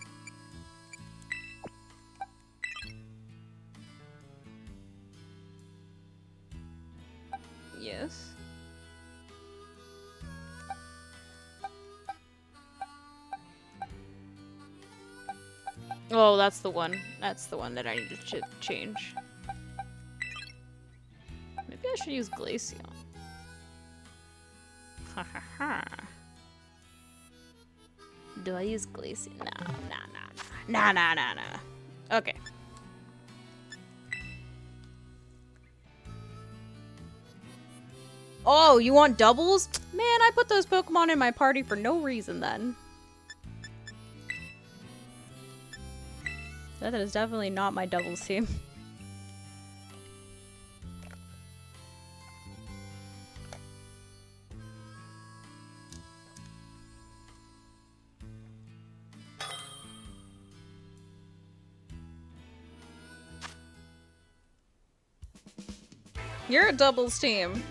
Yes. Oh, that's the one. That's the one that I need to change. Maybe I should use Glaceon. Ha ha ha. Do I use Glaceon? Nah. Okay. Oh, you want doubles? Man, I put those Pokemon in my party for no reason then. That is definitely not my doubles team. You're a doubles team.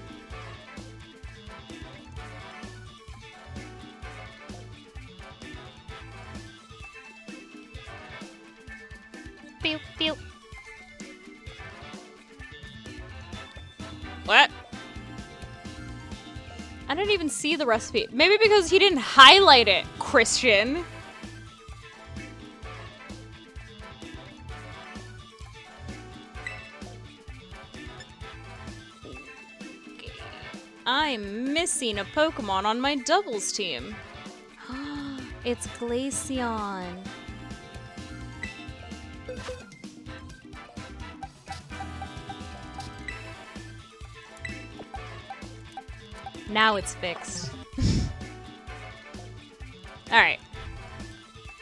Pew, pew. What? I didn't even see the recipe. Maybe because he didn't highlight it, Christian. I'm missing a Pokemon on my doubles team. It's Glaceon. Now it's fixed. Alright.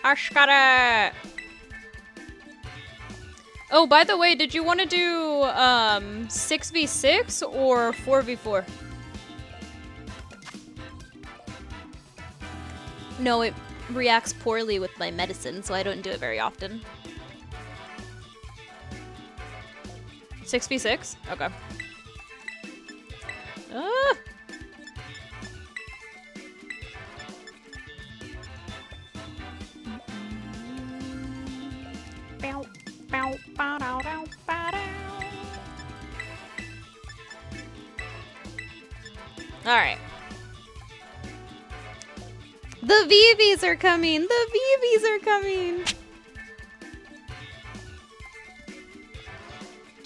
Ashkara! Oh, by the way, did you want to do 6v6 or 4v4? No, it reacts poorly with my medicine, so I don't do it very often. 6v6? Okay. Ah! Alright. The VVs are coming! The VVs are coming!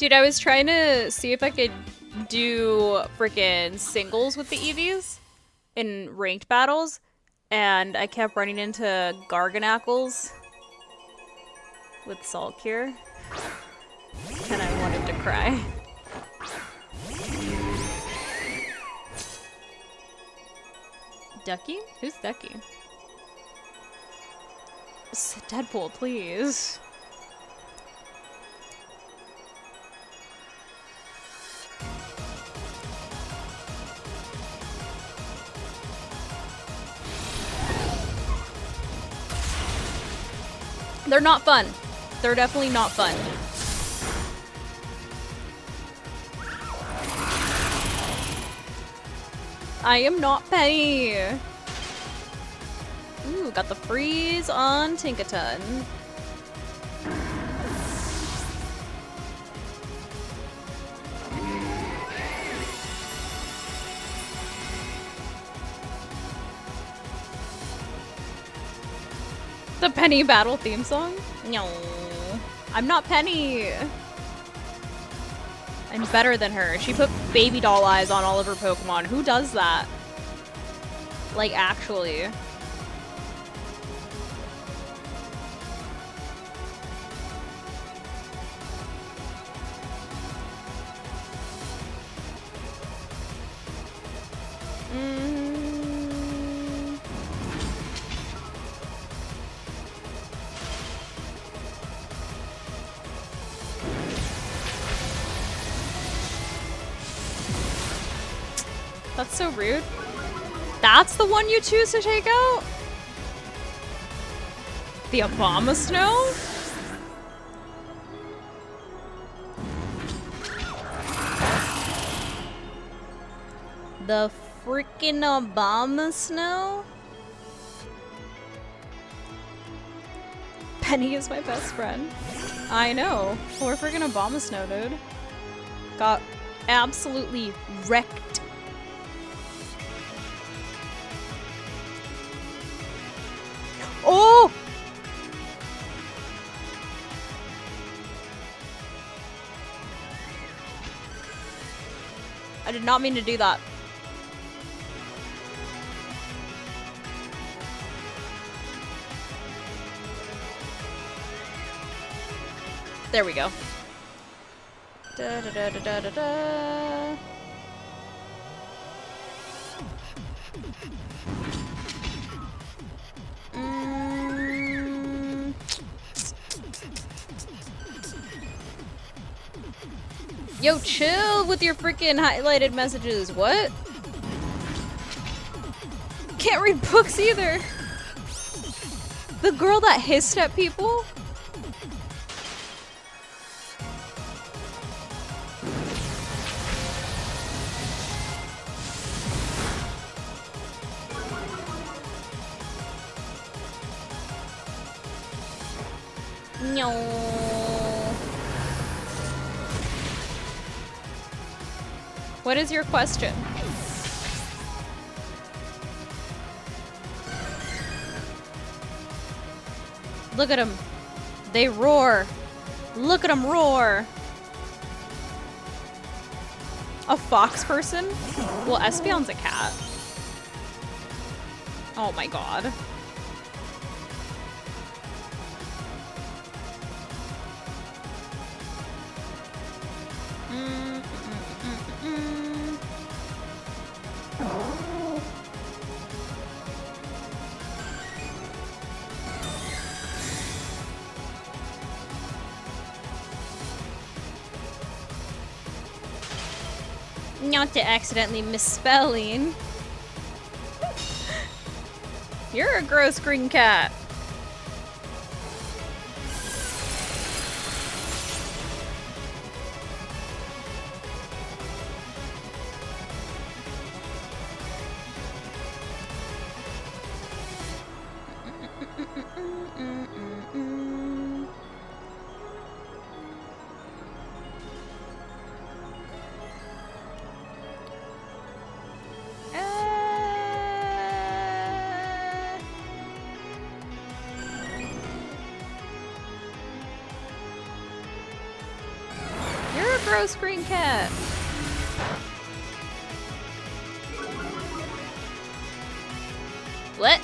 Dude, I was trying to see if I could do freaking singles with the Eevees in ranked battles, and I kept running into Garganacles with Salt Cure, and I wanted to cry. Ducky? Who's Ducky? Deadpool, please. They're not fun. They're definitely not fun. I am not Penny. Ooh, got the freeze on Tinkaton. The Penny battle theme song? No. I'm not Penny. I'm better than her. She put baby doll eyes on all of her Pokemon. Who does that? Like, actually. That's so rude. That's the one you choose to take out? The Abomasnow? The freaking Abomasnow? Penny is my best friend. I know. Poor freaking Abomasnow, dude. Got absolutely wrecked. Oh! I did not mean to do that. There we go. Da da da da da da da. Yo, chill with your freaking highlighted messages. What? Can't read books either. The girl that hissed at people? No. What is your question? Look at them. They roar. Look at them roar. A fox person? Well, Espeon's a cat. Oh my god. Not to accidentally misspelling. You're a gross green cat. Gross green cat. What?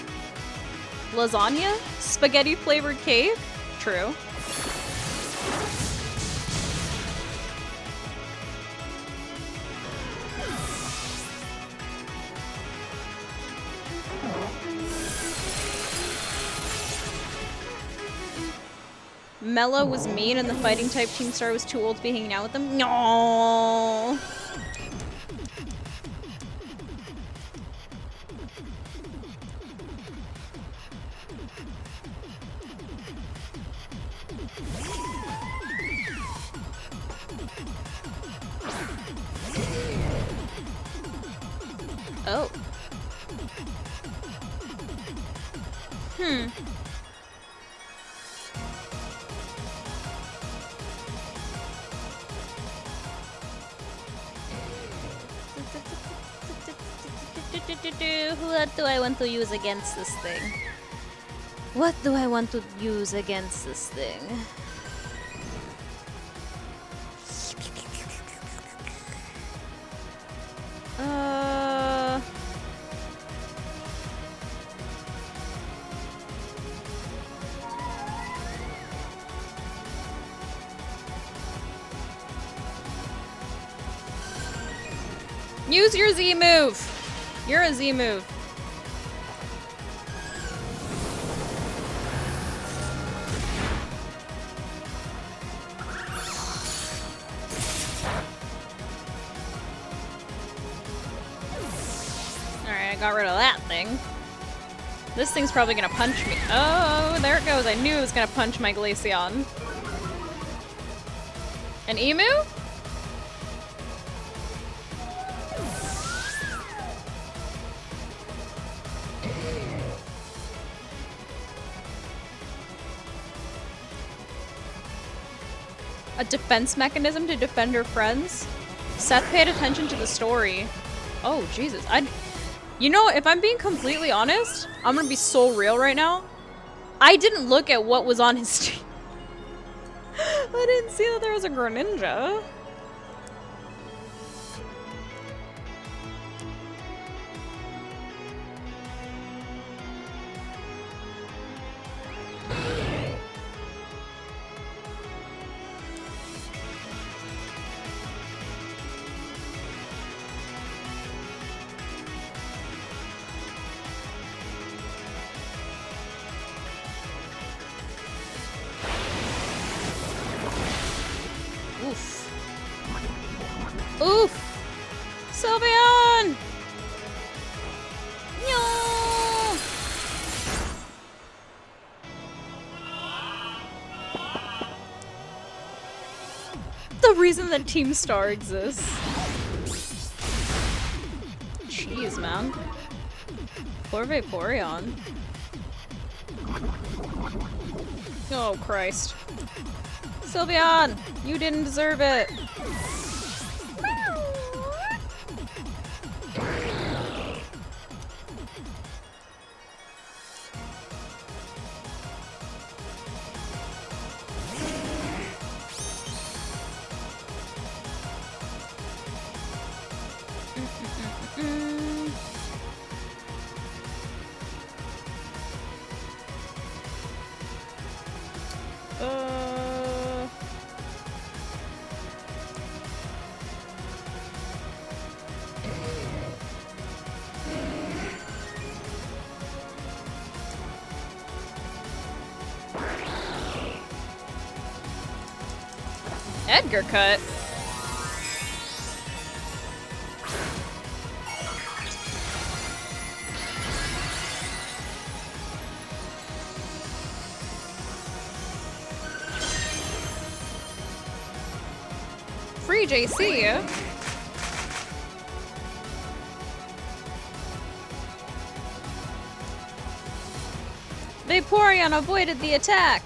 Lasagna? Spaghetti flavored cake? True. Mello was mean and the fighting type Team Star was too old to be hanging out with them? No. Oh. What do I want to use against this thing? What do I want to use against this thing? Use your Z move! You're a Z move. Alright, I got rid of that thing. This thing's probably gonna punch me. Oh, there it goes. I knew it was gonna punch my Glaceon. An emu? A defense mechanism to defend her friends? Seth paid attention to the story. Oh, Jesus. You know, if I'm being completely honest, I'm gonna be so real right now. I didn't look at what was on his team. I didn't see that there was a Greninja. Oof! Sylveon! No! The reason that Team Star exists. Jeez, man. Poor Vaporeon. Oh, Christ. Sylveon! You didn't deserve it! Edgar cut. Free JC. Vaporeon avoided the attack.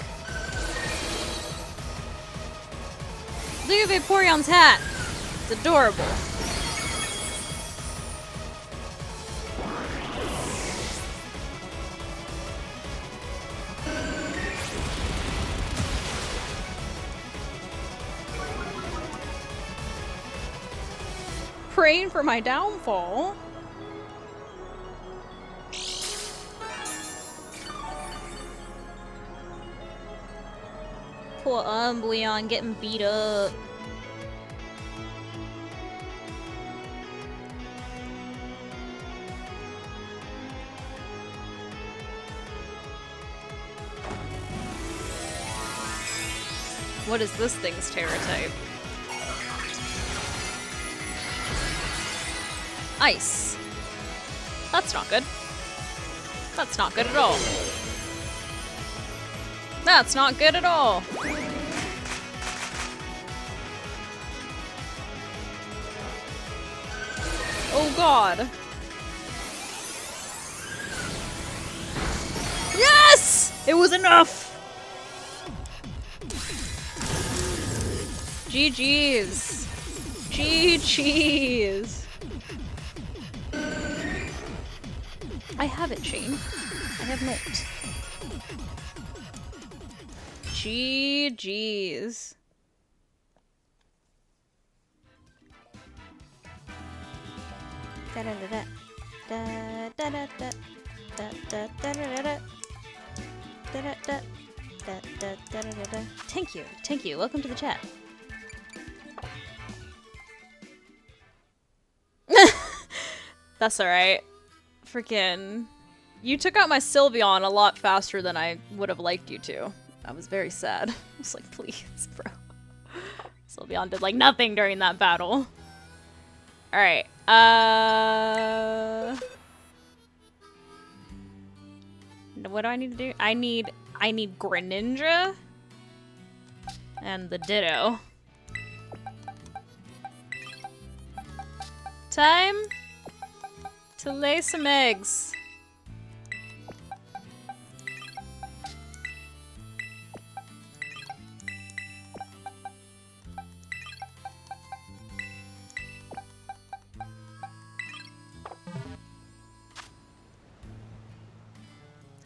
Look at Vaporeon's hat. It's adorable. praying for my downfall. Poor Umbreon getting beat up. What is this thing's Terra type? Ice. That's not good. That's not good at all. That's not good at all. Oh god. Yes! It was enough! GG's. GG's. I haven't, Shane. I have not. GG's. Thank you. Thank you. Welcome to the chat. That's alright. Freaking. You took out my Sylveon a lot faster than I would have liked you to. I was very sad. I was like, please, bro. Sylveon did like nothing during that battle. Alright. What do I need to do? I need Greninja. And the Ditto. Time to lay some eggs.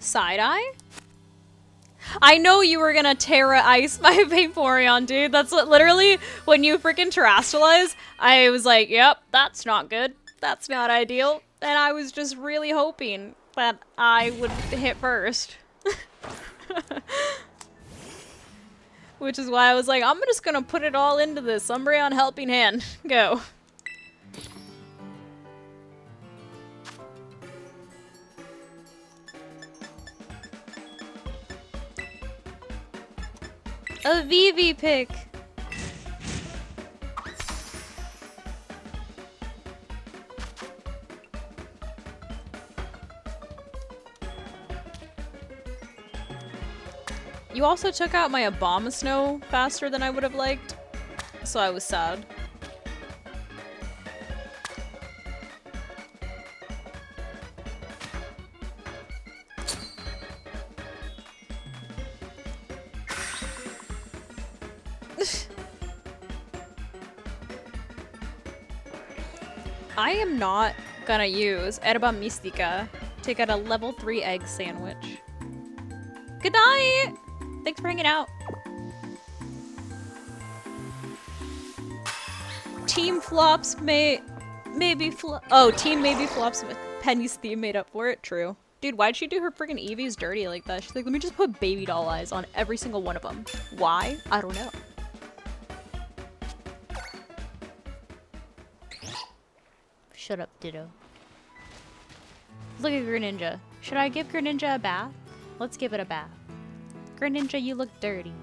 Side-eye? I know you were gonna Terra Ice my Vaporeon, dude. That's what, literally, when you freaking terrestrialize, I was like, yep, that's not good. That's not ideal. And I was just really hoping that I would hit first. Which is why I was like, I'm just gonna put it all into this Umbreon Helping Hand. Go. A VV pick. You also took out my Abomasnow faster than I would have liked, so I was sad. I am not gonna use Herba Mystica. Take out a level 3 egg sandwich. Good night! Thanks for hanging out. Team flops maybe team maybe flops with Penny's theme made up for it. True. Dude, why'd she do her freaking Eevees dirty like that? She's like, let me just put baby doll eyes on every single one of them. Why? I don't know. Shut up, Ditto. Look at Greninja. Should I give Greninja a bath? Let's give it a bath. Greninja, you look dirty.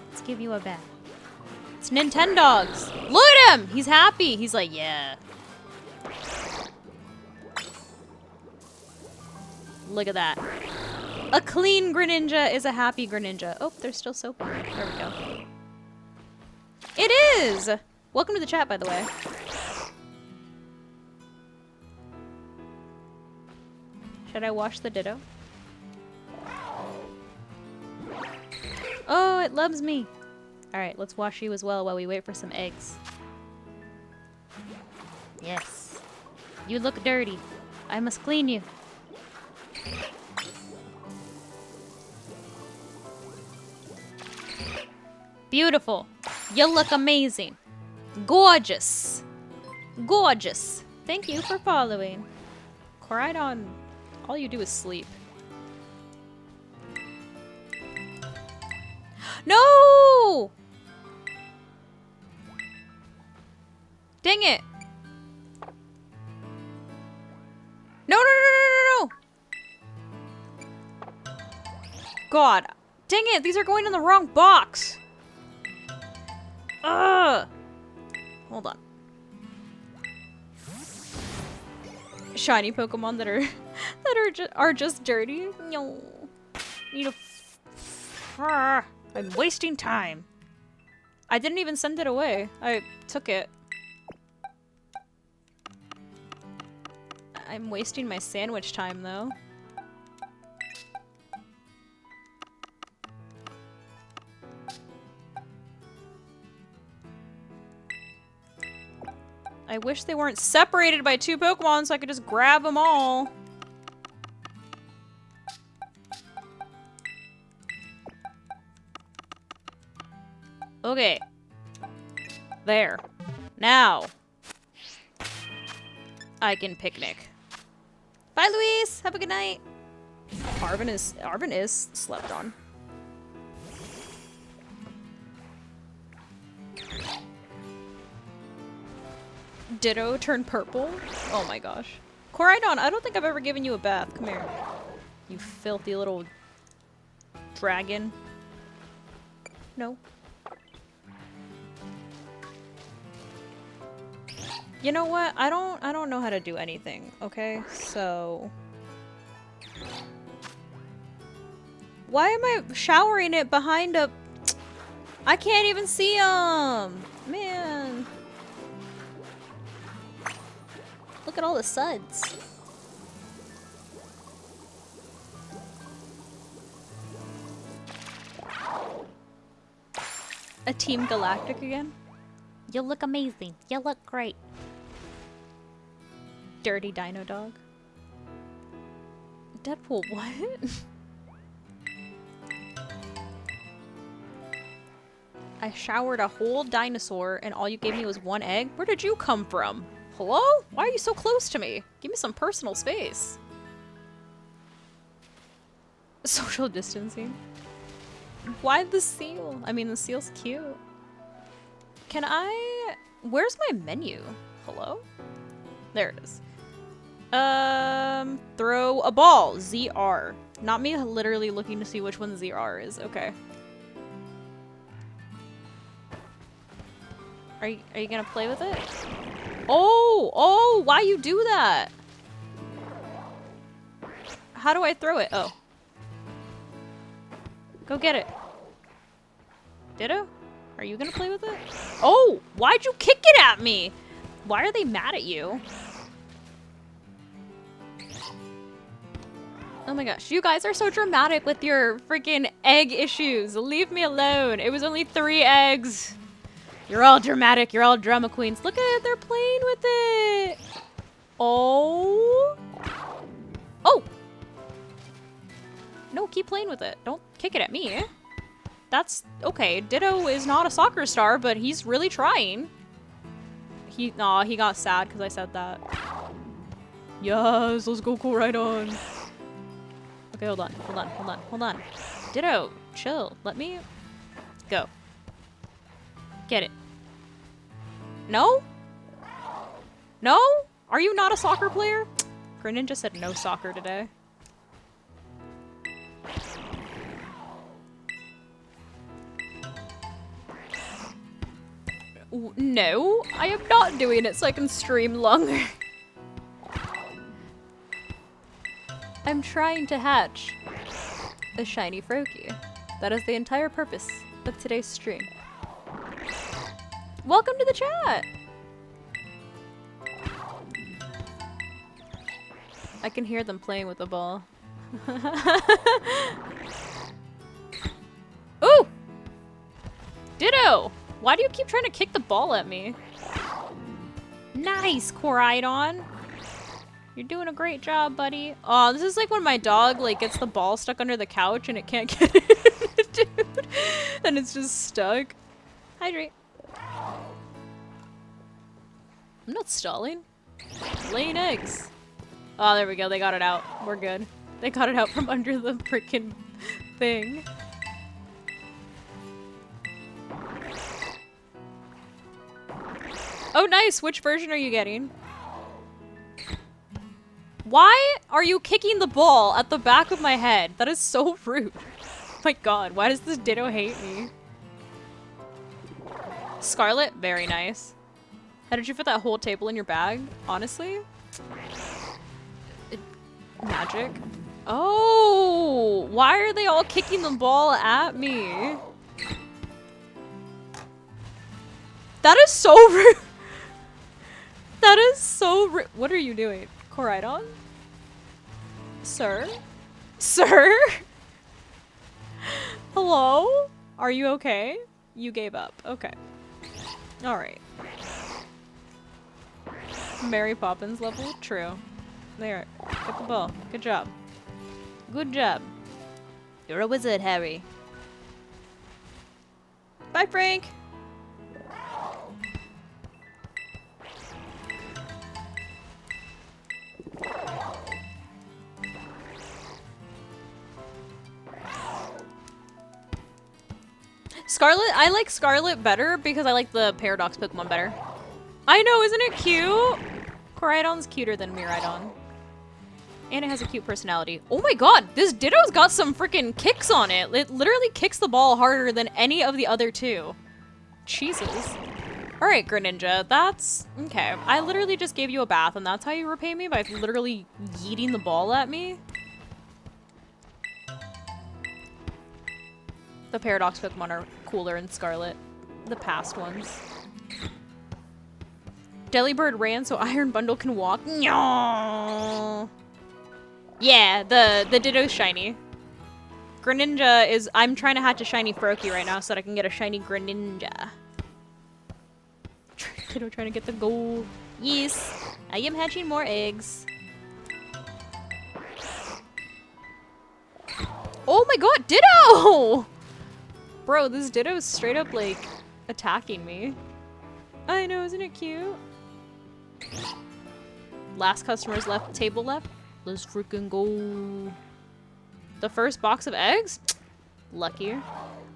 Let's give you a bath. It's Nintendogs. Look at him! He's happy. He's like, yeah. Look at that. A clean Greninja is a happy Greninja. Oh, there's still soap on it. There we go. It is! Welcome to the chat, by the way. Should I wash the Ditto? Oh, it loves me. Alright, let's wash you as well while we wait for some eggs. Yes. You look dirty. I must clean you. Beautiful. You look amazing. Gorgeous. Gorgeous. Thank you for following. Koraidon, all you do is sleep. No! Dang it. No, no, no, no, no, no! God. Dang it, these are going in the wrong box. Ugh. Hold on. Shiny Pokemon that are just dirty. No. Need a I'm wasting time. I didn't even send it away. I took it. I'm wasting my sandwich time though. I wish they weren't separated by 2 Pokemon so I could just grab them all. Okay. There. Now. I can picnic. Bye, Luis! Have a good night! Arvin is slept on. Ditto turn purple? Oh my gosh. Koraidon, I don't think I've ever given you a bath. Come here. You filthy little dragon. No. You know what? I don't know how to do anything, okay? So why am I showering it behind a I can't even see him. Man. Look at all the suds. A Team Galactic again? You look amazing. You look great. Dirty Dino Dog. Deadpool, what? I showered a whole dinosaur and all you gave me was 1 egg? Where did you come from? Hello? Why are you so close to me? Give me some personal space. Social distancing. Why the seal? I mean, the seal's cute. Can I... Where's my menu? Hello? There it is. Throw a ball. ZR. Not me literally looking to see which one ZR is. Okay. Are you gonna play with it? Oh, why you do that? How do I throw it? Oh. Go get it. Ditto? Are you gonna play with it? Oh, why'd you kick it at me? Why are they mad at you? Oh my gosh, you guys are so dramatic with your freaking egg issues. Leave me alone. It was only 3 eggs. You're all dramatic. You're all drama queens. Look at it. They're playing with it. Oh. Oh. No, keep playing with it. Don't kick it at me. That's okay. Ditto is not a soccer star, but he's really trying. He got sad because I said that. Yes, let's go Koraidon. Okay, hold on. Ditto, chill. Let me go. Get it. No? No? Are you not a soccer player? Greninja said no soccer today. No, I am not doing it so I can stream longer. I'm trying to hatch a shiny Froakie. That is the entire purpose of today's stream. Welcome to the chat! I can hear them playing with the ball. Ooh! Ditto! Why do you keep trying to kick the ball at me? Nice, Koraidon! You're doing a great job, buddy. Oh, this is like when my dog like gets the ball stuck under the couch and it can't get it, dude. And it's just stuck. Hydrate. I'm not stalling. Laying eggs. Oh, there we go. They got it out. We're good. They got it out from under the freaking thing. Oh, nice. Which version are you getting? Why are you kicking the ball at the back of my head? That is so rude. Oh my god, why does this Ditto hate me? Scarlet, very nice. How did you fit that whole table in your bag? Honestly? Magic. Oh, why are they all kicking the ball at me? That is so rude. That is so rude. What are you doing? Koraidon? Sir? Sir? Hello? Are you okay? You gave up. Okay. Alright. Mary Poppins level? True. There. Get the ball. Good job. Good job. You're a wizard, Harry. Bye, Frank! Scarlet, I like Scarlet better because I like the Paradox Pokemon better. I know, isn't it cute? Koraidon's cuter than Miraidon. And it has a cute personality. Oh my god, this Ditto's got some freaking kicks on it. It literally kicks the ball harder than any of the other two. Jesus. Alright, Greninja, that's... okay. I literally just gave you a bath and that's how you repay me? By literally yeeting the ball at me? The Paradox Pokemon are cooler in Scarlet. The past ones. Delibird ran so Iron Bundle can walk. No. Yeah, the Ditto's shiny. Greninja is... I'm trying to hatch a shiny Froakie right now so that I can get a shiny Greninja. Ditto trying to get the gold. Yes, I am hatching more eggs. Oh my god, Ditto! Bro, this Ditto's straight up, like, attacking me. I know, isn't it cute? Last customer's left, table left. Let's freaking go. The first box of eggs? Lucky.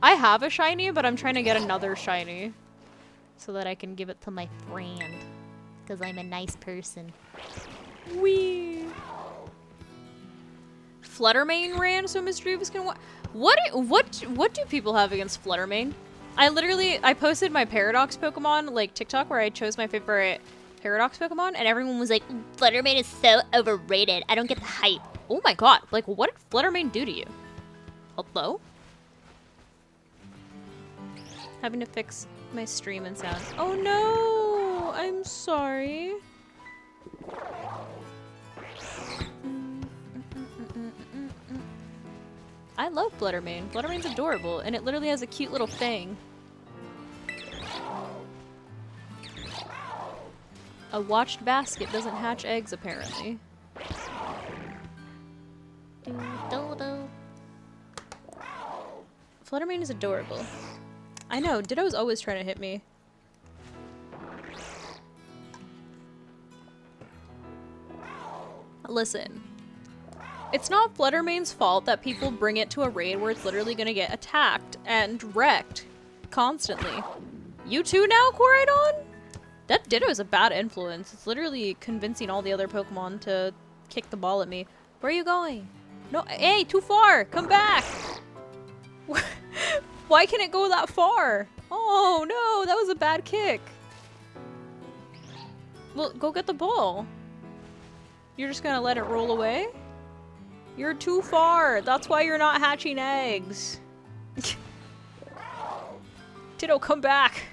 I have a shiny, but I'm trying to get another shiny. So that I can give it to my friend. Because I'm a nice person. Wee. Fluttermane ran so Misdreavus can walk. What do people have against Fluttermane? I posted my Paradox Pokemon, like, TikTok where I chose my favorite Paradox Pokemon, and everyone was like, Fluttermane is so overrated. I don't get the hype. Oh my god, like, what did Fluttermane do to you? Hello? Having to fix my stream and sound. Oh no! I'm sorry. I love Fluttermane. Fluttermane's adorable, and it literally has a cute little fang. A watched basket doesn't hatch eggs, apparently. Fluttermane is adorable. I know, Ditto's always trying to hit me. Listen. It's not Fluttermane's fault that people bring it to a raid where it's literally gonna get attacked and wrecked constantly. You too now, Koraidon? That Ditto's a bad influence. It's literally convincing all the other Pokemon to kick the ball at me. Where are you going? No, hey, too far! Come back! Why can it go that far? Oh no, that was a bad kick. Well, go get the ball. You're just gonna let it roll away? You're too far. That's why you're not hatching eggs. Ditto, come back.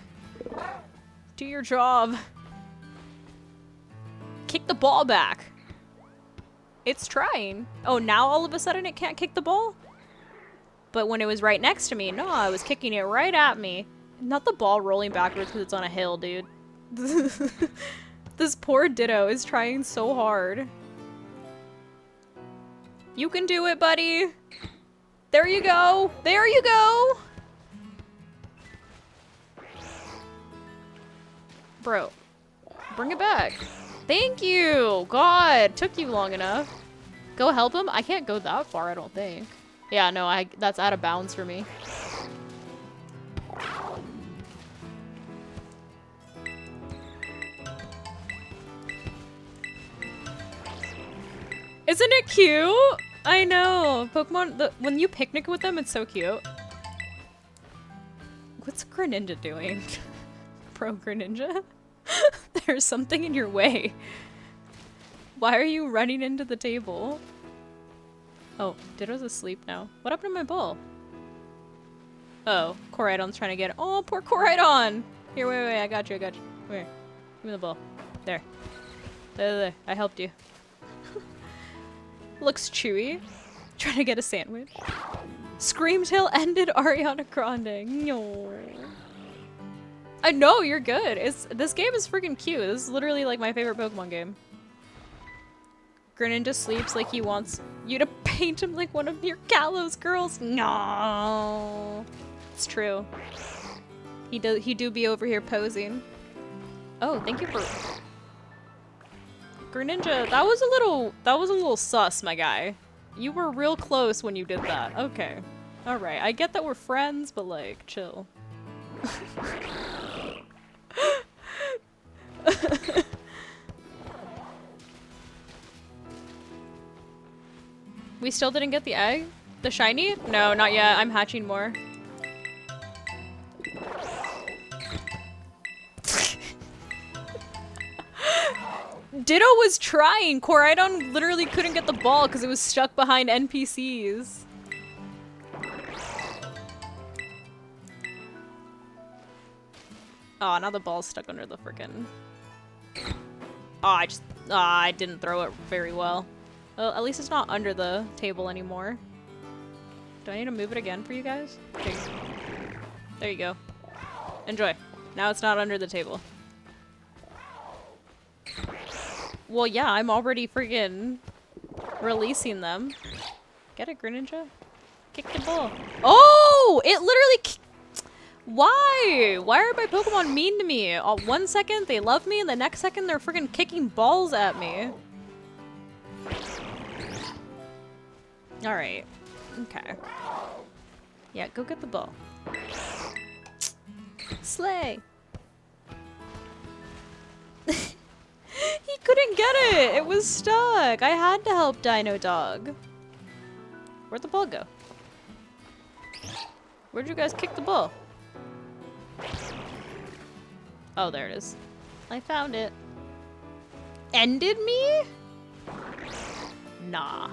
Do your job. Kick the ball back. It's trying. Oh, now all of a sudden it can't kick the ball? But when it was right next to me, no, I was kicking it right at me. Not the ball rolling backwards because it's on a hill, dude. This poor Ditto is trying so hard. You can do it, buddy. There you go. There you go. Bro. bring it back. Thank you! God, took you long enough. Go help him? I can't go that far, I don't think. Yeah, no, that's out of bounds for me. Isn't it cute? I know. Pokemon, when you picnic with them, it's so cute. What's Greninja doing? Pro Greninja? There's something in your way. Why are you running into the table? Oh, Ditto's asleep now. What happened to my ball? Oh, Koraidon's trying to get it. Oh, poor Koraidon! Here, wait, I got you. Come here. Give me the ball. There. There. I helped you. Looks chewy. Trying to get a sandwich. Screamtail ended Ariana Grande. No. I know, you're good. This game is freaking cute. This is literally like my favorite Pokemon game. Greninja sleeps like he wants you to paint him like one of your Kalos girls. No. It's true. He do be over here posing. Oh, thank you for Greninja. That was a little sus, my guy. You were real close when you did that. Okay. Alright. I get that we're friends, but like, chill. We still didn't get the egg? The shiny? No, not yet. I'm hatching more. Ditto was trying. Koraidon literally couldn't get the ball because it was stuck behind NPCs. Oh, now the ball's stuck under the frickin'... Oh, I didn't throw it very well. Well, at least it's not under the table anymore. Do I need to move it again for you guys? Okay. There you go. Enjoy. Now it's not under the table. Well, yeah, I'm already friggin' releasing them. Get it, Greninja? Kick the ball. Oh! It literally... Why? Why are my Pokemon mean to me? 1 second they love me, and the next second they're friggin' kicking balls at me. Alright. Okay. Yeah, go get the ball. Slay! He couldn't get it! It was stuck! I had to help Dino Dog. Where'd the ball go? Where'd you guys kick the ball? Oh, there it is. I found it. Ended me? Nah.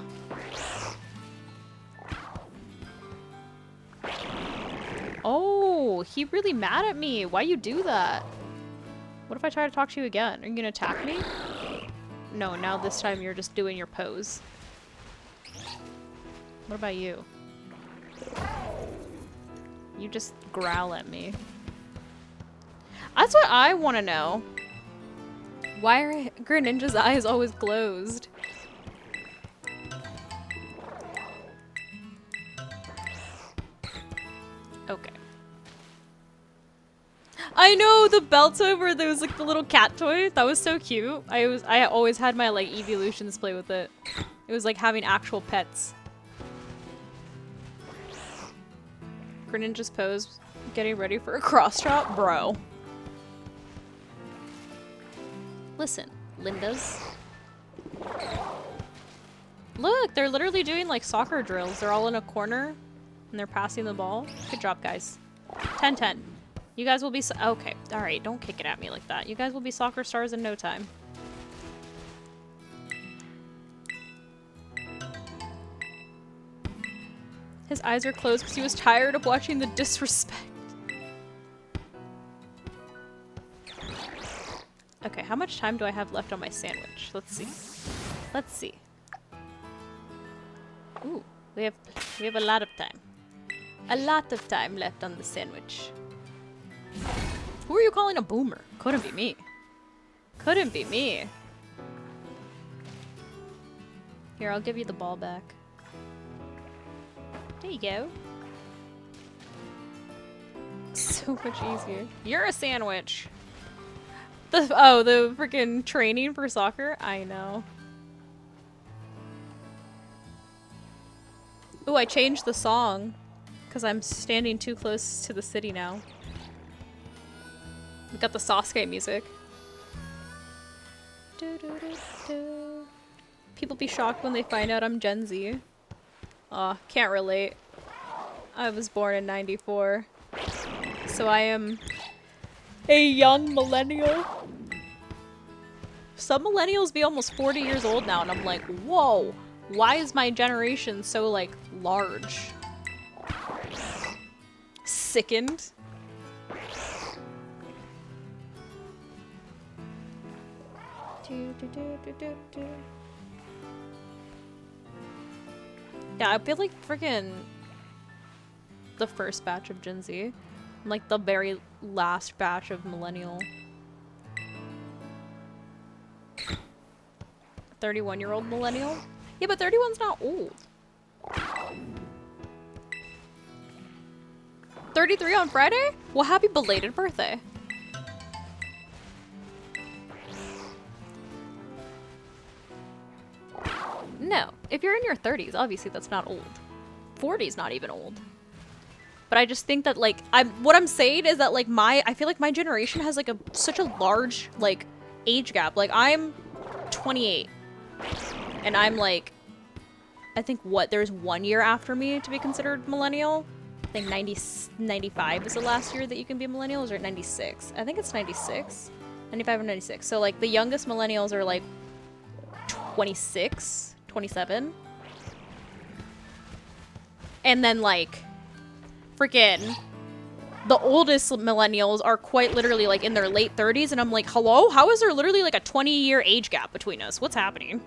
Oh, he really mad at me. Why you do that? What if I try to talk to you again? Are you gonna attack me? No, now this time you're just doing your pose. What about you? You just growl at me. That's what I want to know. Why are Greninja's eyes always closed? Okay. I know the belt over. There was like the little cat toy. That was so cute. I always had my like evolutions play with it. It was like having actual pets. Greninja's pose, getting ready for a cross chop, bro. Listen, Lindas. Look, they're literally doing like soccer drills. They're all in a corner and they're passing the ball. Good job, guys. 10-10. You guys will be okay. All right, don't kick it at me like that. You guys will be soccer stars in no time. His eyes are closed because he was tired of watching the disrespect. Okay, how much time do I have left on my sandwich? Let's see. Let's see. Ooh, we have a lot of time. A lot of time left on the sandwich. Who are you calling a boomer? Couldn't be me. Couldn't be me. Here, I'll give you the ball back. There you go. So much easier. You're a sandwich. The freaking training for soccer? I know. Ooh, I changed the song because I'm standing too close to the city now. We got the Sasuke music. People be shocked when they find out I'm Gen Z. Aw, can't relate. I was born in 94. So I am a young millennial. Some millennials be almost 40 years old now, and I'm like, whoa, why is my generation so, like, large? Sickened. Yeah, I feel like freaking the first batch of Gen Z. I'm like the very last batch of millennial. 31-year-old millennial? Yeah, but 31's not old. 33 on Friday? Well, happy belated birthday. No, if you're in your 30s, obviously that's not old. 40's not even old. But I just think that, like, what I'm saying is that, like, I feel like my generation has, like, such a large, like, age gap. Like, I'm 28. And I'm, like, I think, there's 1 year after me to be considered millennial. I think 95 is the last year that you can be a millennial, or 96? I think it's 96. 95 or 96. So, like, the youngest millennials are, like, 26, 27. And then, like, freaking the oldest millennials are quite literally, like, in their late 30s, and I'm like, hello? How is there literally, like, a 20-year age gap between us? What's happening?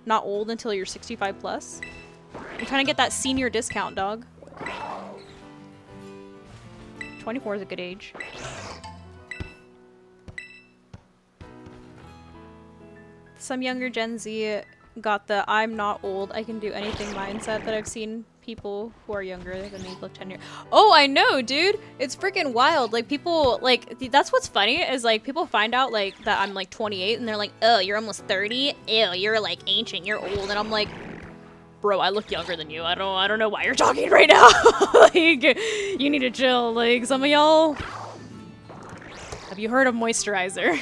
Not old until you're 65 plus? I'm trying to get that senior discount, dog. 24 is a good age. Some younger Gen Z got the I'm not old, I can do anything mindset that I've seen people who are younger than me look 10 years. Oh, I know, dude. It's freaking wild. Like, people, like, that's what's funny is, like, people find out, like, that I'm, like, 28 and they're like, oh, you're almost 30? Ew, you're, like, ancient, you're old. And I'm like, bro, I look younger than you. I don't know why you're talking right now. Like, you need to chill. Like, some of y'all, have you heard of moisturizer?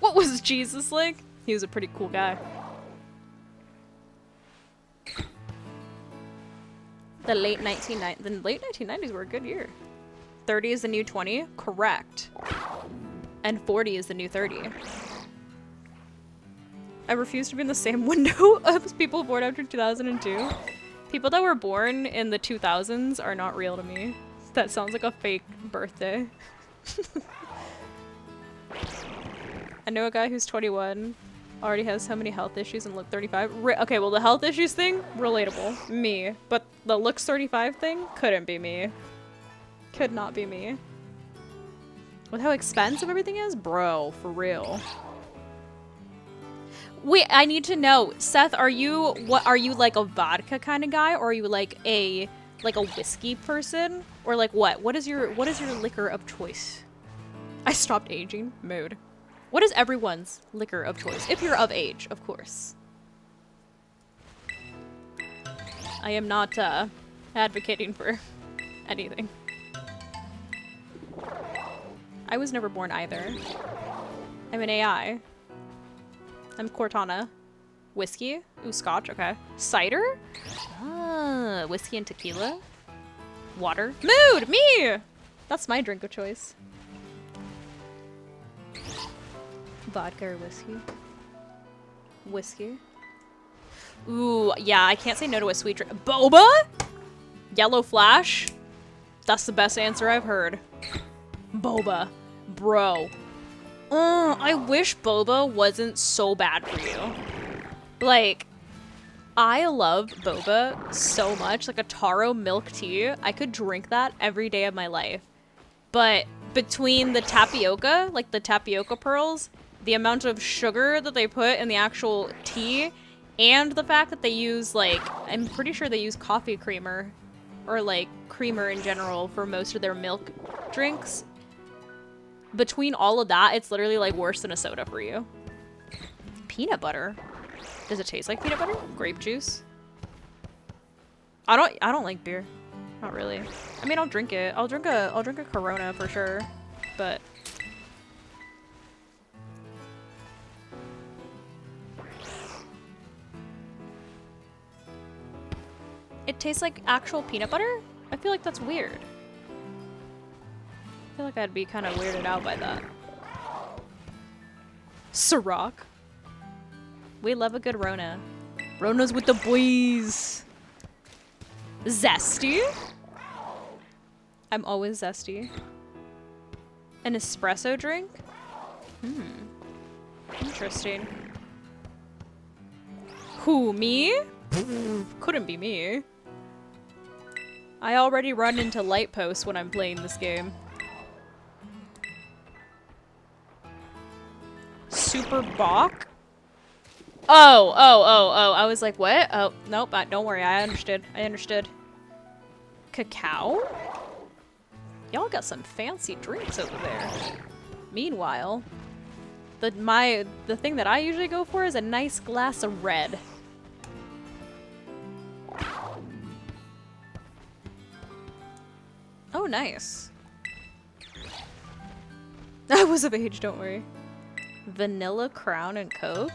What was Jesus like? He was a pretty cool guy. The late 1990s were a good year. 30 is the new 20? Correct. And 40 is the new 30. I refuse to be in the same window as people born after 2002. People that were born in the 2000s are not real to me. That sounds like a fake birthday. I know a guy who's 21, already has so many health issues and look 35. Okay, well, the health issues thing, relatable. Me. But the looks 35 thing, couldn't be me. Could not be me. With how expensive everything is? Bro, for real. Wait, I need to know. Seth, are you like a vodka kind of guy, or are you like a whiskey person? Or like what? What is your liquor of choice? I stopped aging. Mood. What is everyone's liquor of choice? If you're of age, of course. I am not advocating for anything. I was never born either. I'm an AI. I'm Cortana. Whiskey? Ooh, scotch, okay. Cider? Ah, whiskey and tequila? Water? Mood! Me! That's my drink of choice. Vodka or whiskey? Whiskey. Ooh, yeah, I can't say no to a sweet drink. Boba? Yellow Flash? That's the best answer I've heard. Boba. Bro. I wish boba wasn't so bad for you. Like, I love boba so much. Like a taro milk tea. I could drink that every day of my life. But between the tapioca, like the tapioca pearls, the amount of sugar that they put in the actual tea, and the fact that they use, like, I'm pretty sure they use coffee creamer or like creamer in general for most of their milk drinks, between all of that, it's literally like worse than a soda for you. Peanut butter? Does it taste like peanut butter? Grape juice? I don't like beer. Not really. I mean, I'll drink it. I'll drink a Corona for sure, but it tastes like actual peanut butter? I feel like that's weird. I feel like I'd be kind of weirded out by that. Ciroc. We love a good Rona. Rona's with the boys. Zesty? I'm always zesty. An espresso drink? Interesting. Who, me? Couldn't be me. I already run into light posts when I'm playing this game. Super Bach? Oh. I was like, what? Oh, nope. Don't worry. I understood. Cacao? Y'all got some fancy drinks over there. Meanwhile, the thing that I usually go for is a nice glass of red. Oh, nice. I was of age, don't worry. Vanilla Crown and Coke?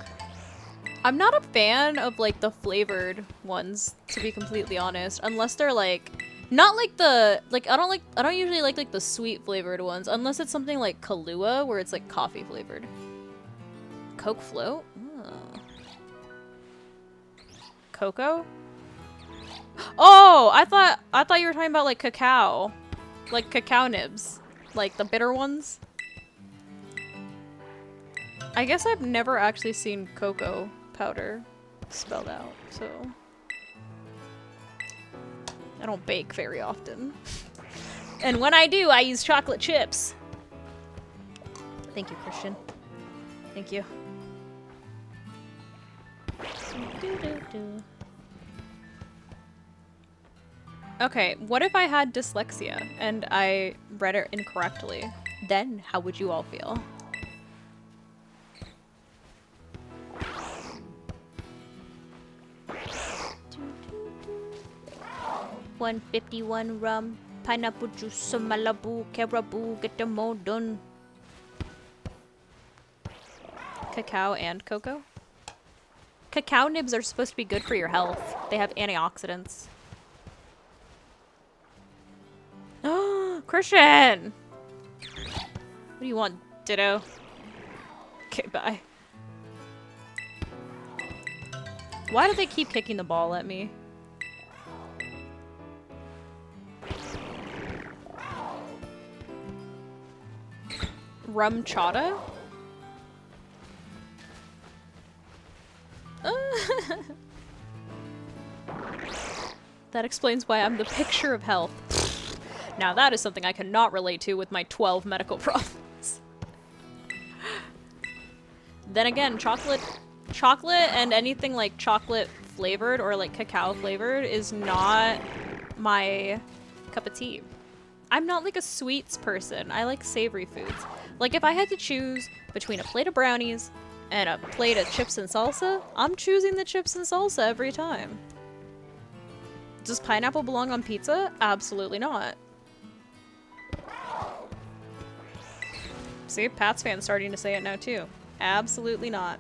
I'm not a fan of like the flavored ones, to be completely honest, unless they're like not like the I don't usually like the sweet flavored ones unless it's something like Kahlua where it's like coffee flavored. Coke float? Oh. Cocoa? Oh, I thought you were talking about like cacao. Like cacao nibs. Like the bitter ones. I guess I've never actually seen cocoa powder spelled out, so I don't bake very often. And when I do, I use chocolate chips. Thank you, Christian. Thank you. Okay, what if I had dyslexia and I read it incorrectly? Then how would you all feel? 151 rum, pineapple juice, some Malibu, caribou, get them all done. Cacao and cocoa? Cacao nibs are supposed to be good for your health. They have antioxidants. Oh, Christian! What do you want, Ditto? Okay, bye. Why do they keep kicking the ball at me? Rum chata? That explains why I'm the picture of health. Now that is something I cannot relate to with my 12 medical problems. Then again, chocolate and anything like chocolate flavored or like cacao flavored is not my cup of tea. I'm not like a sweets person. I like savory foods. Like if I had to choose between a plate of brownies and a plate of chips and salsa, I'm choosing the chips and salsa every time. Does pineapple belong on pizza? Absolutely not. See, Pat's fan's starting to say it now too. Absolutely not.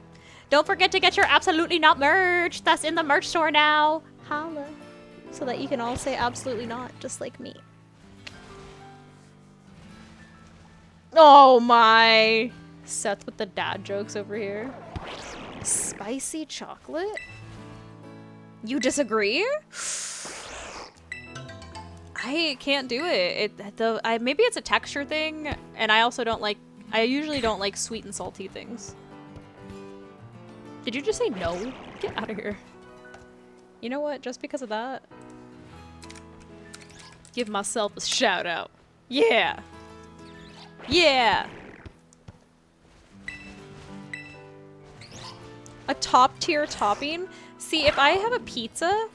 Don't forget to get your absolutely not merch. That's in the merch store now. Holla. So that you can all say absolutely not, just like me. Oh my. Seth with the dad jokes over here. Spicy chocolate? You disagree? I can't do it. Maybe it's a texture thing, and I also don't like, I usually don't like sweet and salty things. Did you just say no? Get out of here. You know what? Just because of that, give myself a shout out. Yeah. Yeah. A top tier topping? See, if I have a pizza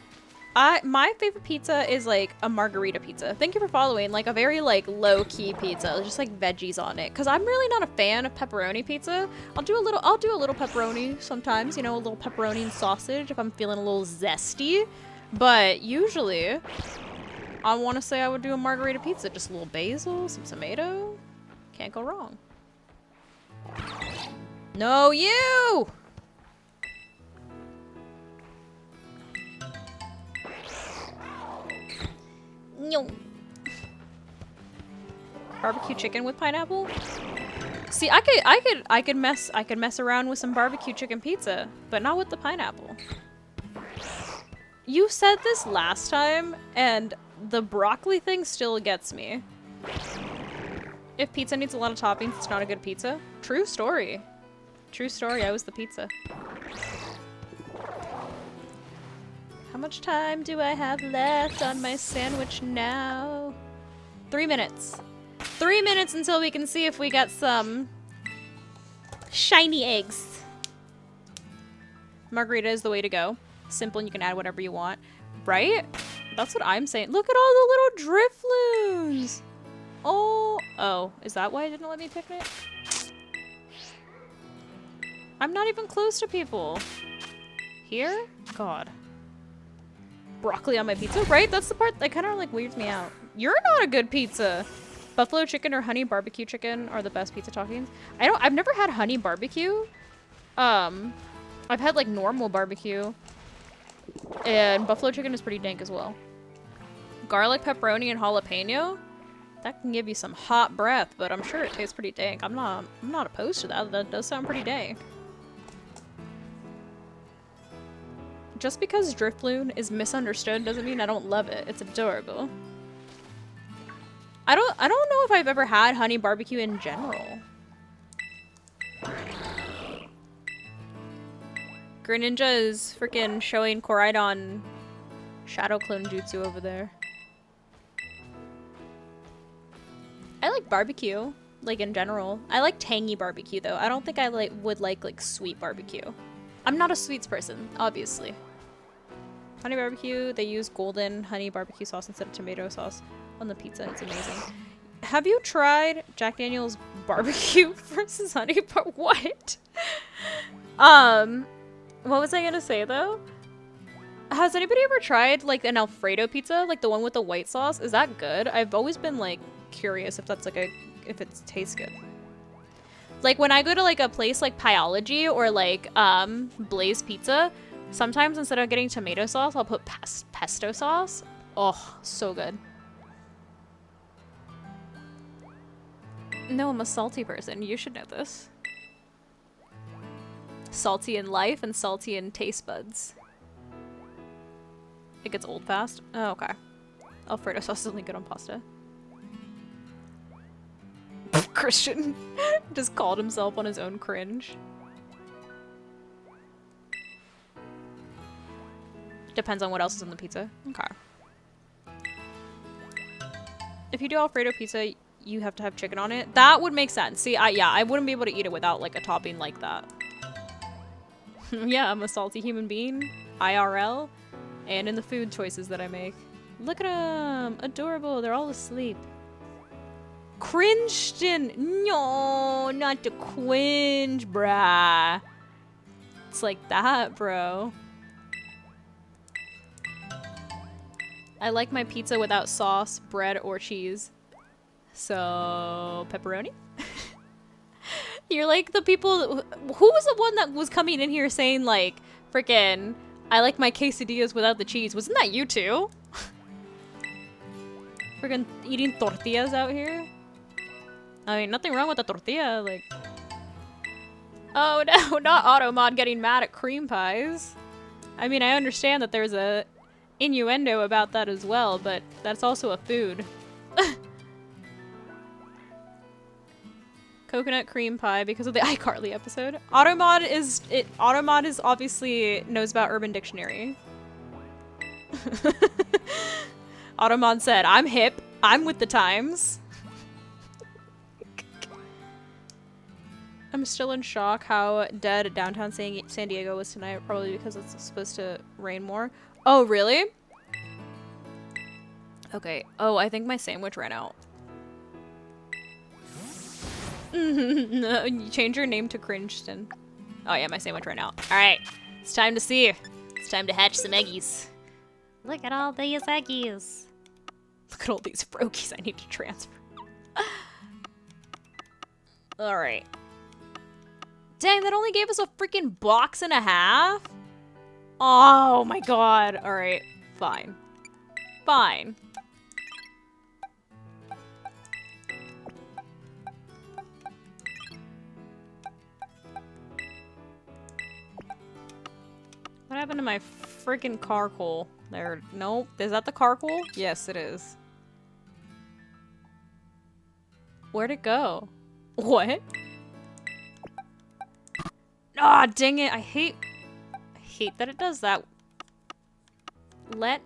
My favorite pizza is like a margarita pizza. Thank you for following. Like a very like low key pizza, just like veggies on it. Cause I'm really not a fan of pepperoni pizza. I'll do a little pepperoni sometimes. You know, a little pepperoni and sausage if I'm feeling a little zesty. But usually, I want to say I would do a margarita pizza. Just a little basil, some tomato. Can't go wrong. No, you! No. Barbecue chicken with pineapple? See, I could mess around with some barbecue chicken pizza, but not with the pineapple. You said this last time, and the broccoli thing still gets me. If pizza needs a lot of toppings, it's not a good pizza. True story. True story, I was the pizza. How much time do I have left on my sandwich now? 3 minutes. 3 minutes until we can see if we got some shiny eggs. Margarita is the way to go. Simple and you can add whatever you want. Right? That's what I'm saying. Look at all the little drifloons. Oh, is that why it didn't let me pick it? I'm not even close to people. Here? God. Broccoli on my pizza, right? That's the part that kind of like weirds me out. You're not a good pizza. Buffalo chicken or honey barbecue chicken are the best pizza toppings. I've never had honey barbecue. I've had like normal barbecue. And buffalo chicken is pretty dank as well. Garlic, pepperoni, and jalapeno. That can give you some hot breath, but I'm sure it tastes pretty dank. I'm not opposed to that. That does sound pretty dank. Just because Drifloon is misunderstood doesn't mean I don't love it. It's adorable. I don't know if I've ever had honey barbecue in general. Greninja is freaking showing Koraidon Shadow Clone Jutsu over there. I like barbecue, like in general. I like tangy barbecue though. I don't think I would like sweet barbecue. I'm not a sweets person, obviously. Honey barbecue, they use golden honey barbecue sauce instead of tomato sauce on the pizza. It's amazing. Have you tried Jack Daniel's barbecue versus honey what? What was I gonna say though? Has anybody ever tried like an Alfredo pizza? Like the one with the white sauce? Is that good? I've always been like curious if that's like if it tastes good. Like when I go to like a place like Pyology or like Blaze Pizza, sometimes instead of getting tomato sauce, I'll put pesto sauce. Oh, so good. No, I'm a salty person. You should know this. Salty in life and salty in taste buds. It gets old fast. Oh, okay. Alfredo sauce is only good on pasta. Christian just called himself on his own cringe. Depends on what else is in the pizza. Okay. If you do Alfredo pizza, you have to have chicken on it. That would make sense. See, I wouldn't be able to eat it without like a topping like that. Yeah, I'm a salty human being. IRL. And in the food choices that I make. Look at them. Adorable. They're all asleep. Cringed. No, not to cringe, brah. It's like that, bro. I like my pizza without sauce, bread, or cheese. So, pepperoni? You're like the people... Who was the one that was coming in here saying, like, frickin', I like my quesadillas without the cheese? Wasn't that you too? Frickin' eating tortillas out here? I mean, nothing wrong with a tortilla, like... Oh no, not Automod getting mad at cream pies. I mean, I understand that there's a innuendo about that as well, but that's also a food. Coconut cream pie because of the iCarly episode. Automod is obviously knows about Urban Dictionary. Automod said, I'm hip, I'm with the times. I'm still in shock how dead downtown San Diego was tonight, probably because it's supposed to rain more. Oh, really? Okay. Oh, I think my sandwich ran out. No, you change your name to Cringeton. Oh yeah, my sandwich ran out. Alright. It's time to see. It's time to hatch some eggies. Look at all these eggies. Look at all these frokies I need to transfer. Alright. Dang, that only gave us a freaking box and a half? Oh my god. Alright. Fine. Fine. What happened to my freaking carcoal? There. Nope. Is that the carcoal? Yes, it is. Where'd it go? What? Ah, dang it. I hate that it does that. Let.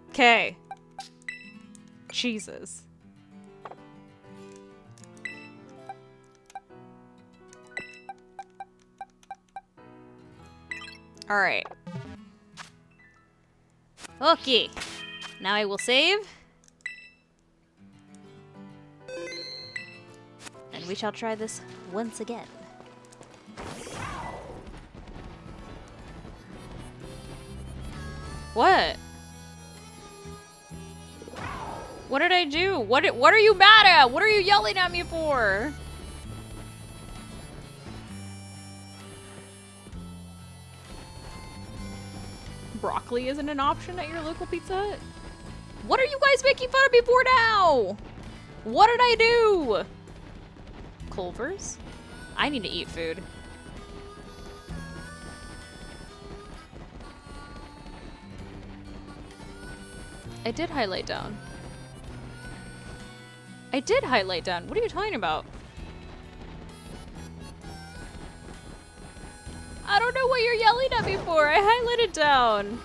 Okay. Jesus. Alright. Okay. Now I will save. And we shall try this once again. What? What did I do? What are you mad at? What are you yelling at me for? Broccoli isn't an option at your local Pizza Hut? What are you guys making fun of me for now? What did I do? Culvers? I need to eat food. I did highlight down. I did highlight down. What are you talking about? I don't know what you're yelling at me for. I highlighted down.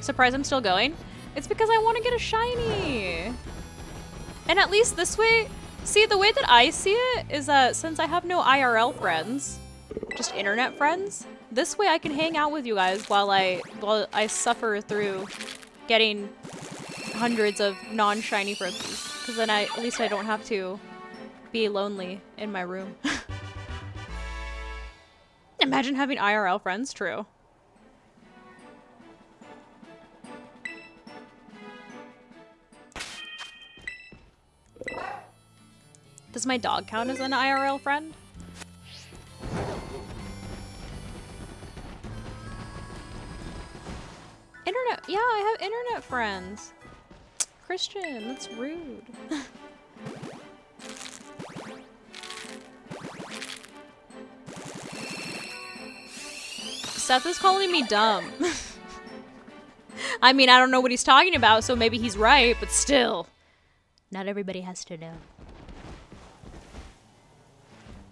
Surprised I'm still going? It's because I want to get a shiny. And at least this way, see, the way that I see it is that since I have no IRL friends, just internet friends, this way I can hang out with you guys while I suffer through getting hundreds of non-shiny frokies. Because then at least I don't have to be lonely in my room. Imagine having IRL friends, true. Does my dog count as an IRL friend? Internet, yeah, I have internet friends. Christian, that's rude. Seth is calling me dumb. I mean, I don't know what he's talking about, so maybe he's right, but still. Not everybody has to know.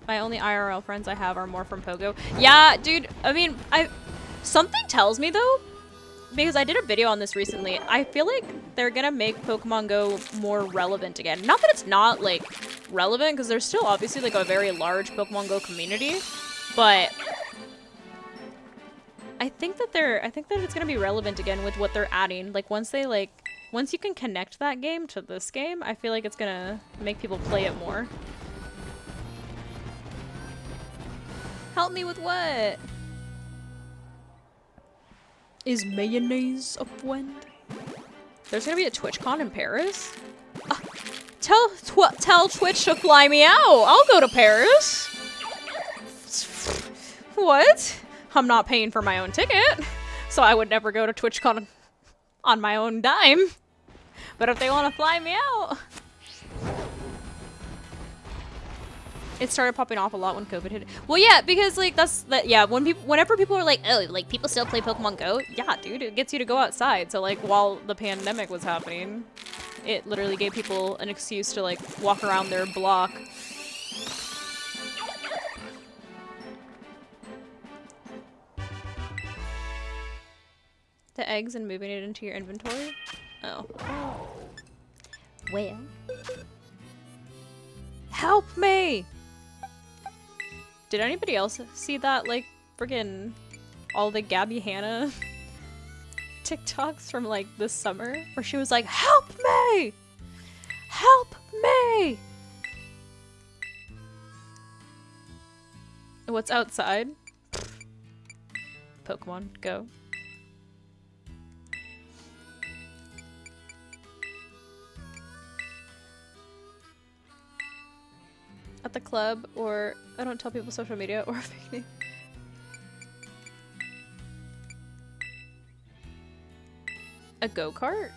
My only IRL friends I have are more from Pogo. Yeah, dude, I mean, something tells me though, because I did a video on this recently, I feel like they're gonna make Pokemon Go more relevant again. Not that it's not, like, relevant, because there's still obviously, like, a very large Pokemon Go community, but I think that it's gonna be relevant again with what they're adding. Like, once you can connect that game to this game, I feel like it's gonna make people play it more. Help me with what? Is mayonnaise a friend? There's gonna be a TwitchCon in Paris? Tell Twitch to fly me out. I'll go to Paris. What? I'm not paying for my own ticket, so I would never go to TwitchCon on my own dime. But if they want to fly me out. It started popping off a lot when COVID hit. Well, yeah, because like yeah. Whenever people are like, oh, like people still play Pokemon Go. Yeah, dude, it gets you to go outside. So like while the pandemic was happening, it literally gave people an excuse to like walk around their block. The eggs and moving it into your inventory. Oh. Well. Help me! Did anybody else see that, like, friggin' all the Gabby Hanna TikToks from, like, this summer? Where she was like, help me! Help me! What's outside? Pokemon, go. At the club, or I don't tell people social media, or fake name. A go-kart?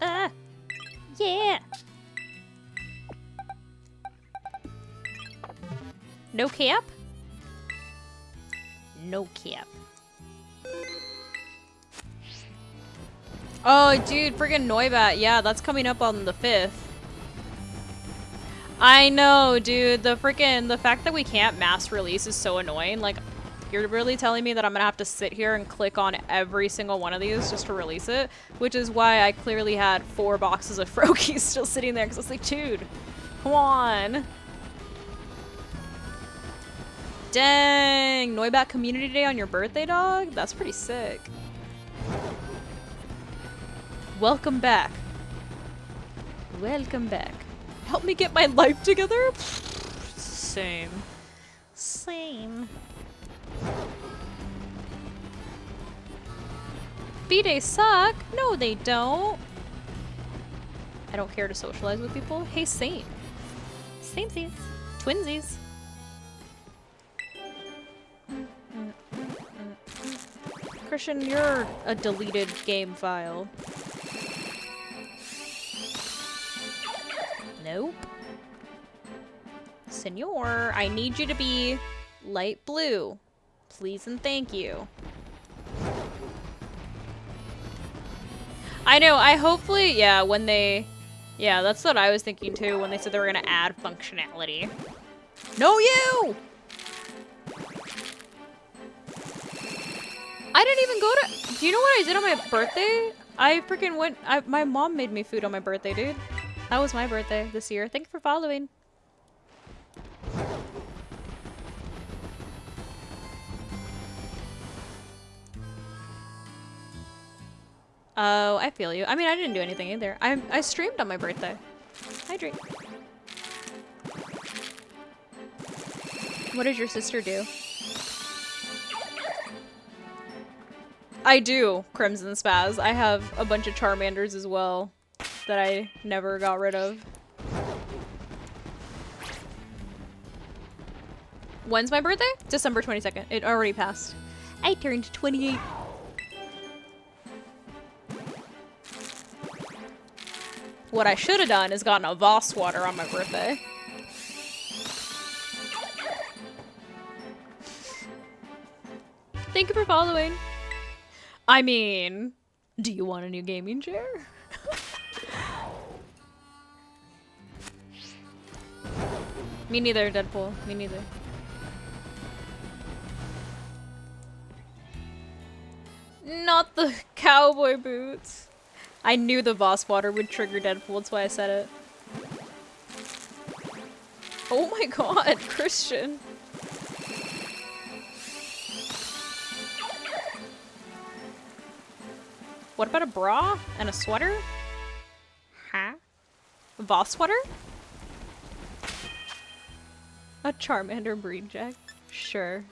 Ah! Yeah! No cap? No cap. Oh, dude, friggin' Noibat. Yeah, that's coming up on the 5th. I know, dude. The fact that we can't mass release is so annoying. Like, you're really telling me that I'm gonna have to sit here and click on every single one of these just to release it? Which is why I clearly had 4 boxes of Froakies still sitting there, because I was like, dude, come on. Dang, Noibat Community Day on your birthday, dog? That's pretty sick. Welcome back. Welcome back. Help me get my life together? Same. Same. B-days suck. No, they don't. I don't care to socialize with people. Hey, same. Samesies. Twinsies. Christian, you're a deleted game file. Nope. Senor, I need you to be light blue. Please and thank you. I know, I hopefully, yeah, when they... Yeah, that's what I was thinking too, when they said they were gonna add functionality. No, you! I didn't even go to... Do you know what I did on my birthday? I freaking went... my mom made me food on my birthday, dude. That was my birthday this year. Thank you for following. Oh, I feel you. I mean, I didn't do anything either. I streamed on my birthday. Hydrate. What does your sister do? I do, Crimson Spaz. I have a bunch of Charmanders as well that I never got rid of. When's my birthday? December 22nd. It already passed. I turned 28. What I should have done is gotten a Voss water on my birthday. Thank you for following. I mean, do you want a new gaming chair? Me neither, Deadpool. Me neither. Not the cowboy boots. I knew the Voss water would trigger Deadpool, that's why I said it. Oh my god, Christian. What about a bra and a sweater? Huh? A Voss sweater? A Charmander breed check? Sure.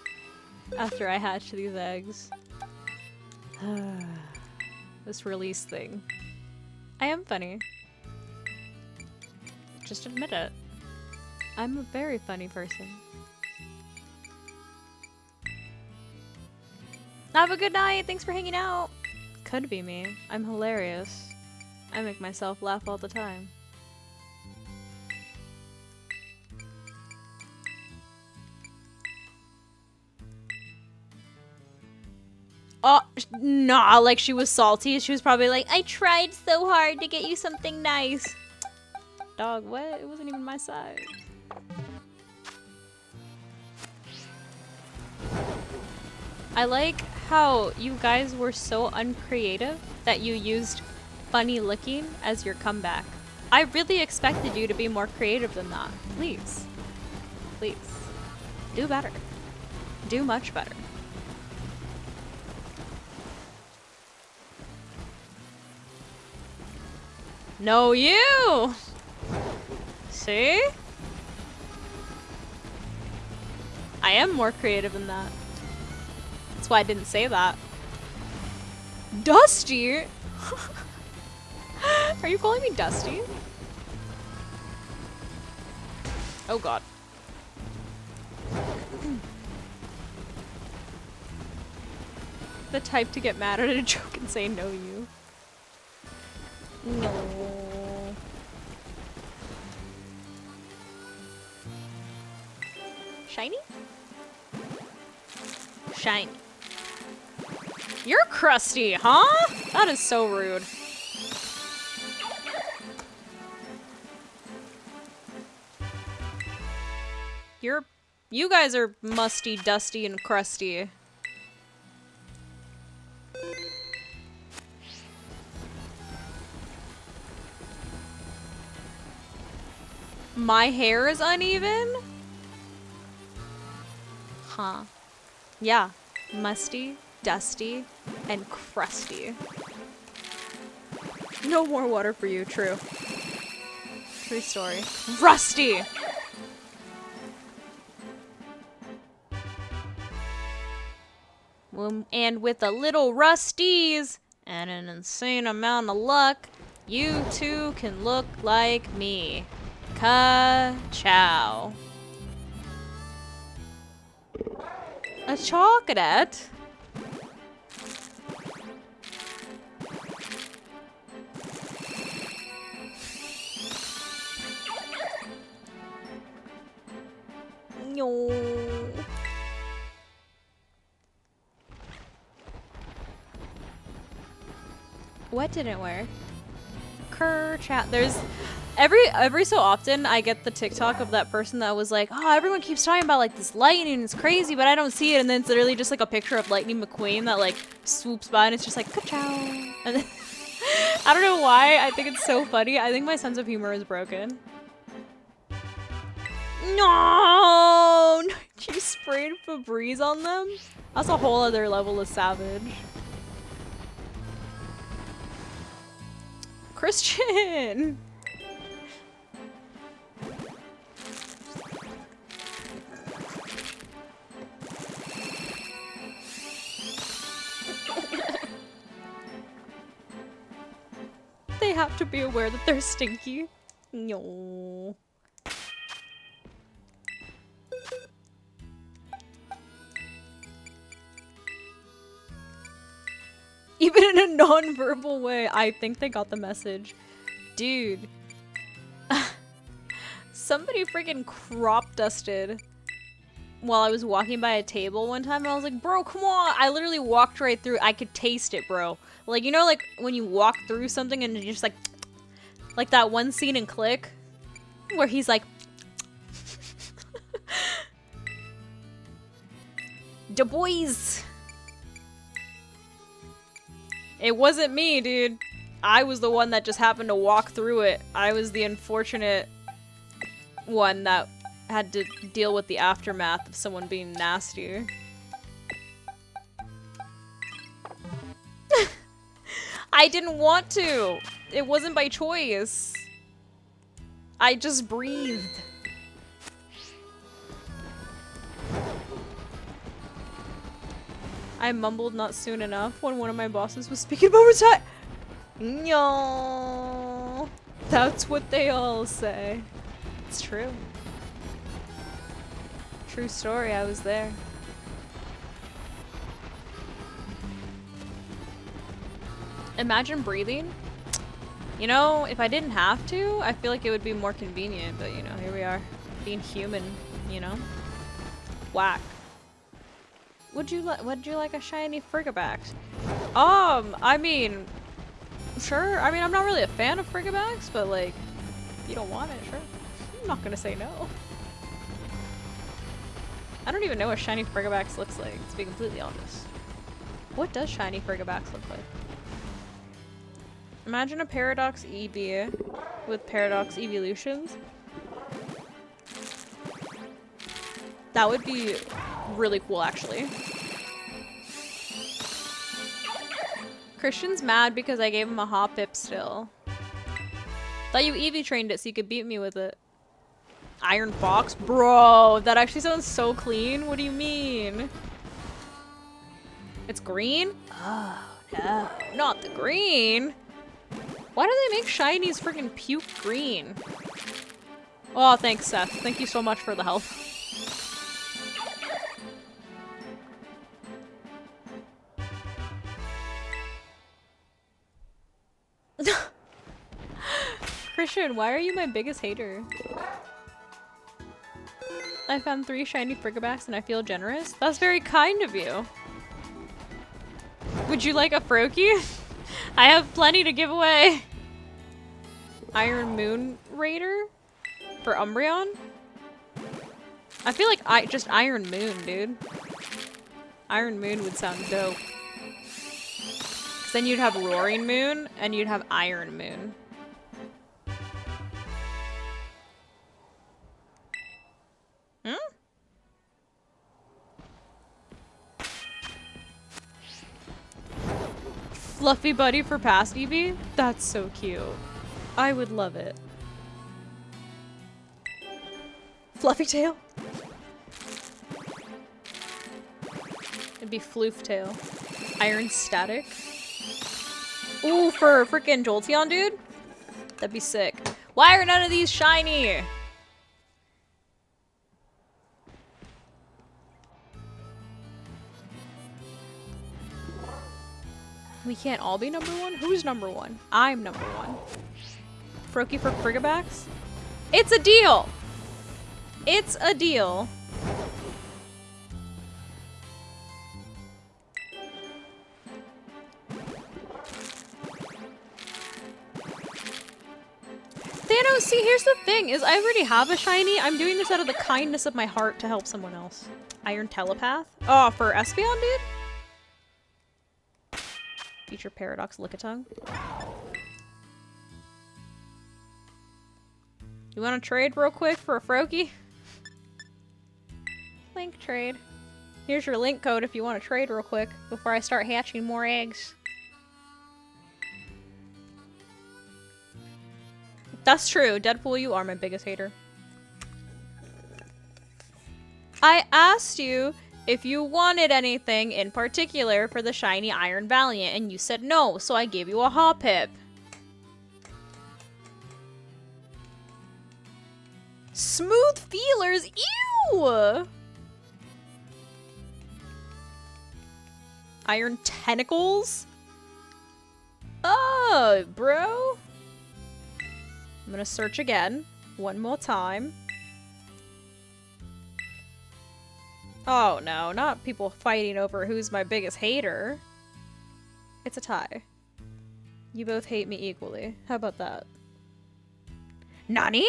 After I hatch these eggs. This release thing. I am funny. Just admit it. I'm a very funny person. Have a good night. Thanks for hanging out. Could be me. I'm hilarious. I make myself laugh all the time. Oh, nah, like she was salty. She was probably like, I tried so hard to get you something nice. Dog, what? It wasn't even my size. I like how you guys were so uncreative that you used funny looking as your comeback. I really expected you to be more creative than that. Please. Please. Do better. Do much better. No, you! See? I am more creative than that. That's why I didn't say that. Dusty? Are you calling me Dusty? Oh god. The type to get mad at a joke and say no you. No. Shiny? Shiny. You're crusty, huh? That is so rude. You guys are musty, dusty, and crusty. My hair is uneven? Huh. Yeah. Musty, dusty, and crusty. No more water for you, true. True story. Rusty! And with a little rusties and an insane amount of luck, you too can look like me. Ka-chow. A chocolate? No. What didn't work? Chat. There's every so often I get the TikTok of that person that was like, oh, everyone keeps talking about like this lightning, it's crazy, but I don't see it. And then it's literally just like a picture of Lightning McQueen that like swoops by and it's just like, ka-chow. And then I don't know why. I think it's so funny. I think my sense of humor is broken. No! She sprayed Febreze on them? That's a whole other level of savage. Christian! They have to be aware that they're stinky. No. Even in a non-verbal way, I think they got the message. Dude. Somebody freaking crop dusted while I was walking by a table one time, and I was like, bro, come on. I literally walked right through. I could taste it, bro. Like, you know, like when you walk through something and you're just like that one scene in Click where he's like, Da boys. It wasn't me, dude. I was the one that just happened to walk through it. I was the unfortunate one that had to deal with the aftermath of someone being nasty. I didn't want to. It wasn't by choice. I just breathed. I mumbled not soon enough when one of my bosses was speaking about retire. No, that's what they all say. It's true. True story, I was there. Imagine breathing. You know, if I didn't have to, I feel like it would be more convenient, but you know, here we are. Being human, you know? Whack. Would you like a shiny Frigabacks? I mean, sure. I mean, I'm not really a fan of Frigabacks, but like, if you don't want it, sure. I'm not gonna say no. I don't even know what shiny Frigabacks looks like, to be completely honest. What does shiny Frigabacks look like? Imagine a Paradox Eevee with Paradox Evolutions. That would be really cool, actually. Christian's mad because I gave him a Hoppip still. Thought you Eevee trained it so you could beat me with it. Iron Fox? Bro, that actually sounds so clean. What do you mean? It's green? Oh, no. Not the green. Why do they make shinies freaking puke green? Oh, thanks, Seth. Thank you so much for the help. Christian, why are you my biggest hater? I found 3 shiny Frigabacks and I feel generous. That's very kind of you. Would you like a Froakie? I have plenty to give away. Iron Moon Raider for Umbreon? I feel like just Iron Moon, dude. Iron Moon would sound dope. 'Cause then you'd have Roaring Moon and you'd have Iron Moon. Fluffy Buddy for past Eevee? That's so cute. I would love it. Fluffy Tail? It'd be Floof Tail. Iron Static? Ooh, for freaking Jolteon, dude? That'd be sick. Why are none of these shiny? We can't all be number 1? Who's number 1? I'm number 1. Froakie for Frigabacks? It's a deal! It's a deal. Thanos, see, here's the thing, is I already have a shiny. I'm doing this out of the kindness of my heart to help someone else. Iron Telepath? Oh, for Espeon, dude? Feature Paradox Lickitung. You want to trade real quick for a Froakie? Link trade. Here's your link code if you want to trade real quick before I start hatching more eggs. That's true. Deadpool, you are my biggest hater. I asked you if you wanted anything in particular for the shiny Iron Valiant, and you said no, so I gave you a Hoppip. Smooth feelers? Ew! Iron Tentacles? Oh, bro. I'm gonna search again. One more time. Oh no, not people fighting over who's my biggest hater. It's a tie. You both hate me equally. How about that? Nani?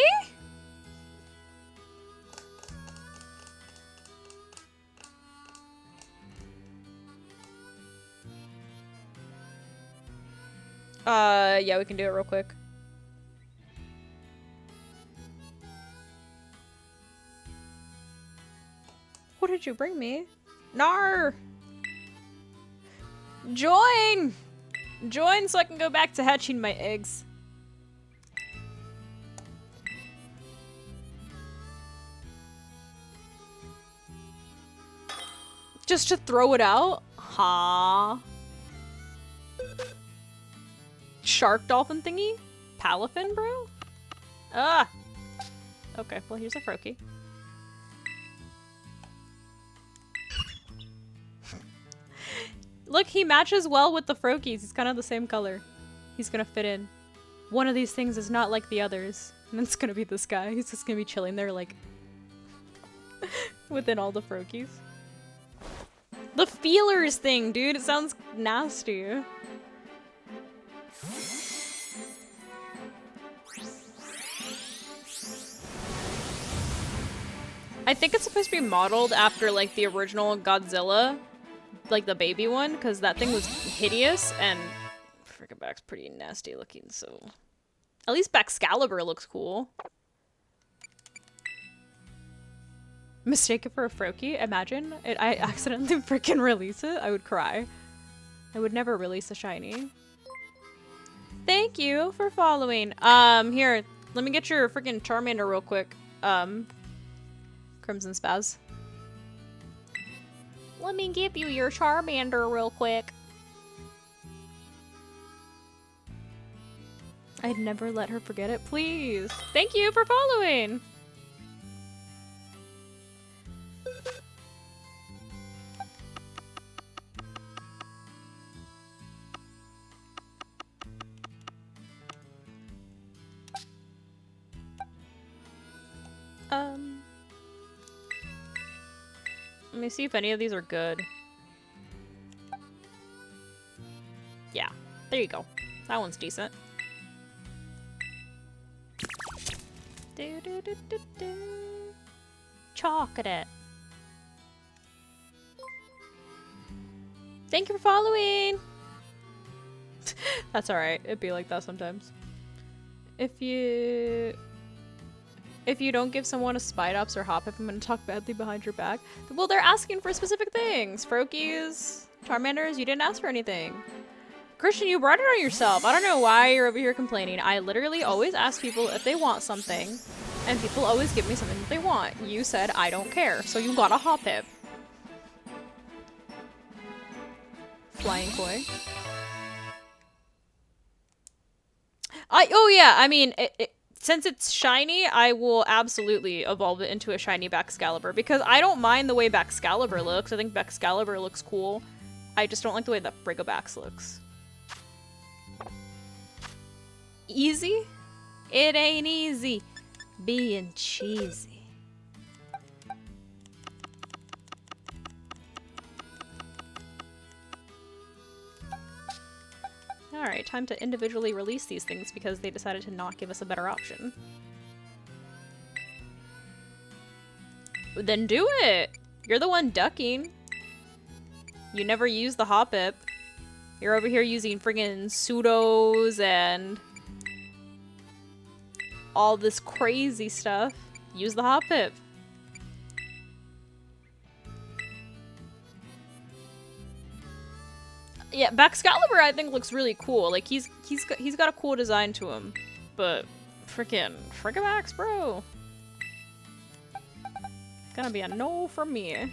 Yeah, we can do it real quick. What did you bring me? Nar! Join! Join so I can go back to hatching my eggs. Just to throw it out? Ha. Shark dolphin thingy? Palafin, bro? Ah! Okay, well here's a Froakie. Look, he matches well with the Froakies. He's kind of the same color. He's gonna fit in. One of these things is not like the others. And it's gonna be this guy. He's just gonna be chilling there like... within all the Froakies. The feelers thing, dude. It sounds nasty. I think it's supposed to be modeled after like the original Godzilla, like the baby one, because that thing was hideous and Frickaback's pretty nasty looking, so... At least Baxcalibur looks cool. Mistake it for a Froakie? Imagine I accidentally freaking release it. I would cry. I would never release a shiny. Thank you for following. Here, let me get your freaking Charmander real quick. Crimson Spaz. Let me give you your Charmander real quick. I'd never let her forget it, please. Thank you for following. Let me see if any of these are good. Yeah, there you go. That one's decent. Chocolate. Thank you for following. That's alright. It'd be like that sometimes. If you don't give someone a Spidops or Hop, if I'm gonna talk badly behind your back. Well, they're asking for specific things. Froakies, Charmanders, you didn't ask for anything. Christian, you brought it on yourself. I don't know why you're over here complaining. I literally always ask people if they want something, and people always give me something that they want. You said, I don't care, so you got a Hoppip. Flying Koi. Oh yeah, I mean, since it's shiny, I will absolutely evolve it into a shiny Baxcalibur, because I don't mind the way Baxcalibur looks. I think Baxcalibur looks cool. I just don't like the way that Frigabax looks. Easy? It ain't easy being cheesy. Alright, time to individually release these things because they decided to not give us a better option. Then do it! You're the one ducking. You never use the Hoppip. You're over here using friggin' pseudos and all this crazy stuff. Use the Hoppip. Yeah, Baxcalibur I think looks really cool. Like he's got a cool design to him, but freaking Frigabax, bro. It's gonna be a no from me.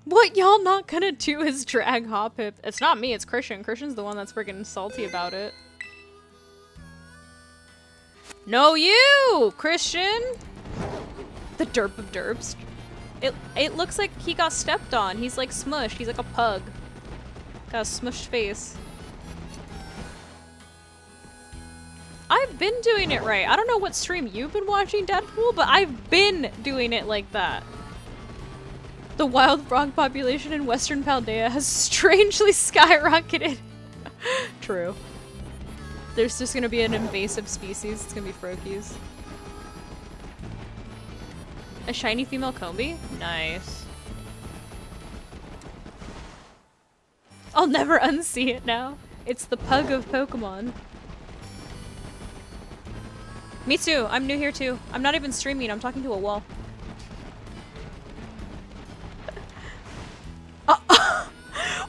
What y'all not gonna do is drag Hoppip. It's not me, it's Christian. Christian's the one that's freaking salty about it. No, you, Christian! The derp of derps. It looks like he got stepped on. He's like smushed. He's like a pug. Got a smushed face. I've been doing it right. I don't know what stream you've been watching, Deadpool, but I've been doing it like that. The wild frog population in Western Paldea has strangely skyrocketed. True. There's just gonna be an invasive species. It's gonna be Froakies. A shiny female Combi? Nice. I'll never unsee it now. It's the pug of Pokemon. Me too. I'm new here too. I'm not even streaming. I'm talking to a wall.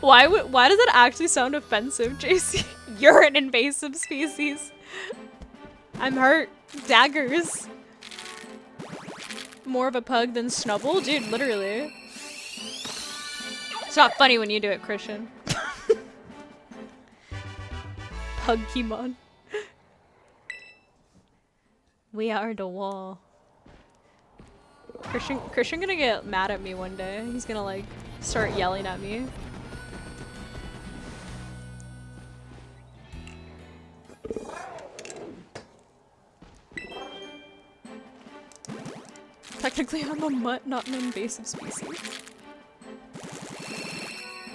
Why does it actually sound offensive, JC? You're an invasive species. I'm hurt. Daggers. More of a pug than Snubble? Dude, literally. It's not funny when you do it, Christian. Pugkemon. We are the wall. Christian gonna get mad at me one day. He's gonna like start yelling at me. Technically, I'm a mutt, not an invasive species.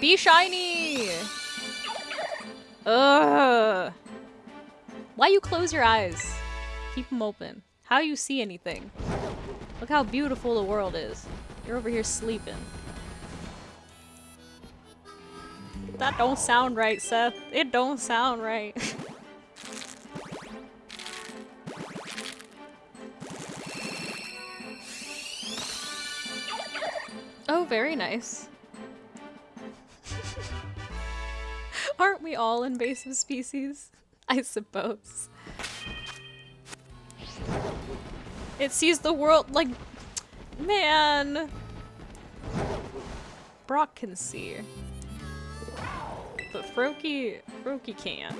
Be shiny! Ugh. Why you close your eyes? Keep them open. How you see anything? Look how beautiful the world is. You're over here sleeping. That don't sound right, Seth. It don't sound right. Oh, very nice. Aren't we all invasive species? I suppose. It sees the world like... Man! Brock can see. But Froakie can't.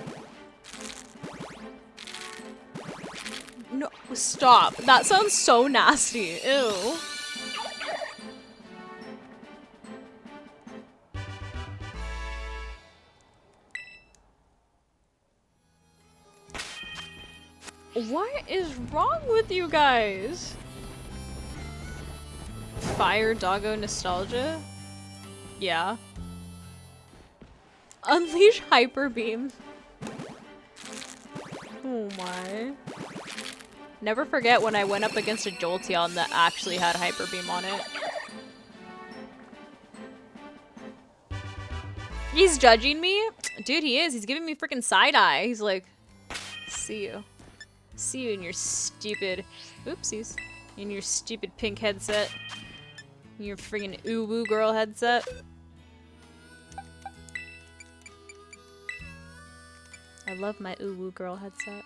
No, stop. That sounds so nasty. Ew. What is wrong with you guys? Fire doggo nostalgia? Yeah. Unleash hyper beam. Oh my. Never forget when I went up against a Jolteon that actually had hyper beam on it. He's judging me? Dude, he is. He's giving me freaking side eye. He's like, see you. See you in your stupid, oopsies, in your stupid pink headset. Your friggin' ooh-woo girl headset. I love my ooh-woo girl headset.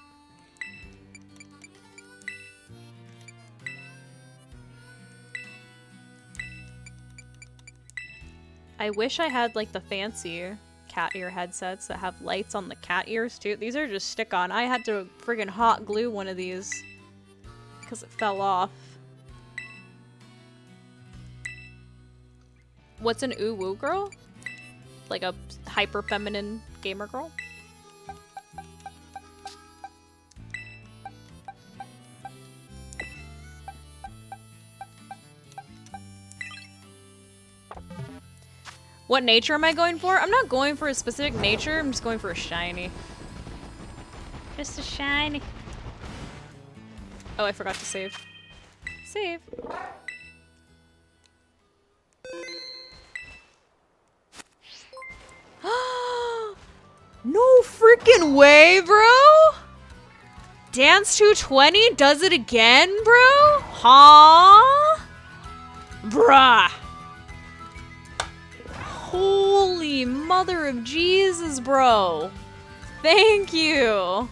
I wish I had like the fancy cat ear headsets that have lights on the cat ears too. These are just stick-on. I had to friggin' hot glue one of these because it fell off. What's an ooh-woo girl? Like a hyper feminine gamer girl? What nature am I going for? I'm not going for a specific nature, I'm just going for a shiny. Just a shiny. Oh, I forgot to save. Save. No freaking way, bro! Dance 220 does it again, bro? Huh? Bruh. Holy mother of Jesus, bro. Thank you.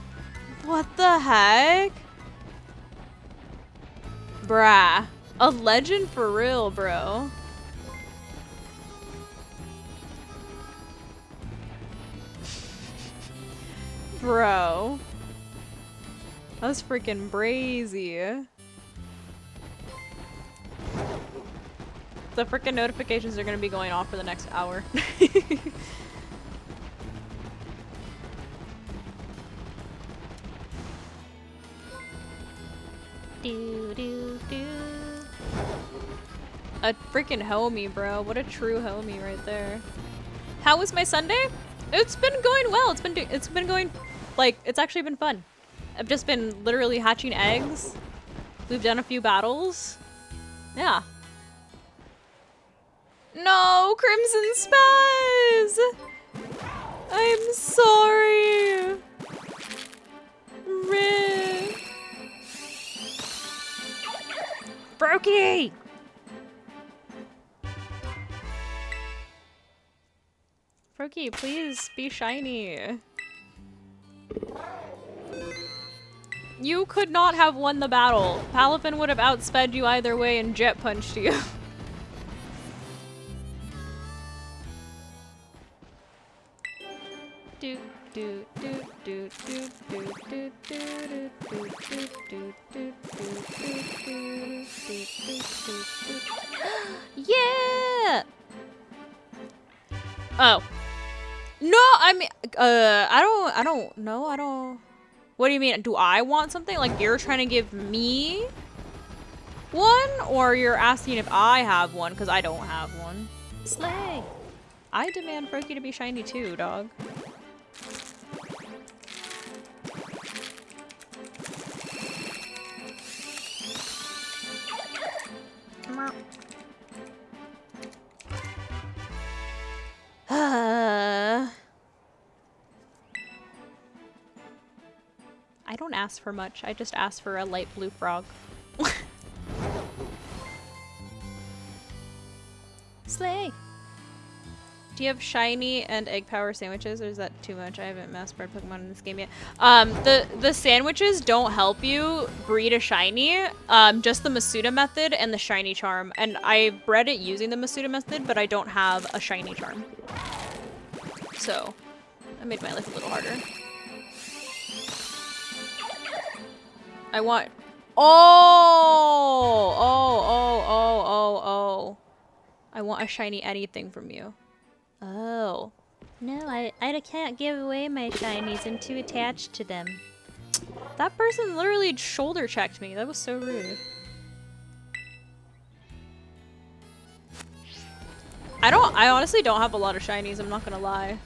What the heck? Bruh. A legend for real, bro. Bro. That's freaking brazy. The freaking notifications are gonna be going off for the next hour. Do, do, do. A freaking homie, bro. What a true homie right there. How was my Sunday? It's been going well. It's been going, like, it's actually been fun. I've just been literally hatching eggs. We've done a few battles. Yeah. No, Crimson Spaz! I'm sorry. Rip. Brokey! Brokey, please be shiny. You could not have won the battle. Palafin would have outsped you either way and jet punched you. Do do do do do do do do do do do do do. Yeah. Oh. No, I mean, I don't know. What do you mean? Do I want something? Like you're trying to give me one? Or you're asking if I have one? Because I don't have one. Slay. I demand Froakie to be shiny too, dog. I don't ask for much. I just ask for a light blue frog. Slay! Do you have shiny and egg power sandwiches, or is that too much? I haven't mass bred Pokemon in this game yet. The sandwiches don't help you breed a shiny. Just the Masuda method and the shiny charm. And I bred it using the Masuda method, but I don't have a shiny charm. So, that made my life a little harder. I want... Oh! I want a shiny anything from you. Oh. No, I can't give away my shinies. I'm too attached to them. That person literally shoulder checked me. That was so rude. I honestly don't have a lot of shinies, I'm not gonna lie.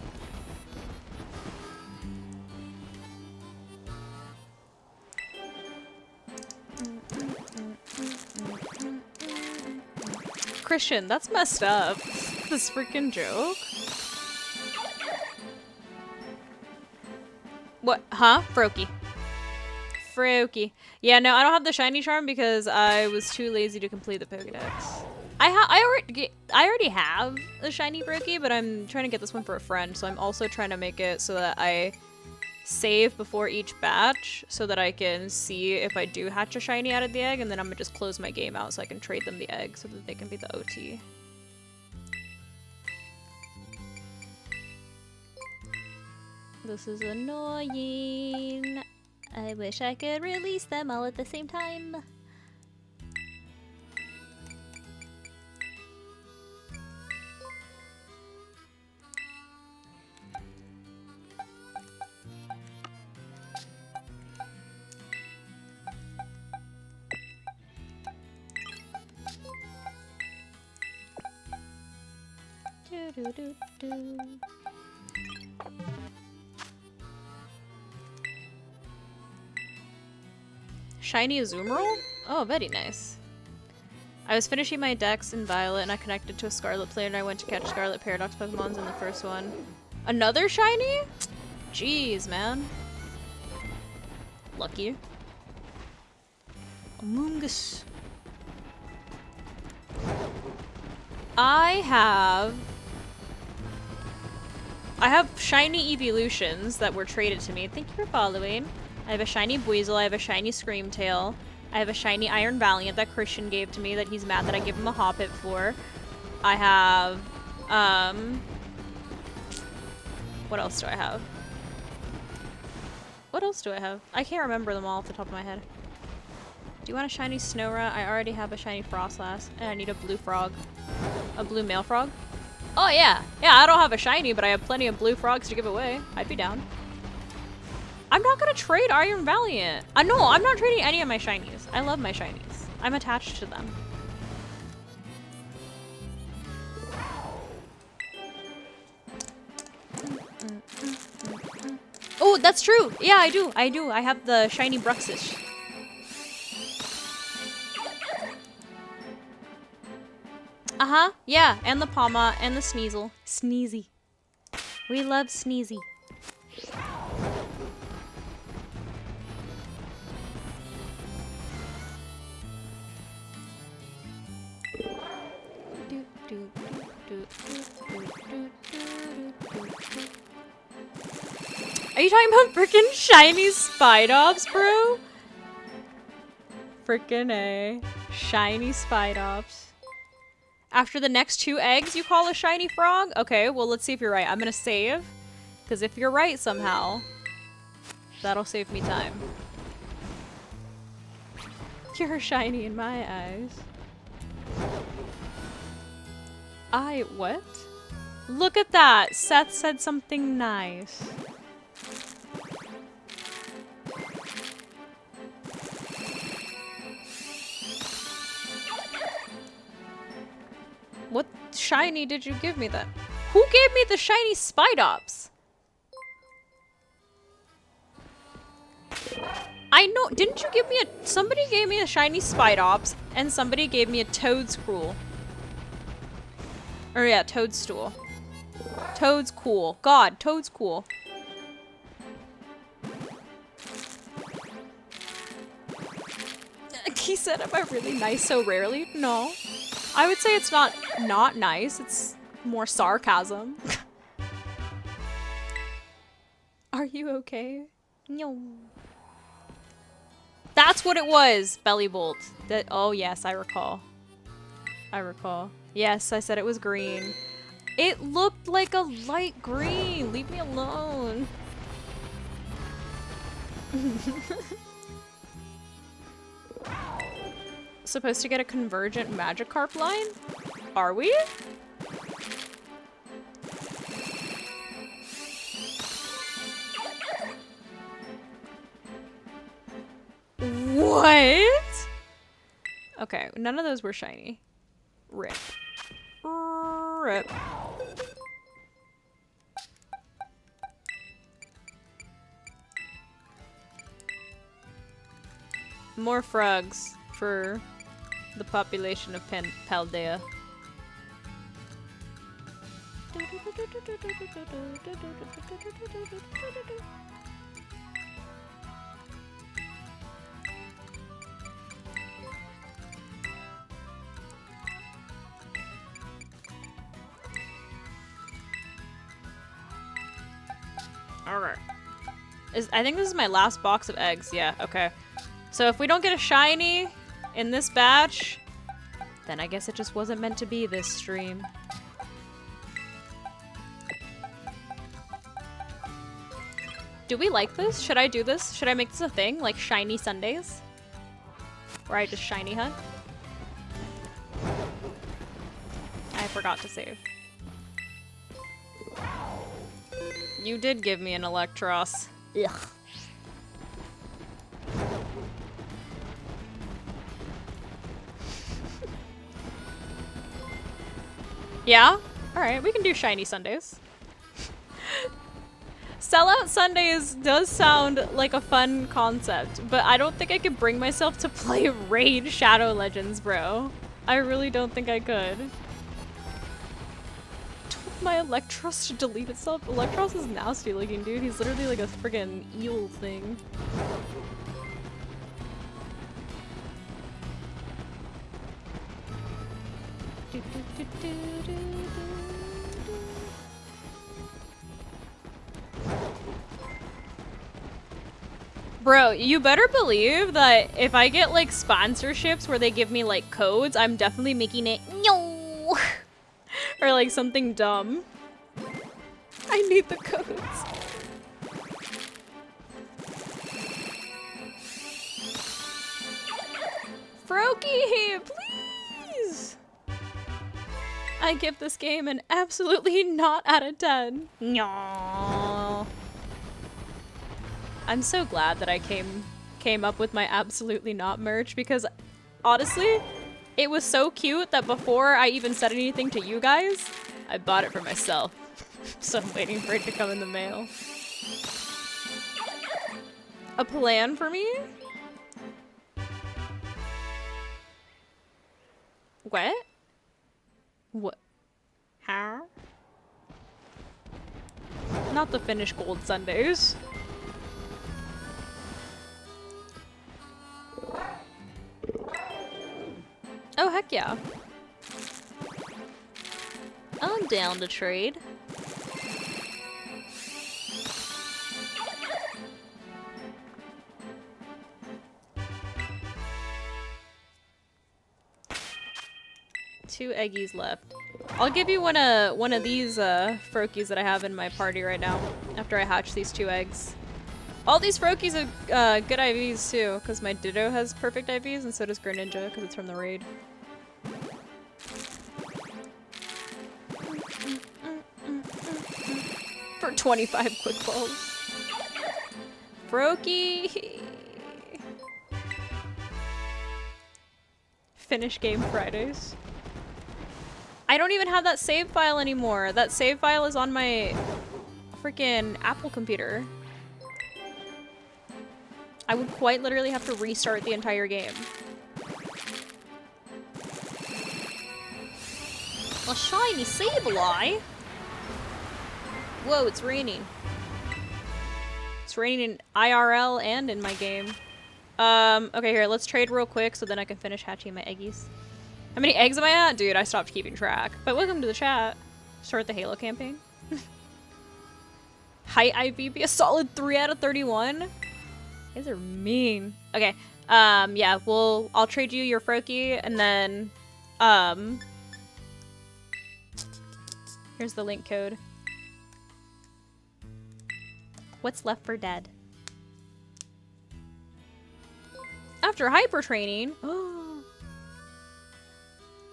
Christian, that's messed up. This freaking joke. What? Huh? Froakie. Yeah, no, I don't have the shiny charm because I was too lazy to complete the Pokédex. I already have a shiny Froakie, but I'm trying to get this one for a friend, so I'm also trying to make it so that I save before each batch so that I can see if I do hatch a shiny out of the egg, and then I'm gonna just close my game out so I can trade them the egg so that they can be the OT. This is annoying. I wish I could release them all at the same time. Shiny Azumarill? Oh, very nice. I was finishing my dex in Violet and I connected to a Scarlet player and I went to catch Scarlet Paradox Pokemons in the first one. Another shiny? Jeez, man. Lucky. Amoongus. I have shiny evolutions that were traded to me. Thank you for following. I have a shiny Buizel, I have a shiny Screamtail, I have a shiny Iron Valiant that Christian gave to me that he's mad that I give him a Hoppip for. I have, what else do I have? What else do I have? I can't remember them all off the top of my head. Do you want a shiny Snorunt? I already have a shiny Frostlass, and I need a blue frog. A blue male frog? Oh yeah! Yeah, I don't have a shiny, but I have plenty of blue frogs to give away. I'd be down. I'm not gonna trade Iron Valiant. No, I'm not trading any of my shinies. I love my shinies. I'm attached to them. Oh, that's true. Yeah, I do. I have the shiny Bruxish. Uh-huh. Yeah, and the Palma and the Sneasel. Sneezy. We love Sneezy. Are you talking about frickin' shiny Spidops, bro? Frickin' A. Shiny Spidops. After the next 2 eggs, you call a shiny frog? Okay, well, let's see if you're right. I'm gonna save. Because if you're right somehow, that'll save me time. You're shiny in my eyes. What? Look at that! Seth said something nice. What shiny did you give me then? Who gave me the shiny Spidops? I know, didn't you give me somebody gave me a shiny Spidops and somebody gave me a Toedscruel. Or yeah, Toadstool. Toad's cool. God, Toad's cool. He said, am I really nice so rarely? No. I would say it's not nice. It's more sarcasm. Are you okay? No. That's what it was, Belly Bolt. That, oh yes, I recall. I recall. Yes, I said it was green. It looked like a light green. Leave me alone. Supposed to get a convergent Magikarp line? Are we? What? Okay, none of those were shiny. Rip. Rip. More frogs for the population of Paldea. Alright. I think this is my last box of eggs. Yeah, okay. So if we don't get a shiny in this batch, then I guess it just wasn't meant to be this stream. Do we like this? Should I do this? Should I make this a thing? Like shiny Sundays? Where I just shiny hunt? I forgot to save. You did give me an Electros. Ugh. Yeah? Alright, we can do shiny Sundays. Sellout Sundays does sound like a fun concept, but I don't think I could bring myself to play Raid Shadow Legends, bro. I really don't think I could. Told my Electros to delete itself. Electros is nasty looking, dude. He's literally like a friggin' eel thing. Bro, you better believe that if I get like sponsorships where they give me like codes, I'm definitely making it no or like something dumb. I need the codes. Froakie, please! I give this game an absolutely not out of 10. No. I'm so glad that I came up with my absolutely not merch because honestly, it was so cute that before I even said anything to you guys, I bought it for myself. So I'm waiting for it to come in the mail. A plan for me? What? What? How? Not the Finnish gold Sundays. Oh, heck yeah. I'm down to trade. Two eggies left. I'll give you one of these Froakies that I have in my party right now after I hatch these 2 eggs. All these Froakies are good IVs too, because my Ditto has perfect IVs and so does Greninja because it's from the raid. For 25 quick balls. Froakie! Finish game Fridays. I don't even have that save file anymore. That save file is on my freaking Apple computer. I would quite literally have to restart the entire game. A shiny Sableye? Whoa, it's raining. It's raining in IRL and in my game. Okay, here, let's trade real quick so then I can finish hatching my eggies. How many eggs am I at? Dude, I stopped keeping track. But welcome to the chat. Start the Halo campaign. Height IV be a solid 3 out of 31. You guys are mean. Okay, yeah, I'll trade you your Froakie, and then, here's the link code. What's Left for Dead? After hyper training,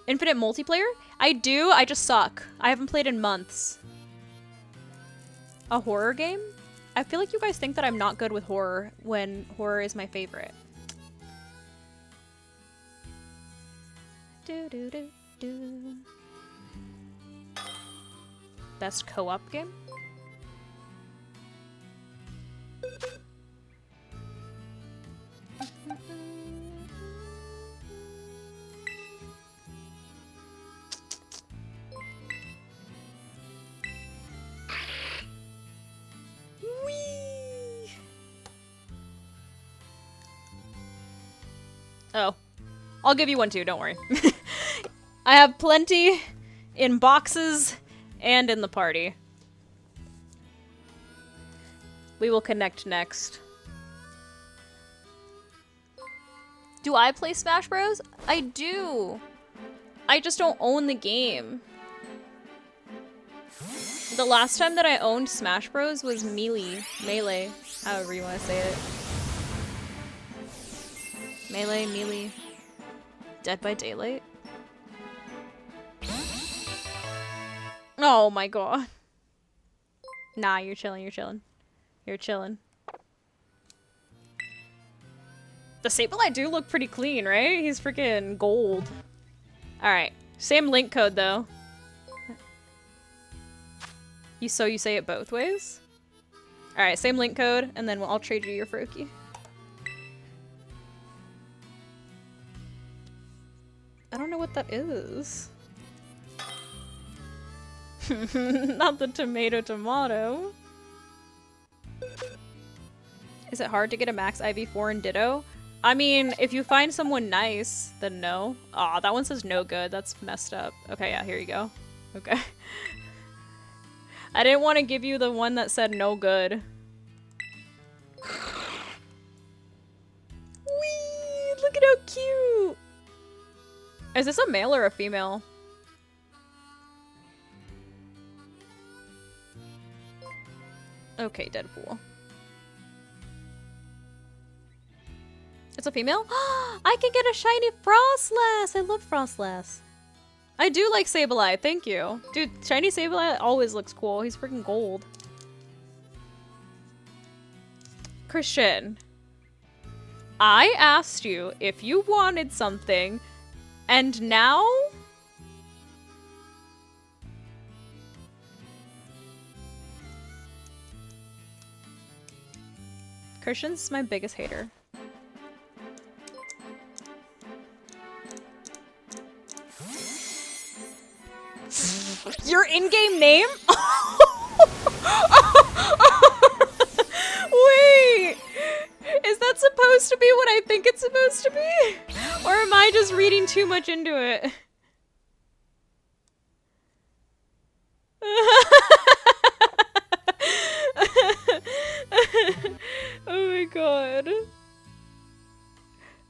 infinite multiplayer? I do, I just suck. I haven't played in months. A horror game? I feel like you guys think that I'm not good with horror when horror is my favorite. Do do do do. Best co-op game? Whee! Oh, I'll give you one too, don't worry. I have plenty in boxes and in the party. We will connect next. Do I play Smash Bros? I do. I just don't own the game. The last time that I owned Smash Bros was Melee, however you want to say it. Melee. Dead by Daylight. Oh my god. Nah, you're chilling. You're chilling. The Sableye do look pretty clean, right? He's freaking gold. Alright. Same link code, though. You say it both ways? Alright, same link code, and then I'll trade you your Froakie. I don't know what that is. Not the tomato. Is it hard to get a max IV4 in Ditto? I mean, if you find someone nice, then no. Aw, that one says no good. That's messed up. Okay, yeah, here you go. Okay. I didn't want to give you the one that said no good. Whee! Look at how cute! Is this a male or a female? Okay, Deadpool. It's a female? I can get a shiny Frostlass! I love Frostlass. I do like Sableye, thank you. Dude, shiny Sableye always looks cool. He's freaking gold. Christian, I asked you if you wanted something, and now? Christian's my biggest hater. Your in-game name? Wait! Is that supposed to be what I think it's supposed to be? Or am I just reading too much into it? Oh my god.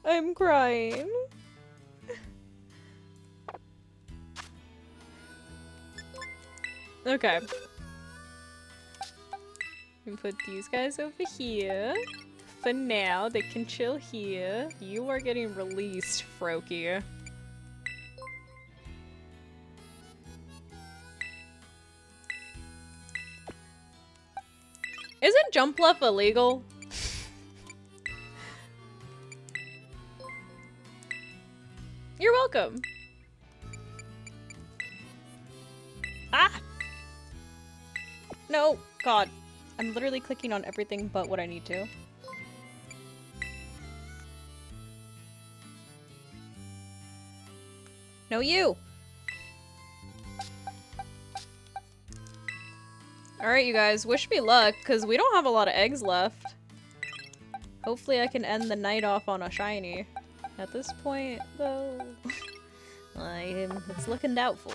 I'm crying. Okay. And put these guys over here. For now, they can chill here. You are getting released, Froakie. Isn't jump left illegal? You're welcome. Ah! No, God. I'm literally clicking on everything but what I need to. No, you! Alright, you guys, wish me luck, because we don't have a lot of eggs left. Hopefully I can end the night off on a shiny. At this point, though, it's looking doubtful.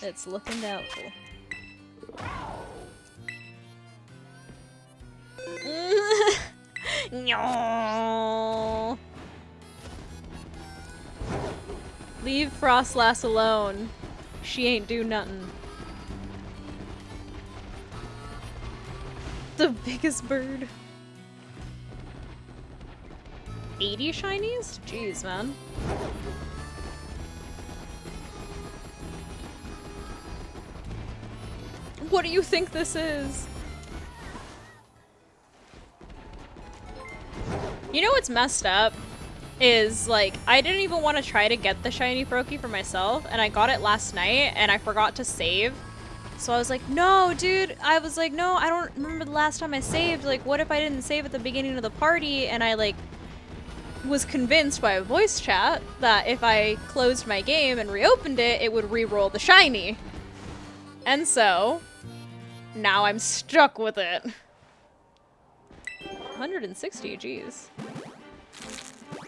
It's looking doubtful. No. Leave Frostlass alone. She ain't do nothing. The biggest bird. 80 shinies? Jeez, man. What do you think this is? You know what's messed up? Is, like, I didn't even want to try to get the shiny Froakie for myself, and I got it last night, and I forgot to save. So I was like, no, dude. I was like, no, I don't remember the last time I saved. Like, what if I didn't save at the beginning of the party? And I, like, was convinced by a voice chat that if I closed my game and reopened it, it would re-roll the shiny. And so, now I'm stuck with it. 160, geez.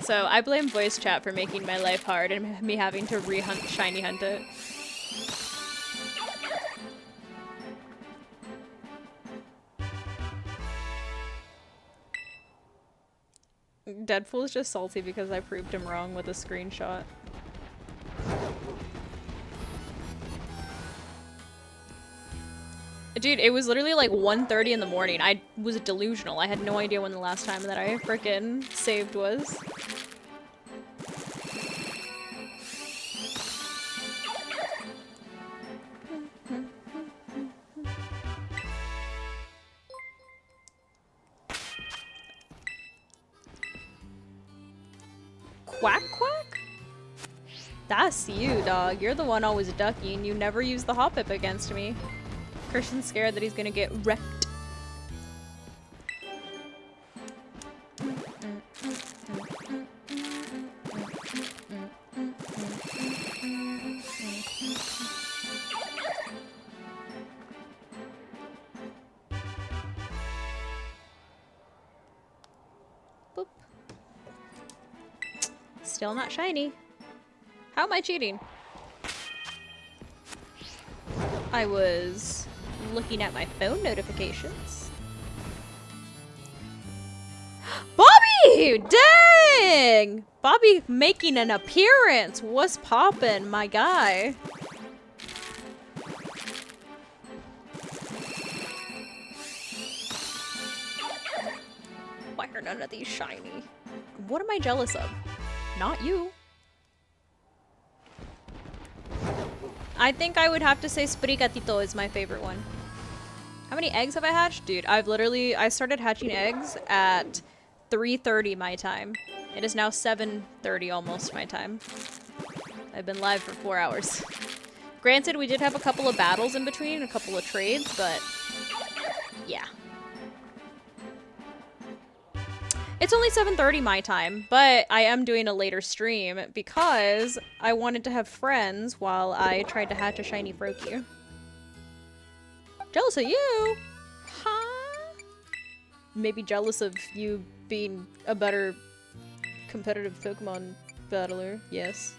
So I blame voice chat for making my life hard and me having to shiny hunt it. Deadpool's just salty because I proved him wrong with a screenshot. Dude, it was literally like 1:30 in the morning. I was delusional. I had no idea when the last time that I frickin' saved was. Quack quack? That's you, dog. You're the one always ducking. You never use the hop-up against me. Christian's scared that he's gonna get wrecked. Boop. Still not shiny. How am I cheating? I was looking at my phone notifications. Bobby! Dang! Bobby making an appearance. What's poppin', my guy? Why are none of these shiny? What am I jealous of? Not you. I think I would have to say Sprigatito is my favorite one. How many eggs have I hatched? Dude, I started hatching eggs at 3:30 my time. It is now 7:30 almost my time. I've been live for 4 hours. Granted, we did have a couple of battles in between, a couple of trades, but yeah. It's only 7:30 my time, but I am doing a later stream because I wanted to have friends while I tried to hatch a shiny Froakie. Jealous of you? Huh? Maybe jealous of you being a better competitive Pokemon battler. Yes.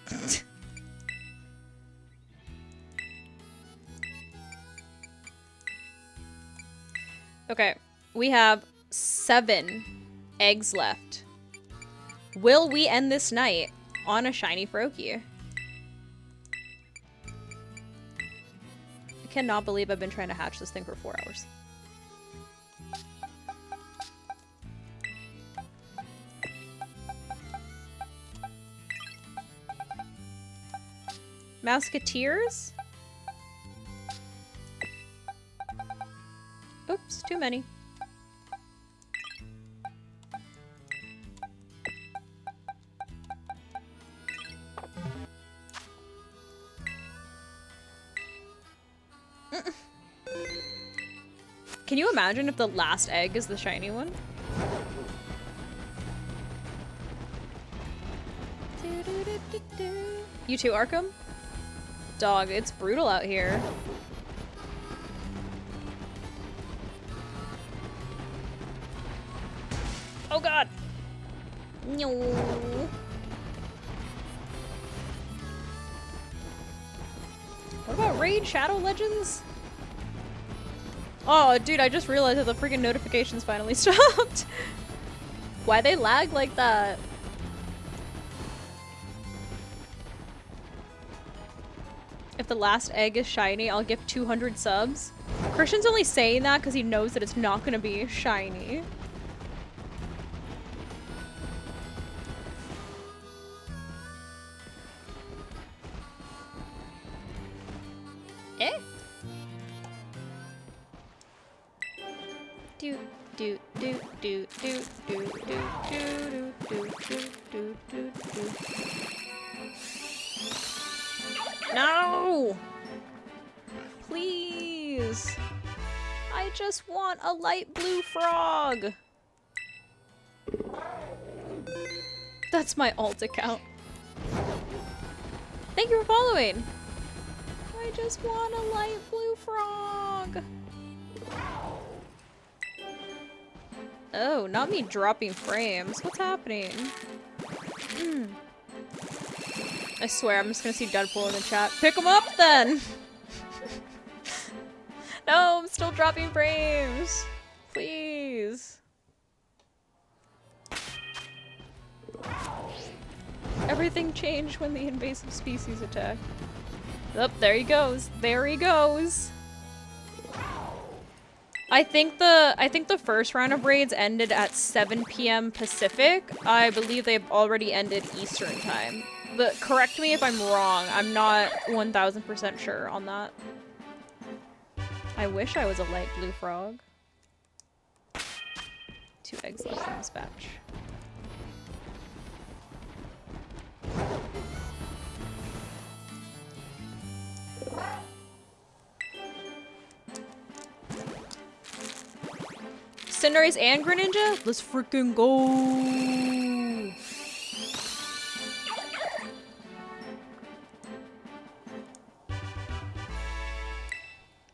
Okay, we have 7 eggs left. Will we end this night on a shiny Froakie? I cannot believe I've been trying to hatch this thing for 4 hours. Mouseketeers? Oops, too many. Can you imagine if the last egg is the shiny one? You too, Arkham? Dog, it's brutal out here. Oh god. No. What about Raid Shadow Legends? Oh, dude, I just realized that the freaking notifications finally stopped. Why they lag like that? If the last egg is shiny, I'll give 200 subs. Christian's only saying that because he knows that it's not gonna be shiny. Eh? Do do do do do do do do do do do do do. No! Please! I just want a light blue frog! That's my alt account. Thank you for following! I just want a light blue frog! Oh, not me dropping frames. What's happening? I swear, I'm just gonna see Deadpool in the chat. Pick him up then! No, I'm still dropping frames! Please. Everything changed when the invasive species attacked. Oh, there he goes. There he goes. I think the first round of raids ended at 7 p.m. Pacific. I believe they've already ended Eastern time. But correct me if I'm wrong. I'm not 1000% sure on that. I wish I was a light blue frog. 2 eggs left in this batch. Cinderace and Greninja? Let's freaking go!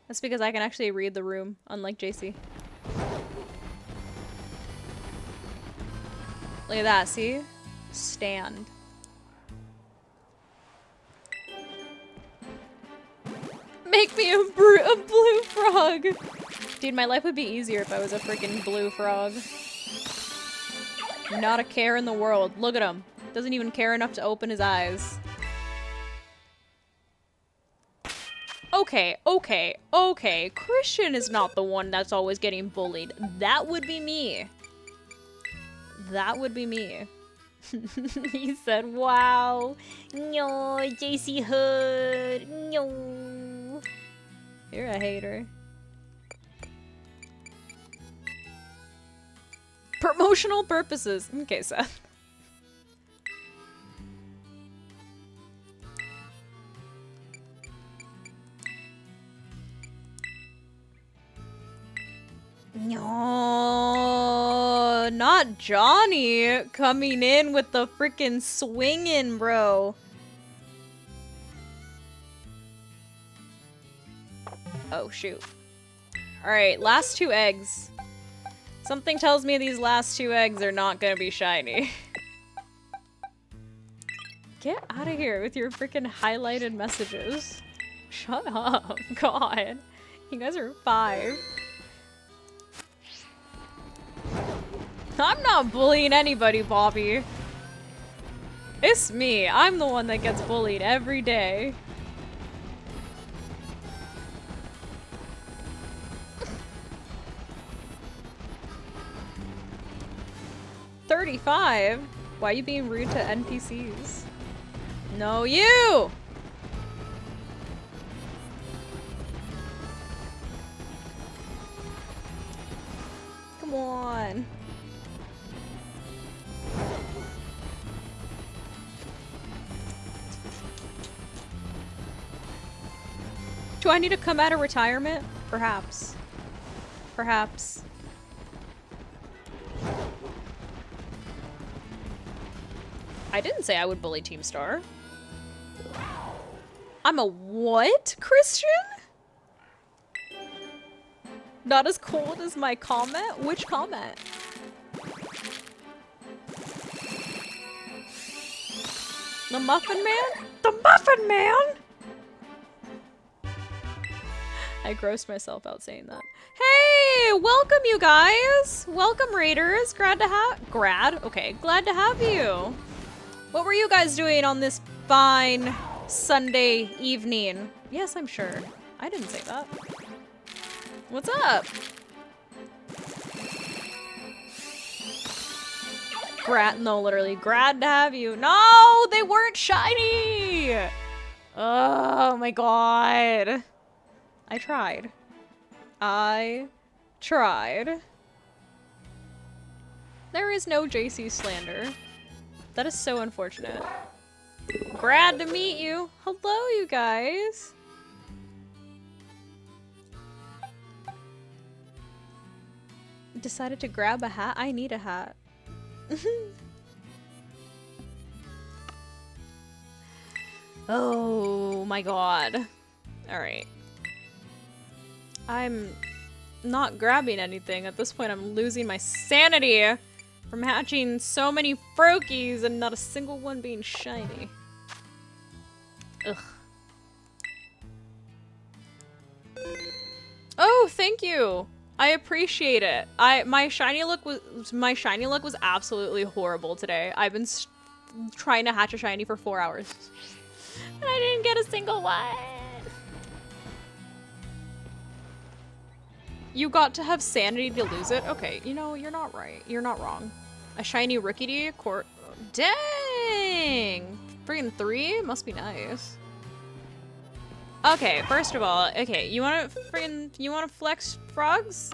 That's because I can actually read the room, unlike JC. Look at that, see? Stand. Make me a blue frog! Dude, my life would be easier if I was a freaking blue frog. Not a care in the world. Look at him. Doesn't even care enough to open his eyes. Okay, okay, okay. Christian is not the one that's always getting bullied. That would be me. That would be me. He said, wow. No, JC Hood. No. You're a hater. Promotional purposes. Okay, Seth. No, not Johnny coming in with the freaking swinging, bro. Oh, shoot. Alright, last 2 eggs. Something tells me these last 2 eggs are not gonna be shiny. Get out of here with your freaking highlighted messages. Shut up. God. You guys are 5. I'm not bullying anybody, Bobby. It's me. I'm the one that gets bullied every day. $35? Why are you being rude to NPCs? No, you! Come on. Do I need to come out of retirement? Perhaps. Perhaps. I didn't say I would bully Team Star. I'm a what, Christian? Not as cold as my comment? Which comment? The Muffin Man? The Muffin Man! I grossed myself out saying that. Hey! Welcome, you guys! Welcome, Raiders! Glad to have you! What were you guys doing on this fine Sunday evening? Yes, I'm sure. I didn't say that. What's up? No, literally, glad to have you. No, they weren't shiny! Oh my god. I tried. There is no JC slander. That is so unfortunate. Glad to meet you. Hello, you guys. Decided to grab a hat? I need a hat. Oh my god. Alright. I'm not grabbing anything. At this point, I'm losing my sanity from hatching so many froakies and not a single one being shiny. Ugh. Oh, thank you. I appreciate it. My shiny look was absolutely horrible today. I've been trying to hatch a shiny for 4 hours. And I didn't get a single one. You got to have sanity to lose it? Okay, you know, you're not right. You're not wrong. A shiny rickety court. Dang! Friggin' 3? Must be nice. Okay, first of all, okay, you wanna flex frogs?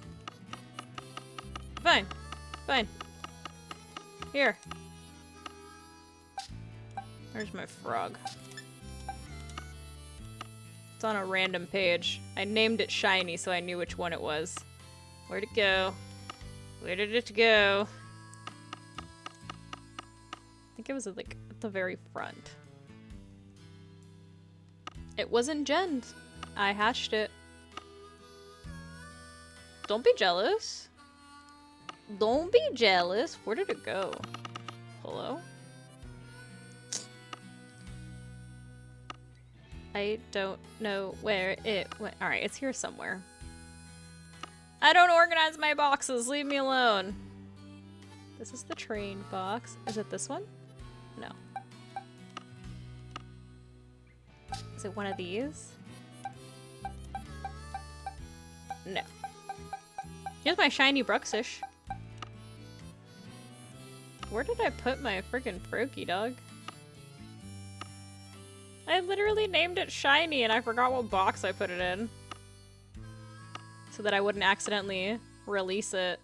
Fine. Fine. Here. Where's my frog? It's on a random page. I named it Shiny so I knew which one it was. Where'd it go? Where did it go? I think it was like at the very front. It wasn't gemmed. I hatched it. Don't be jealous. Don't be jealous. Where did it go? Hello? I don't know where it went. Alright, it's here somewhere. I don't organize my boxes. Leave me alone. This is the train box. Is it this one? No. Is it one of these? No. Here's my shiny Bruxish. Where did I put my freaking Froakie, dog? I literally named it Shiny and I forgot what box I put it in. So that I wouldn't accidentally release it.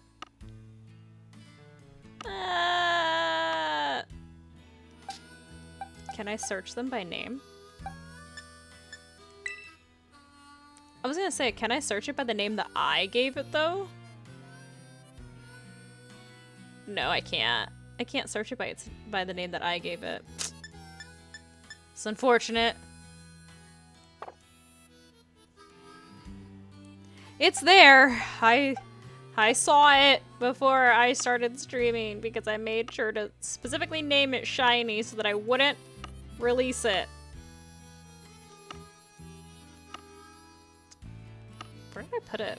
Can I search them by name? I was gonna say, can I search it by the name that I gave it though? No, I can't. I can't search it by the name that I gave it. It's unfortunate. It's there. I saw it before I started streaming because I made sure to specifically name it Shiny so that I wouldn't release it. Where did I put it?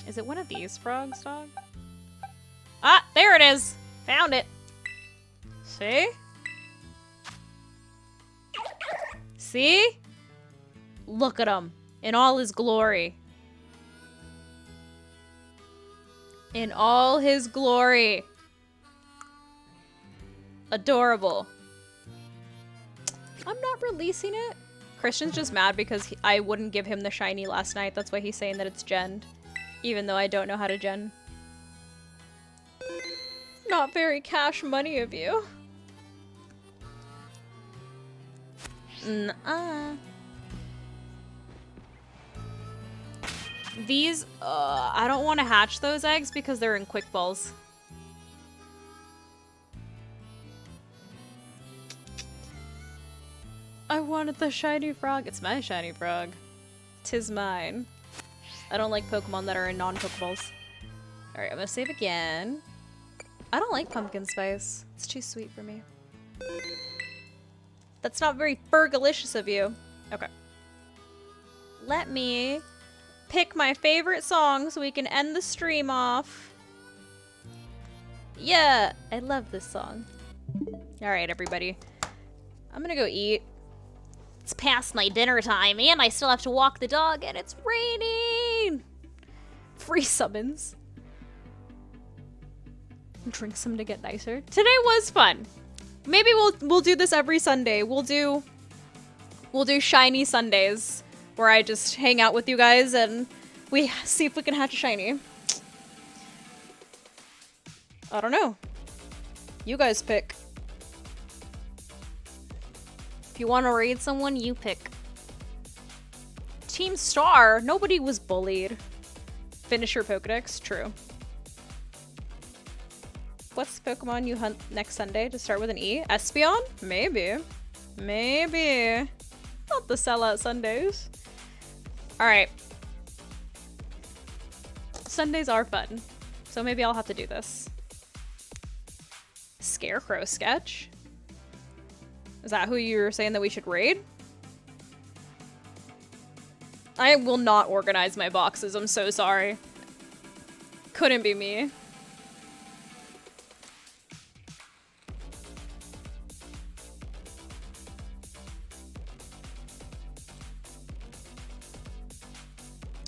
Is it one of these frogs, dog? Ah, there it is! Found it! See? See? Look at him. In all his glory. In all his glory. Adorable. I'm not releasing it. Christian's just mad because I wouldn't give him the shiny last night. That's why he's saying that it's genned. Even though I don't know how to gen. Not very cash money of you. Nuh-uh. These, I don't want to hatch those eggs because they're in quick balls. I wanted the shiny frog. It's my shiny frog. 'Tis mine. I don't like Pokemon that are in non-Pokeballs. Alright, I'm gonna save again. I don't like pumpkin spice. It's too sweet for me. That's not very Fergalicious of you. Okay. Let me pick my favorite song so we can end the stream off. Yeah, I love this song. All right, everybody. I'm gonna go eat. It's past my dinner time, and I still have to walk the dog, and it's raining. Free summons. Drink some to get nicer. Today was fun. Maybe we'll do this every Sunday. We'll do shiny Sundays where I just hang out with you guys and we see if we can hatch a shiny. I don't know. You guys pick. If you want to raid someone, you pick. Team Star. Nobody was bullied. Finish your Pokedex. True. What's the Pokemon you hunt next Sunday to start with an E? Espeon? Maybe. Maybe. Not the sellout Sundays. Alright. Sundays are fun. So maybe I'll have to do this. Scarecrow sketch? Is that who you were saying that we should raid? I will not organize my boxes. I'm so sorry. Couldn't be me.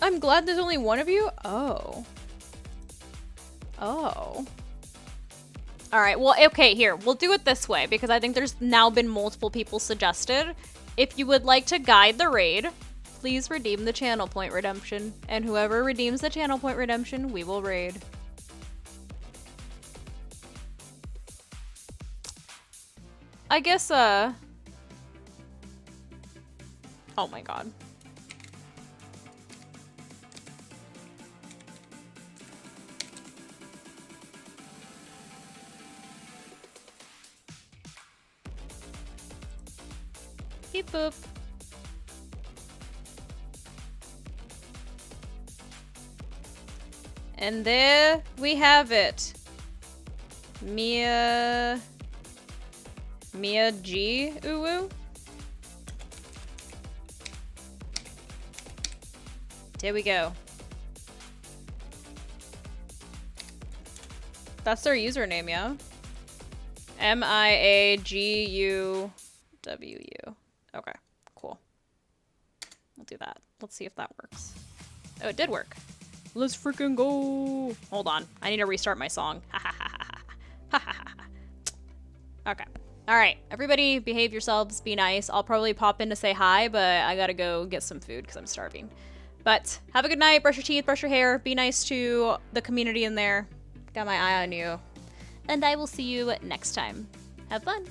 I'm glad there's only one of you? Oh. Oh. Alright, well, okay, here. We'll do it this way, because I think there's now been multiple people suggested. If you would like to guide the raid, please redeem the channel point redemption. And whoever redeems the channel point redemption, we will raid. I guess, oh my god. Beep boop. And there we have it. Mia G. Uwu. There we go. That's their username, yeah? MIAGUWU. Okay, cool. We'll do that. Let's see if that works. Oh, it did work. Let's freaking go. Hold on. I need to restart my song. Ha ha ha ha ha ha ha. Okay. All right. Everybody behave yourselves. Be nice. I'll probably pop in to say hi, but I gotta go get some food because I'm starving. But have a good night. Brush your teeth. Brush your hair. Be nice to the community in there. Got my eye on you. And I will see you next time. Have fun.